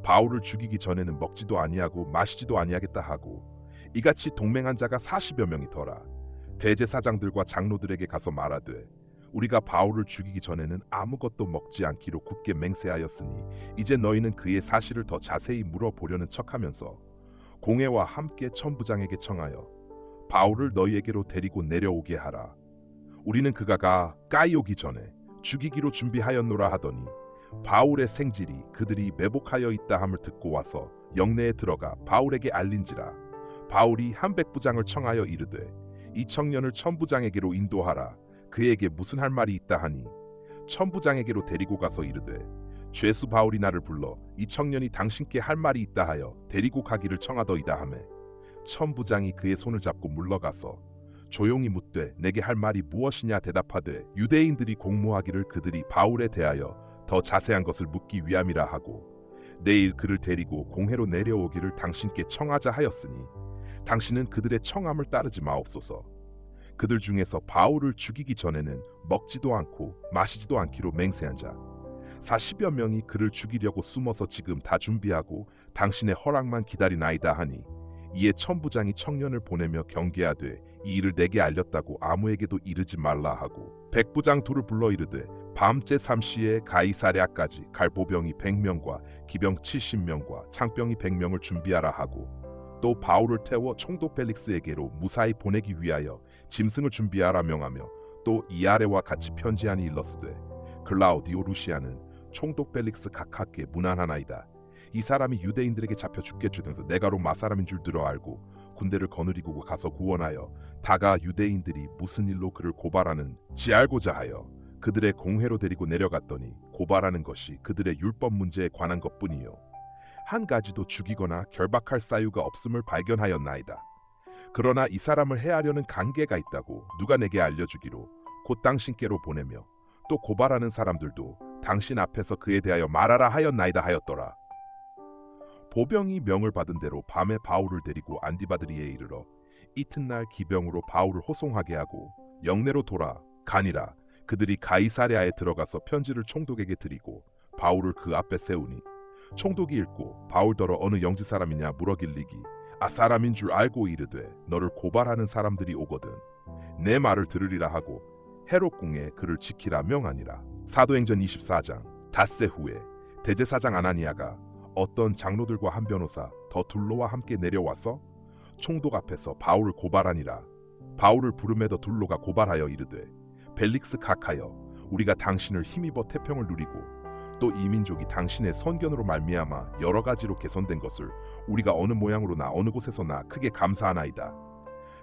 바울을 죽이기 전에는 먹지도 아니하고 마시지도 아니하겠다 하고 이같이 동맹한 자가 40여 명이더라. 대제사장들과 장로들에게 가서 말하되 우리가 바울을 죽이기 전에는 아무것도 먹지 않기로 굳게 맹세하였으니 이제 너희는 그의 사실을 더 자세히 물어보려는 척하면서 공회와 함께 천부장에게 청하여 바울을 너희에게로 데리고 내려오게 하라. 우리는 그가 가이 오기 전에 죽이기로 준비하였노라 하더니 바울의 생질이 그들이 매복하여 있다 함을 듣고 와서 영내에 들어가 바울에게 알린지라. 바울이 한 백부장을 청하여 이르되 이 청년을 천부장에게로 인도하라. 그에게 무슨 할 말이 있다 하니 천부장에게로 데리고 가서 이르되 죄수 바울이 나를 불러 이 청년이 당신께 할 말이 있다 하여 데리고 가기를 청하더이다 하매 천부장이 그의 손을 잡고 물러가서 조용히 묻되 내게 할 말이 무엇이냐 대답하되 유대인들이 공모하기를 그들이 바울에 대하여 더 자세한 것을 묻기 위함이라 하고 내일 그를 데리고 공회로 내려오기를 당신께 청하자 하였으니 당신은 그들의 청함을 따르지 마옵소서. 그들 중에서 바울을 죽이기 전에는 먹지도 않고 마시지도 않기로 맹세한 자 40여 명이 그를 죽이려고 숨어서 지금 다 준비하고 당신의 허락만 기다리나이다 하니 이에 천부장이 청년을 보내며 경계하되 이 일을 내게 알렸다고 아무에게도 이르지 말라 하고 백부장 둘을 불러 이르되 밤 제3시에 가이사랴까지 갈 보병이 100명과 기병 70명과 창병이 100명을 준비하라 하고 또 바울을 태워 총독 벨릭스에게로 무사히 보내기 위하여 짐승을 준비하라 명하며 또 이 아래와 같이 편지하니 일렀으되 글라우디오 루시아는 총독 벨릭스 각하께 문안하나이다. 이 사람이 유대인들에게 잡혀 죽게 주면서 내가 로마 사람인 줄 들어 알고 군대를 거느리고 가서 구원하여 다가 유대인들이 무슨 일로 그를 고발하는지 알고자 하여 그들의 공회로 데리고 내려갔더니 고발하는 것이 그들의 율법 문제에 관한 것뿐이요 한 가지도 죽이거나 결박할 사유가 없음을 발견하였나이다. 그러나 이 사람을 해하려는 관계가 있다고 누가 내게 알려주기로 곧 당신께로 보내며 또 고발하는 사람들도 당신 앞에서 그에 대하여 말하라 하였나이다 하였더라. 보병이 명을 받은 대로 밤에 바울을 데리고 안디바드리에 이르러 이튿날 기병으로 바울을 호송하게 하고 영내로 돌아 가니라. 그들이 가이사랴에 들어가서 편지를 총독에게 드리고 바울을 그 앞에 세우니 총독이 읽고 바울더러 어느 영지 사람이냐 물어길리기 아 사람인 줄 알고 이르되 너를 고발하는 사람들이 오거든 내 말을 들으리라 하고 헤롯궁에 그를 지키라 명하니라. 사도행전 24장. 닷새 후에 대제사장 아나니아가 어떤 장로들과 한 변호사 더 둘로와 함께 내려와서 총독 앞에서 바울을 고발하니라. 바울을 부르매 더 둘로가 고발하여 이르되 벨릭스 각하여 우리가 당신을 힘입어 태평을 누리고 또 이 민족이 당신의 선견으로 말미암아 여러 가지로 개선된 것을 우리가 어느 모양으로나 어느 곳에서나 크게 감사하나이다.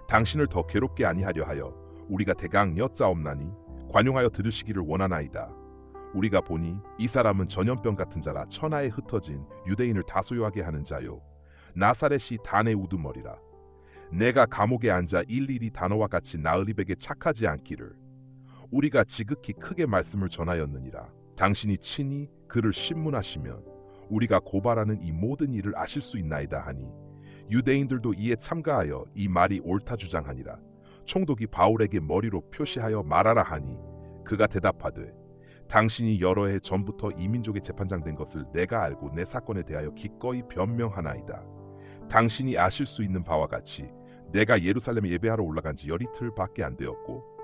당신을 더 괴롭게 아니하려 하여 우리가 대강 여짜옵나니 관용하여 들으시기를 원하나이다. 우리가 보니 이 사람은 전염병 같은 자라 천하에 흩어진 유대인을 다소요하게 하는 자요 나사렛이 단의 우두머리라. 내가 감옥에 앉아 일일이 단어와 같이 나으립에게 착하지 않기를 우리가 지극히 크게 말씀을 전하였느니라. 당신이 친히 그를 신문하시면 우리가 고발하는 이 모든 일을 아실 수 있나이다 하니 유대인들도 이에 참가하여 이 말이 옳다 주장하니라. 총독이 바울에게 머리로 표시하여 말하라 하니 그가 대답하되 당신이 여러 해 전부터 이 민족의 재판장 된 것을 내가 알고 내 사건에 대하여 기꺼이 변명하나이다. 당신이 아실 수 있는 바와 같이 내가 예루살렘에 예배하러 올라간 지 열이틀밖에 안 되었고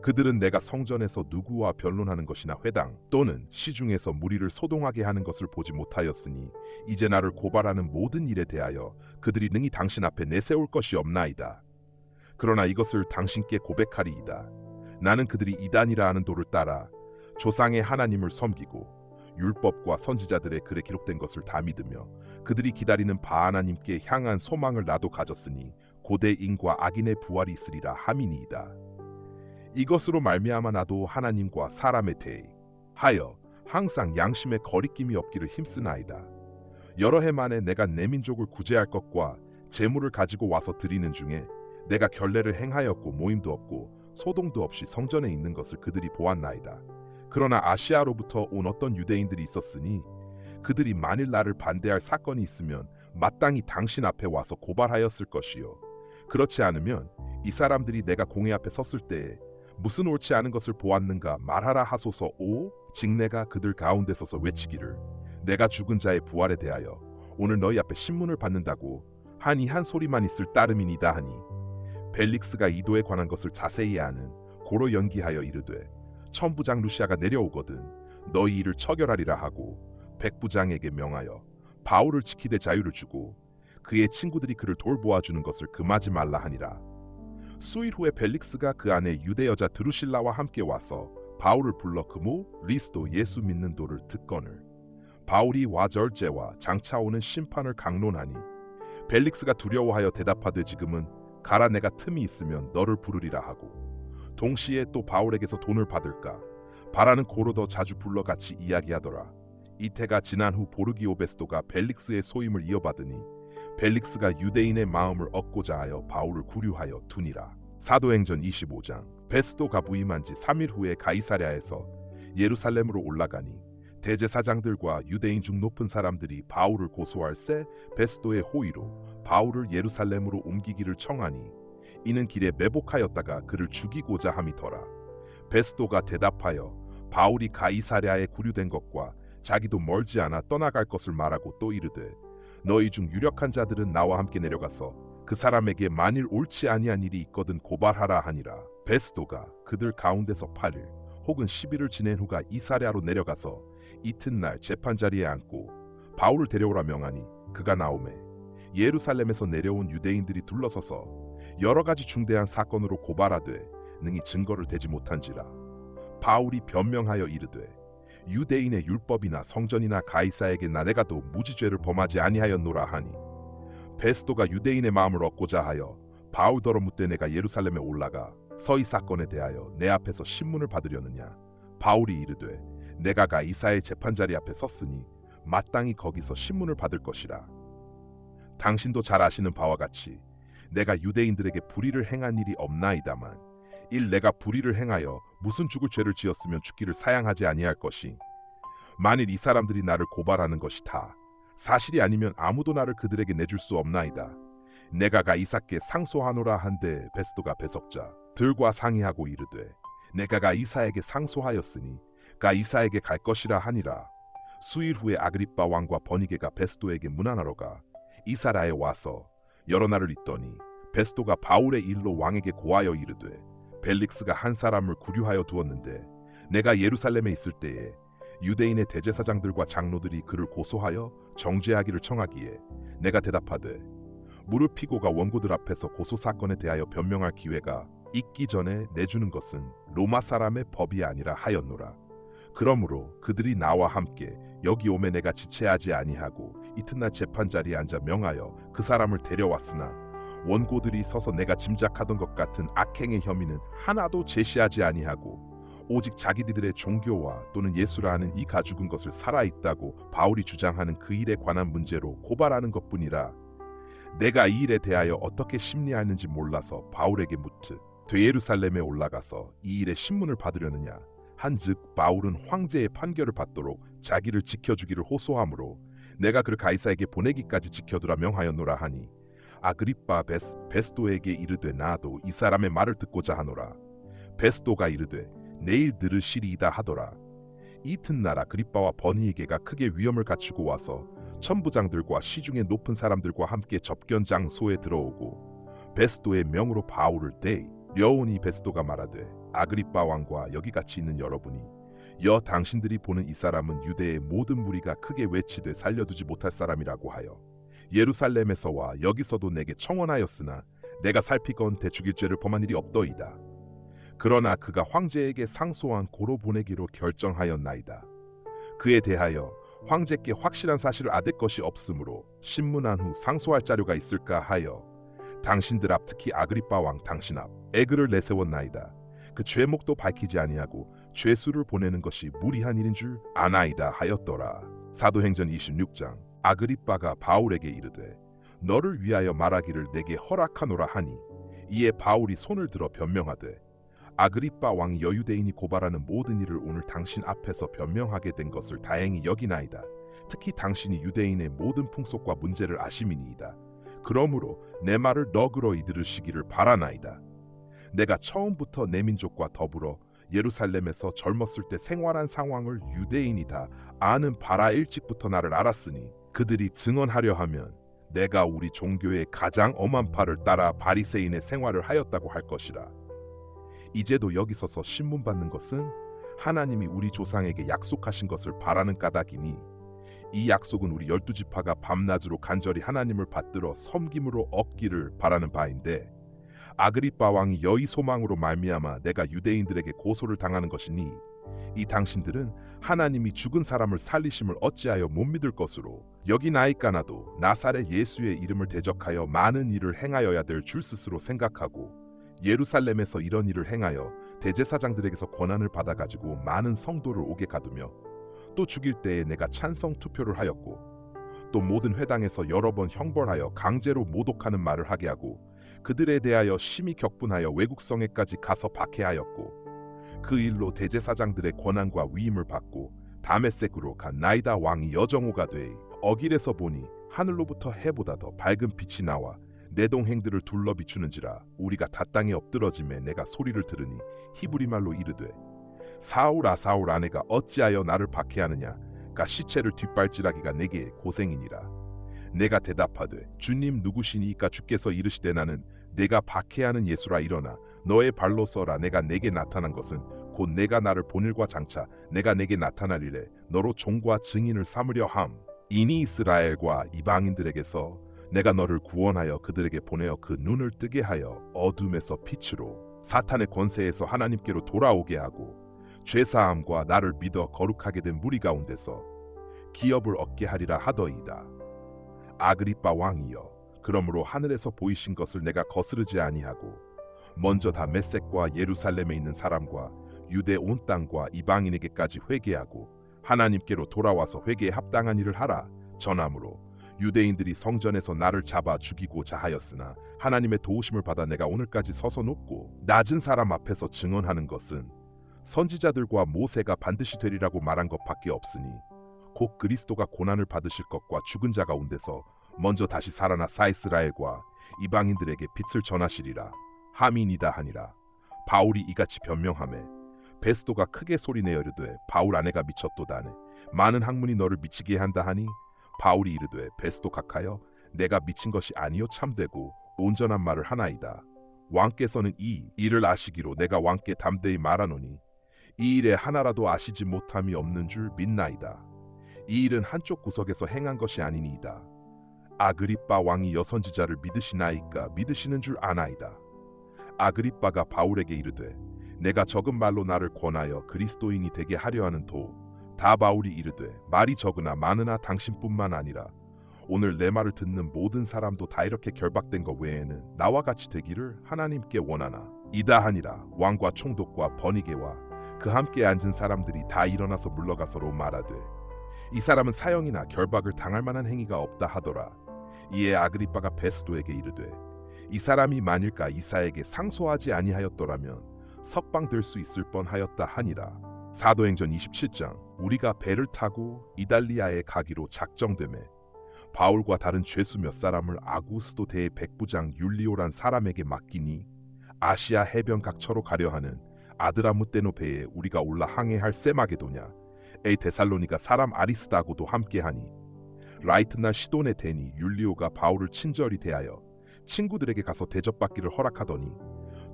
그들은 내가 성전에서 누구와 변론하는 것이나 회당 또는 시중에서 무리를 소동하게 하는 것을 보지 못하였으니 이제 나를 고발하는 모든 일에 대하여 그들이 능히 당신 앞에 내세울 것이 없나이다. 그러나 이것을 당신께 고백하리이다. 나는 그들이 이단이라 하는 도를 따라 조상의 하나님을 섬기고 율법과 선지자들의 글에 기록된 것을 다 믿으며 그들이 기다리는 바 하나님께 향한 소망을 나도 가졌으니 고대인과 악인의 부활이 있으리라 함이니이다. 이것으로 말미암아 나도 하나님과 사람에 대하여 항상 양심에 거리낌이 없기를 힘쓰나이다. 여러 해 만에 내가 내 민족을 구제할 것과 재물을 가지고 와서 드리는 중에 내가 결례를 행하였고 모임도 없고 소동도 없이 성전에 있는 것을 그들이 보았나이다. 그러나 아시아로부터 온 어떤 유대인들이 있었으니 그들이 만일 나를 반대할 사건이 있으면 마땅히 당신 앞에 와서 고발하였을 것이요 그렇지 않으면 이 사람들이 내가 공회 앞에 섰을 때에 무슨 옳지 않은 것을 보았는가 말하라 하소서. 오 직내가 그들 가운데 서서 외치기를 내가 죽은 자의 부활에 대하여 오늘 너희 앞에 신문을 받는다고 하니 한 소리만 있을 따름이니다 하니 벨릭스가 이도에 관한 것을 자세히 아는 고로 연기하여 이르되 천부장 루시아가 내려오거든 너희 일을 처결하리라 하고 백부장에게 명하여 바울을 지키되 자유를 주고 그의 친구들이 그를 돌보아주는 것을 금하지 말라 하니라. 수일 후에 벨릭스가 그 안에 유대 여자 드루실라와 함께 와서 바울을 불러 그모 리스도 예수 믿는 도를 듣거늘 바울이 와절제와 장차 오는 심판을 강론하니 벨릭스가 두려워하여 대답하되 지금은 가라 내가 틈이 있으면 너를 부르리라 하고 동시에 또 바울에게서 돈을 받을까 바라는 고로 더 자주 불러 같이 이야기하더라. 이태가 지난 후 보르기오 베스도가 벨릭스의 소임을 이어받으니 벨릭스가 유대인의 마음을 얻고자 하여 바울을 구류하여 두니라. 사도행전 25장. 베스도가 부임한 지 3일 후에 가이사랴에서 예루살렘으로 올라가니 대제사장들과 유대인 중 높은 사람들이 바울을 고소할세 베스도의 호의로 바울을 예루살렘으로 옮기기를 청하니 이는 길에 매복하였다가 그를 죽이고자 함이더라. 베스도가 대답하여 바울이 가이사랴에 구류된 것과 자기도 멀지 않아 떠나갈 것을 말하고 또 이르되 너희 중 유력한 자들은 나와 함께 내려가서 그 사람에게 만일 옳지 아니한 일이 있거든 고발하라 하니라. 베스도가 그들 가운데서 8일 혹은 10일을 지낸 후가 이사랴로 내려가서 이튿날 재판자리에 앉고 바울을 데려오라 명하니 그가 나오매 예루살렘에서 내려온 유대인들이 둘러서서 여러 가지 중대한 사건으로 고발하되 능히 증거를 대지 못한지라. 바울이 변명하여 이르되 유대인의 율법이나 성전이나 가이사에게 내가도 무지죄를 범하지 아니하였노라 하니 베스도가 유대인의 마음을 얻고자 하여 바울더러 묻되 내가 예루살렘에 올라가 서이 사건에 대하여 내 앞에서 신문을 받으려느냐. 바울이 이르되 내가 가이사의 재판자리 앞에 섰으니 마땅히 거기서 신문을 받을 것이라. 당신도 잘 아시는 바와 같이 내가 유대인들에게 불의를 행한 일이 없나이다만 내가 불의를 행하여 무슨 죽을 죄를 지었으면 죽기를 사양하지 아니할 것이 만일 이 사람들이 나를 고발하는 것이 다 사실이 아니면 아무도 나를 그들에게 내줄 수 없나이다. 내가 가이사께 상소하노라 한데 베스도가 배석자 들과 상의하고 이르되 내가 가이사에게 상소하였으니 가이사에게 갈 것이라 하니라. 수일 후에 아그리빠 왕과 버니게가 베스도에게 문안하러 가 이사라에 와서 여러 날을 있더니 베스도가 바울의 일로 왕에게 고하여 이르되 벨릭스가 한 사람을 구류하여 두었는데 내가 예루살렘에 있을 때에 유대인의 대제사장들과 장로들이 그를 고소하여 정죄하기를 청하기에 내가 대답하되 무릎 피고가 원고들 앞에서 고소 사건에 대하여 변명할 기회가 있기 전에 내주는 것은 로마 사람의 법이 아니라 하였노라. 그러므로 그들이 나와 함께 여기 오매 내가 지체하지 아니하고 이튿날 재판자리에 앉아 명하여 그 사람을 데려왔으나 원고들이 서서 내가 짐작하던 것 같은 악행의 혐의는 하나도 제시하지 아니하고 오직 자기들의 종교와 또는 예수라 하는 이 가죽은 것을 살아있다고 바울이 주장하는 그 일에 관한 문제로 고발하는 것뿐이라. 내가 이 일에 대하여 어떻게 심리하는지 몰라서 바울에게 묻듯 되 예루살렘에 올라가서 이 일의 신문을 받으려느냐 한즉 바울은 황제의 판결을 받도록 자기를 지켜주기를 호소하므로 내가 그를 가이사에게 보내기까지 지켜두라 명하였노라 하니 아그리빠 베스도에게 이르되 나도 이 사람의 말을 듣고자 하노라. 베스도가 이르되 내일 들으시리이다 하더라. 이튿날 아그리빠와 버니에게가 크게 위험을 갖추고 와서 천부장들과 시중의 높은 사람들과 함께 접견 장소에 들어오고 베스도의 명으로 바울을 데려오니 베스도가 말하되 아그리빠 왕과 여기 같이 있는 여러분이 당신들이 보는 이 사람은 유대의 모든 무리가 크게 외치되 살려두지 못할 사람이라고 하여 예루살렘에서와 여기서도 내게 청원하였으나 내가 살피건대 죽일 죄를 범한 일이 없더이다. 그러나 그가 황제에게 상소한 고로 보내기로 결정하였나이다. 그에 대하여 황제께 확실한 사실을 아댈 것이 없으므로 신문한 후 상소할 자료가 있을까 하여 당신들 앞 특히 아그리빠 왕 당신 앞에 글을 내세웠나이다. 그 죄목도 밝히지 아니하고 죄수를 보내는 것이 무리한 일인 줄 아나이다 하였더라. 사도행전 26장. 아그리빠가 바울에게 이르되 너를 위하여 말하기를 내게 허락하노라 하니 이에 바울이 손을 들어 변명하되 아그리빠 왕이 여유대인이 고발하는 모든 일을 오늘 당신 앞에서 변명하게 된 것을 다행히 여기나이다. 특히 당신이 유대인의 모든 풍속과 문제를 아심이니이다. 그러므로 내 말을 너그러이 들으시기를 바라나이다. 내가 처음부터 내 민족과 더불어 예루살렘에서 젊었을 때 생활한 상황을 유대인이 다 아는 바라 일찍부터 나를 알았으니 그들이 증언하려 하면 내가 우리 종교의 가장 엄한 파를 따라 바리새인의 생활을 하였다고 할 것이라. 이제도 여기 서서 신문 받는 것은 하나님이 우리 조상에게 약속하신 것을 바라는 까닭이니 이 약속은 우리 12지파가 밤낮으로 간절히 하나님을 받들어 섬김으로 얻기를 바라는 바인데 아그리빠 왕이 여의 소망으로 말미암아 내가 유대인들에게 고소를 당하는 것이니 이 당신들은 하나님이 죽은 사람을 살리심을 어찌하여 못 믿을 것으로 여기나이까나도 나사렛 예수의 이름을 대적하여 많은 일을 행하여야 될 줄 스스로 생각하고 예루살렘에서 이런 일을 행하여 대제사장들에게서 권한을 받아가지고 많은 성도를 오게 가두며 또 죽일 때에 내가 찬성 투표를 하였고 또 모든 회당에서 여러 번 형벌하여 강제로 모독하는 말을 하게 하고 그들에 대하여 심히 격분하여 외국성에까지 가서 박해하였고 그 일로 대제사장들의 권한과 위임을 받고 다메섹으로 간 나이다 왕이 여정오가 되이 어길에서 보니 하늘로부터 해보다 더 밝은 빛이 나와 내 동행들을 둘러 비추는지라 우리가 다 땅에 엎드러짐에 내가 소리를 들으니 히브리 말로 이르되 사울아 사울아 내가 어찌하여 나를 박해하느냐 가 시체를 뒷발질하기가 내게 고생이니라. 내가 대답하되 주님 누구시니까 주께서 이르시되 나는 내가 박해하는 예수라. 일어나 너의 발로 서라. 내가 내게 나타난 것은 곧 내가 나를 본일과 장차 내가 내게 나타나리래 너로 종과 증인을 삼으려 함. 이니 이스라엘과 이방인들에게서 내가 너를 구원하여 그들에게 보내어 그 눈을 뜨게 하여 어둠에서 빛으로 사탄의 권세에서 하나님께로 돌아오게 하고 죄사함과 나를 믿어 거룩하게 된 무리 가운데서 기업을 얻게 하리라 하더이다. 아그리빠 왕이여, 그러므로 하늘에서 보이신 것을 내가 거스르지 아니하고 먼저 다 메섹과 예루살렘에 있는 사람과 유대 온 땅과 이방인에게까지 회개하고 하나님께로 돌아와서 회개에 합당한 일을 하라 전함으로 유대인들이 성전에서 나를 잡아 죽이고자 하였으나 하나님의 도우심을 받아 내가 오늘까지 서서 높고 낮은 사람 앞에서 증언하는 것은 선지자들과 모세가 반드시 되리라고 말한 것밖에 없으니 곧 그리스도가 고난을 받으실 것과 죽은 자 가운데서 먼저 다시 살아나 사이스라엘과 이방인들에게 빛을 전하시리라 함이니이다 하니라. 바울이 이같이 변명하매 베스도가 크게 소리내어 이르되 바울 아내가 미쳤도다네. 많은 학문이 너를 미치게 한다 하니 바울이 이르되 베스도 각하여 내가 미친 것이 아니요 참되고 온전한 말을 하나이다. 왕께서는 이 일을 아시기로 내가 왕께 담대히 말하노니 이 일에 하나라도 아시지 못함이 없는 줄 믿나이다. 이 일은 한쪽 구석에서 행한 것이 아니니이다. 아그리빠 왕이 여선지자를 믿으시나이까 믿으시는 줄 아나이다. 아그리빠가 바울에게 이르되 내가 적은 말로 나를 권하여 그리스도인이 되게 하려 하는 도. 다 바울이 이르되 말이 적으나 많으나 당신뿐만 아니라 오늘 내 말을 듣는 모든 사람도 다 이렇게 결박된 것 외에는 나와 같이 되기를 하나님께 원하나 이다 하니라. 왕과 총독과 버니게와 그 함께 앉은 사람들이 다 일어나서 물러가서로 말하되 이 사람은 사형이나 결박을 당할 만한 행위가 없다 하더라. 이에 아그리빠가 베스도에게 이르되 이 사람이 만일까 이사에게 상소하지 아니하였더라면 석방될 수 있을 뻔하였다 하니라. 사도행전 27장. 우리가 배를 타고 이달리아에 가기로 작정되매 바울과 다른 죄수 몇 사람을 아구스도 대의 백부장 율리오란 사람에게 맡기니 아시아 해변 각처로 가려 하는 아드라무떼노 배에 우리가 올라 항해할 세마게도냐 에이 데살로니가 사람 아리스다고도 함께하니 라이트날 시돈에 대니 율리오가 바울을 친절히 대하여 친구들에게 가서 대접받기를 허락하더니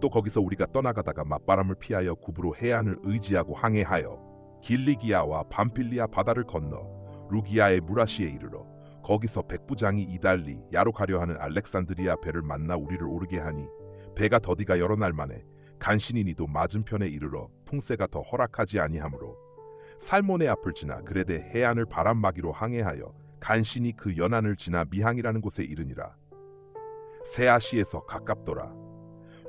또 거기서 우리가 떠나가다가 맞바람을 피하여 구부로 해안을 의지하고 항해하여 길리기아와 밤필리아 바다를 건너 루기아의 무라시에 이르러 거기서 백부장이 이달리 야로 가려 하는 알렉산드리아 배를 만나 우리를 오르게 하니 배가 더디가 여러 날 만에 간신이니도 맞은편에 이르러 풍세가 더 허락하지 아니하므로 살모네 앞을 지나 그레데 해안을 바람막이로 항해하여 간신히 그 연안을 지나 미항이라는 곳에 이르니라. 세아시에서 가깝더라.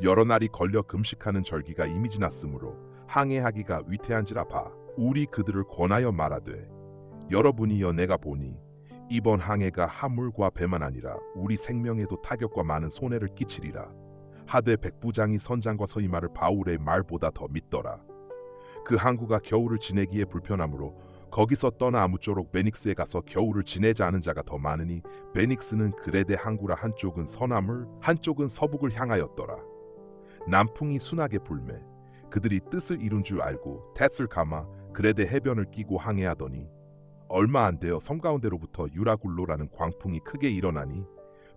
여러 날이 걸려 금식하는 절기가 이미 지났으므로 항해하기가 위태한지라 봐. 우리 그들을 권하여 말하되 여러분이여 내가 보니 이번 항해가 하물과 배만 아니라 우리 생명에도 타격과 많은 손해를 끼치리라 하되 백부장이 선장과 서이 말을 바울의 말보다 더 믿더라. 그 항구가 겨울을 지내기에 불편하므로 거기서 떠나 아무쪼록 베닉스에 가서 겨울을 지내자 하는 자가 더 많으니 베닉스는 그레데 항구라 한쪽은 서남을 한쪽은 서북을 향하였더라. 남풍이 순하게 불매 그들이 뜻을 이룬 줄 알고 텟을 감아 그레데 해변을 끼고 항해하더니 얼마 안 되어 섬 가운데로부터 유라굴로라는 광풍이 크게 일어나니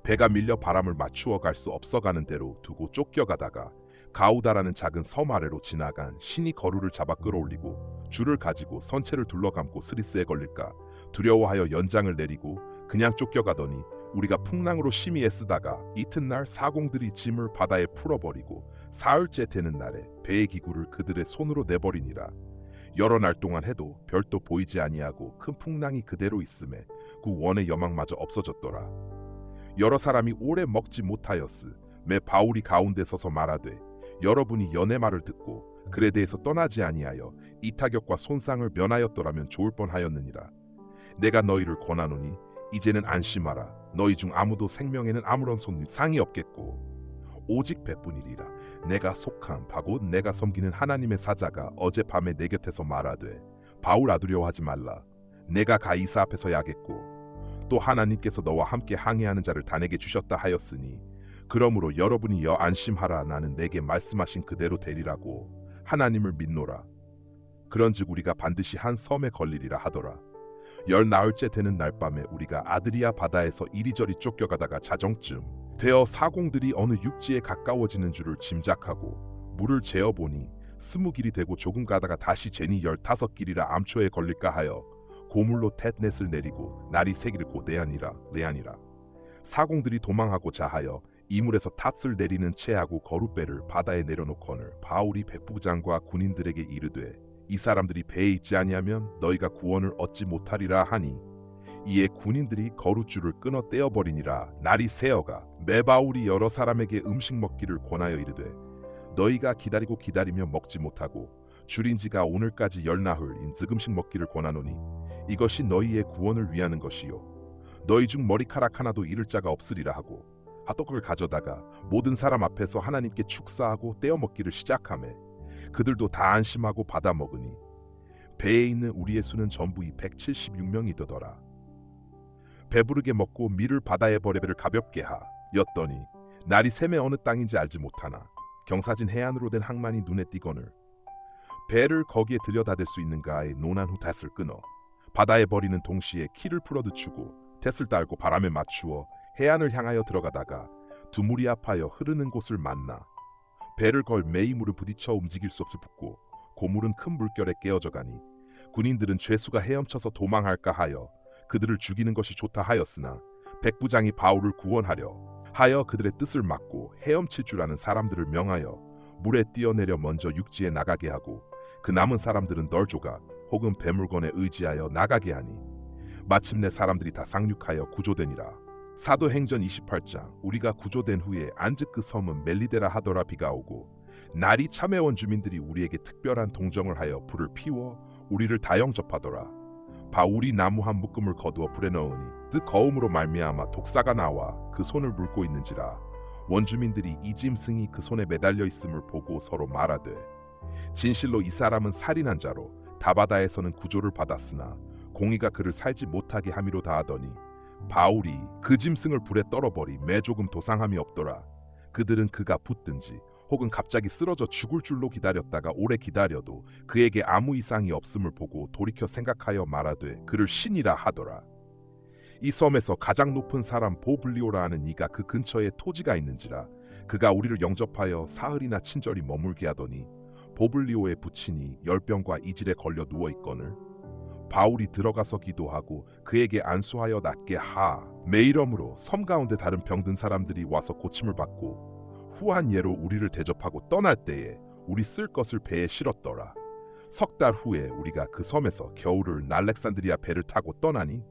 배가 밀려 바람을 맞추어 갈 수 없어 가는 대로 두고 쫓겨가다가 가우다라는 작은 섬 아래로 지나간 신이 거루를 잡아 끌어올리고 줄을 가지고 선체를 둘러감고 스리스에 걸릴까 두려워하여 연장을 내리고 그냥 쫓겨가더니 우리가 풍랑으로 심히 애쓰다가 이튿날 사공들이 짐을 바다에 풀어버리고 사흘째 되는 날에 배의 기구를 그들의 손으로 내버리니라. 여러 날 동안 해도 별도 보이지 아니하고 큰 풍랑이 그대로 있음에 그 원의 여망마저 없어졌더라. 여러 사람이 오래 먹지 못하였으 매 바울이 가운데 서서 말하되 여러분이 연의 말을 듣고 그에 대해서 떠나지 아니하여 이 타격과 손상을 면하였더라면 좋을 뻔하였느니라. 내가 너희를 권하노니 이제는 안심하라. 너희 중 아무도 생명에는 아무런 손상이 없겠고 오직 배뿐이리라. 내가 속한 바곧 내가 섬기는 하나님의 사자가 어젯밤에 내 곁에서 말하되 바울 아두려워하지 말라. 내가 가 이사 앞에서 야겠고 또 하나님께서 너와 함께 항해하는 자를 다 내게 주셨다 하였으니 그러므로 여러분이 여 안심하라. 나는 내게 말씀하신 그대로 되리라고 하나님을 믿노라. 그런즉 우리가 반드시 한 섬에 걸리리라 하더라. 열 나흘째 되는 날 밤에 우리가 아드리아 바다에서 이리저리 쫓겨가다가 자정쯤 되어 사공들이 어느 육지에 가까워지는 줄을 짐작하고 물을 재어보니 20길이 되고 조금 가다가 다시 재니 15길이라 암초에 걸릴까 하여 고물로 텟넷을 내리고 날이 새기를 고대하니라 레하니라. 사공들이 도망하고자 하여 이물에서 탓을 내리는 채하고 거룻배를 바다에 내려놓거늘 바울이 백부장과 군인들에게 이르되 이 사람들이 배에 있지 아니하면 너희가 구원을 얻지 못하리라 하니 이에 군인들이 거룻줄을 끊어 떼어버리니라. 날이 새어가 메바울이 여러 사람에게 음식 먹기를 권하여 이르되 너희가 기다리고 기다리며 먹지 못하고 줄인지가 오늘까지 10나흘인즉 음식 먹기를 권하노니 이것이 너희의 구원을 위하는 것이요 너희 중 머리카락 하나도 잃을 자가 없으리라 하고 핫도그를 가져다가 모든 사람 앞에서 하나님께 축사하고 떼어 먹기를 시작하매 그들도 다 안심하고 받아 먹으니 배에 있는 우리의 수는 전부 176명이더더라. 배부르게 먹고 밀을 바다에 버려 배를 가볍게 하였더니 날이 샘에 어느 땅인지 알지 못하나 경사진 해안으로 된 항만이 눈에 띄거늘 배를 거기에 들여다댈 수 있는가에 논한 후 닷을 끊어 바다에 버리는 동시에 키를 풀어늦추고 텟을 달고 바람에 맞추어 해안을 향하여 들어가다가 두물이 아파여 흐르는 곳을 만나 배를 걸 메이물을 부딪혀 움직일 수 없이 붙고 고물은 큰 물결에 깨어져 가니 군인들은 죄수가 헤엄쳐서 도망할까 하여 그들을 죽이는 것이 좋다 하였으나 백부장이 바울을 구원하려 하여 그들의 뜻을 막고 헤엄칠 줄 아는 사람들을 명하여 물에 뛰어내려 먼저 육지에 나가게 하고 그 남은 사람들은 널조각 혹은 배물건에 의지하여 나가게 하니 마침내 사람들이 다 상륙하여 구조되니라. 사도행전 28장. 우리가 구조된 후에 안즉 그 섬은 멜리데라 하더라. 비가 오고 날이 참해 온 주민들이 우리에게 특별한 동정을 하여 불을 피워 우리를 다 영접하더라. 바울이 나무 한 묶음을 거두어 불에 넣으니 뜻 거음으로 말미암아 독사가 나와 그 손을 물고 있는지라. 원주민들이 이 짐승이 그 손에 매달려 있음을 보고 서로 말하되 진실로 이 사람은 살인한 자로 다바다에서는 구조를 받았으나 공의가 그를 살지 못하게 함이로다 하더니 바울이 그 짐승을 불에 떨어버리 매 조금 도상함이 없더라. 그들은 그가 붙든지 혹은 갑자기 쓰러져 죽을 줄로 기다렸다가 오래 기다려도 그에게 아무 이상이 없음을 보고 돌이켜 생각하여 말하되 그를 신이라 하더라. 이 섬에서 가장 높은 사람 보블리오라 하는 이가 그 근처에 토지가 있는지라. 그가 우리를 영접하여 사흘이나 친절히 머물게 하더니 보블리오의 부친이 열병과 이질에 걸려 누워있거늘 바울이 들어가서 기도하고 그에게 안수하여 낫게 매이러므로 섬 가운데 다른 병든 사람들이 와서 고침을 받고 후한 예로 우리를 대접하고 떠날 때에 우리 쓸 것을 배에 실었더라. 석 달 후에 우리가 그 섬에서 겨울을 알렉산드리아 배를 타고 떠나니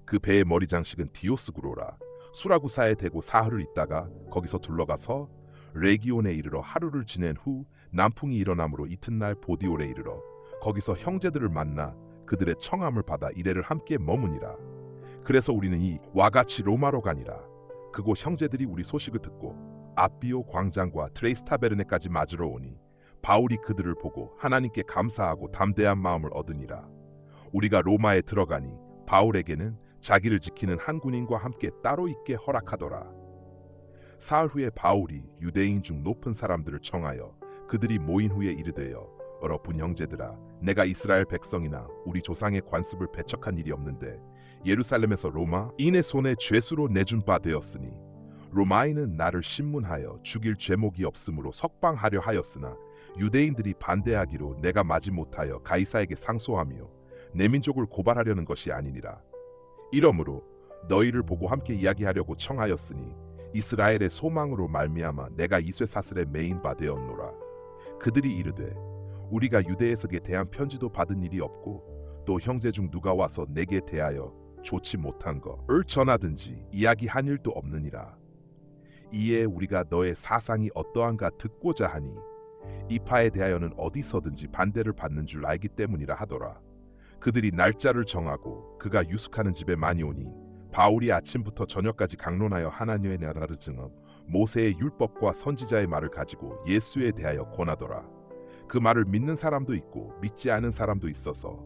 그 배의 머리 장식은 디오스구로라. 수라구사에 대고 사흘을 있다가 거기서 둘러가서 레기온에 이르러 하루를 지낸 후 남풍이 일어나므로 이튿날 보디올에 이르러 거기서 형제들을 만나 그들의 청함을 받아 이래를 함께 머무니라. 그래서 우리는 이와 같이 로마로 가니라. 그곳 형제들이 우리 소식을 듣고 아비오 광장과 트레이스타베르네까지 맞으러 오니 바울이 그들을 보고 하나님께 감사하고 담대한 마음을 얻으니라. 우리가 로마에 들어가니 바울에게는 자기를 지키는 한 군인과 함께 따로 있게 허락하더라. 사흘 후에 바울이 유대인 중 높은 사람들을 청하여 그들이 모인 후에 이르되어 여러분 형제들아, 내가 이스라엘 백성이나 우리 조상의 관습을 배척한 일이 없는데 예루살렘에서 로마인의 손에 죄수로 내준 바 되었으니 로마인은 나를 신문하여 죽일 죄목이 없으므로 석방하려 하였으나 유대인들이 반대하기로 내가 마지 못하여 가이사에게 상소하며 내 민족을 고발하려는 것이 아니니라. 이러므로 너희를 보고 함께 이야기하려고 청하였으니 이스라엘의 소망으로 말미암아 내가 이쇠사슬에 매인 바 되었노라. 그들이 이르되 우리가 유대에서게 대한 편지도 받은 일이 없고 또 형제 중 누가 와서 내게 대하여 좋지 못한 것을 전하든지 이야기한 일도 없느니라. 이에 우리가 너의 사상이 어떠한가 듣고자 하니 이 파에 대하여는 어디서든지 반대를 받는 줄 알기 때문이라 하더라. 그들이 날짜를 정하고 그가 유숙하는 집에 많이 오니 바울이 아침부터 저녁까지 강론하여 하나님의 나라를 증언 모세의 율법과 선지자의 말을 가지고 예수에 대하여 권하더라. 그 말을 믿는 사람도 있고 믿지 않은 사람도 있어서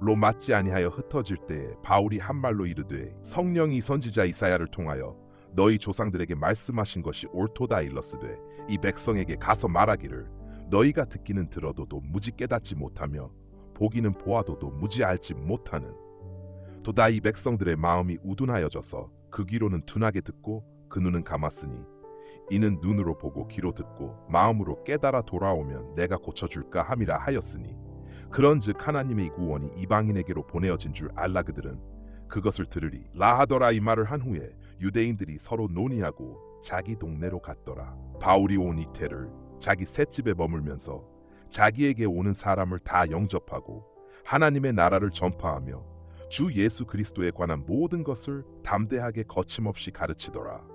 로 맞지 아니하여 흩어질 때에 바울이 한 말로 이르되 성령이 선지자 이사야를 통하여 너희 조상들에게 말씀하신 것이 옳도다 일렀으되 이 백성에게 가서 말하기를 너희가 듣기는 들어도 무지 깨닫지 못하며 보기는 보아도도 무지 알지 못하는. 도다 이 백성들의 마음이 우둔하여져서 그 귀로는 둔하게 듣고 그 눈은 감았으니 이는 눈으로 보고 귀로 듣고 마음으로 깨달아 돌아오면 내가 고쳐줄까 함이라 하였으니 그런즉 하나님의 구원이 이방인에게로 보내어진 줄 알라. 그들은 그것을 들으리 라 하더라. 이 말을 한 후에 유대인들이 서로 논의하고 자기 동네로 갔더라. 바울이 온 이태를 자기 셋집에 머물면서 자기에게 오는 사람을 다 영접하고 하나님의 나라를 전파하며 주 예수 그리스도에 관한 모든 것을 담대하게 거침없이 가르치더라.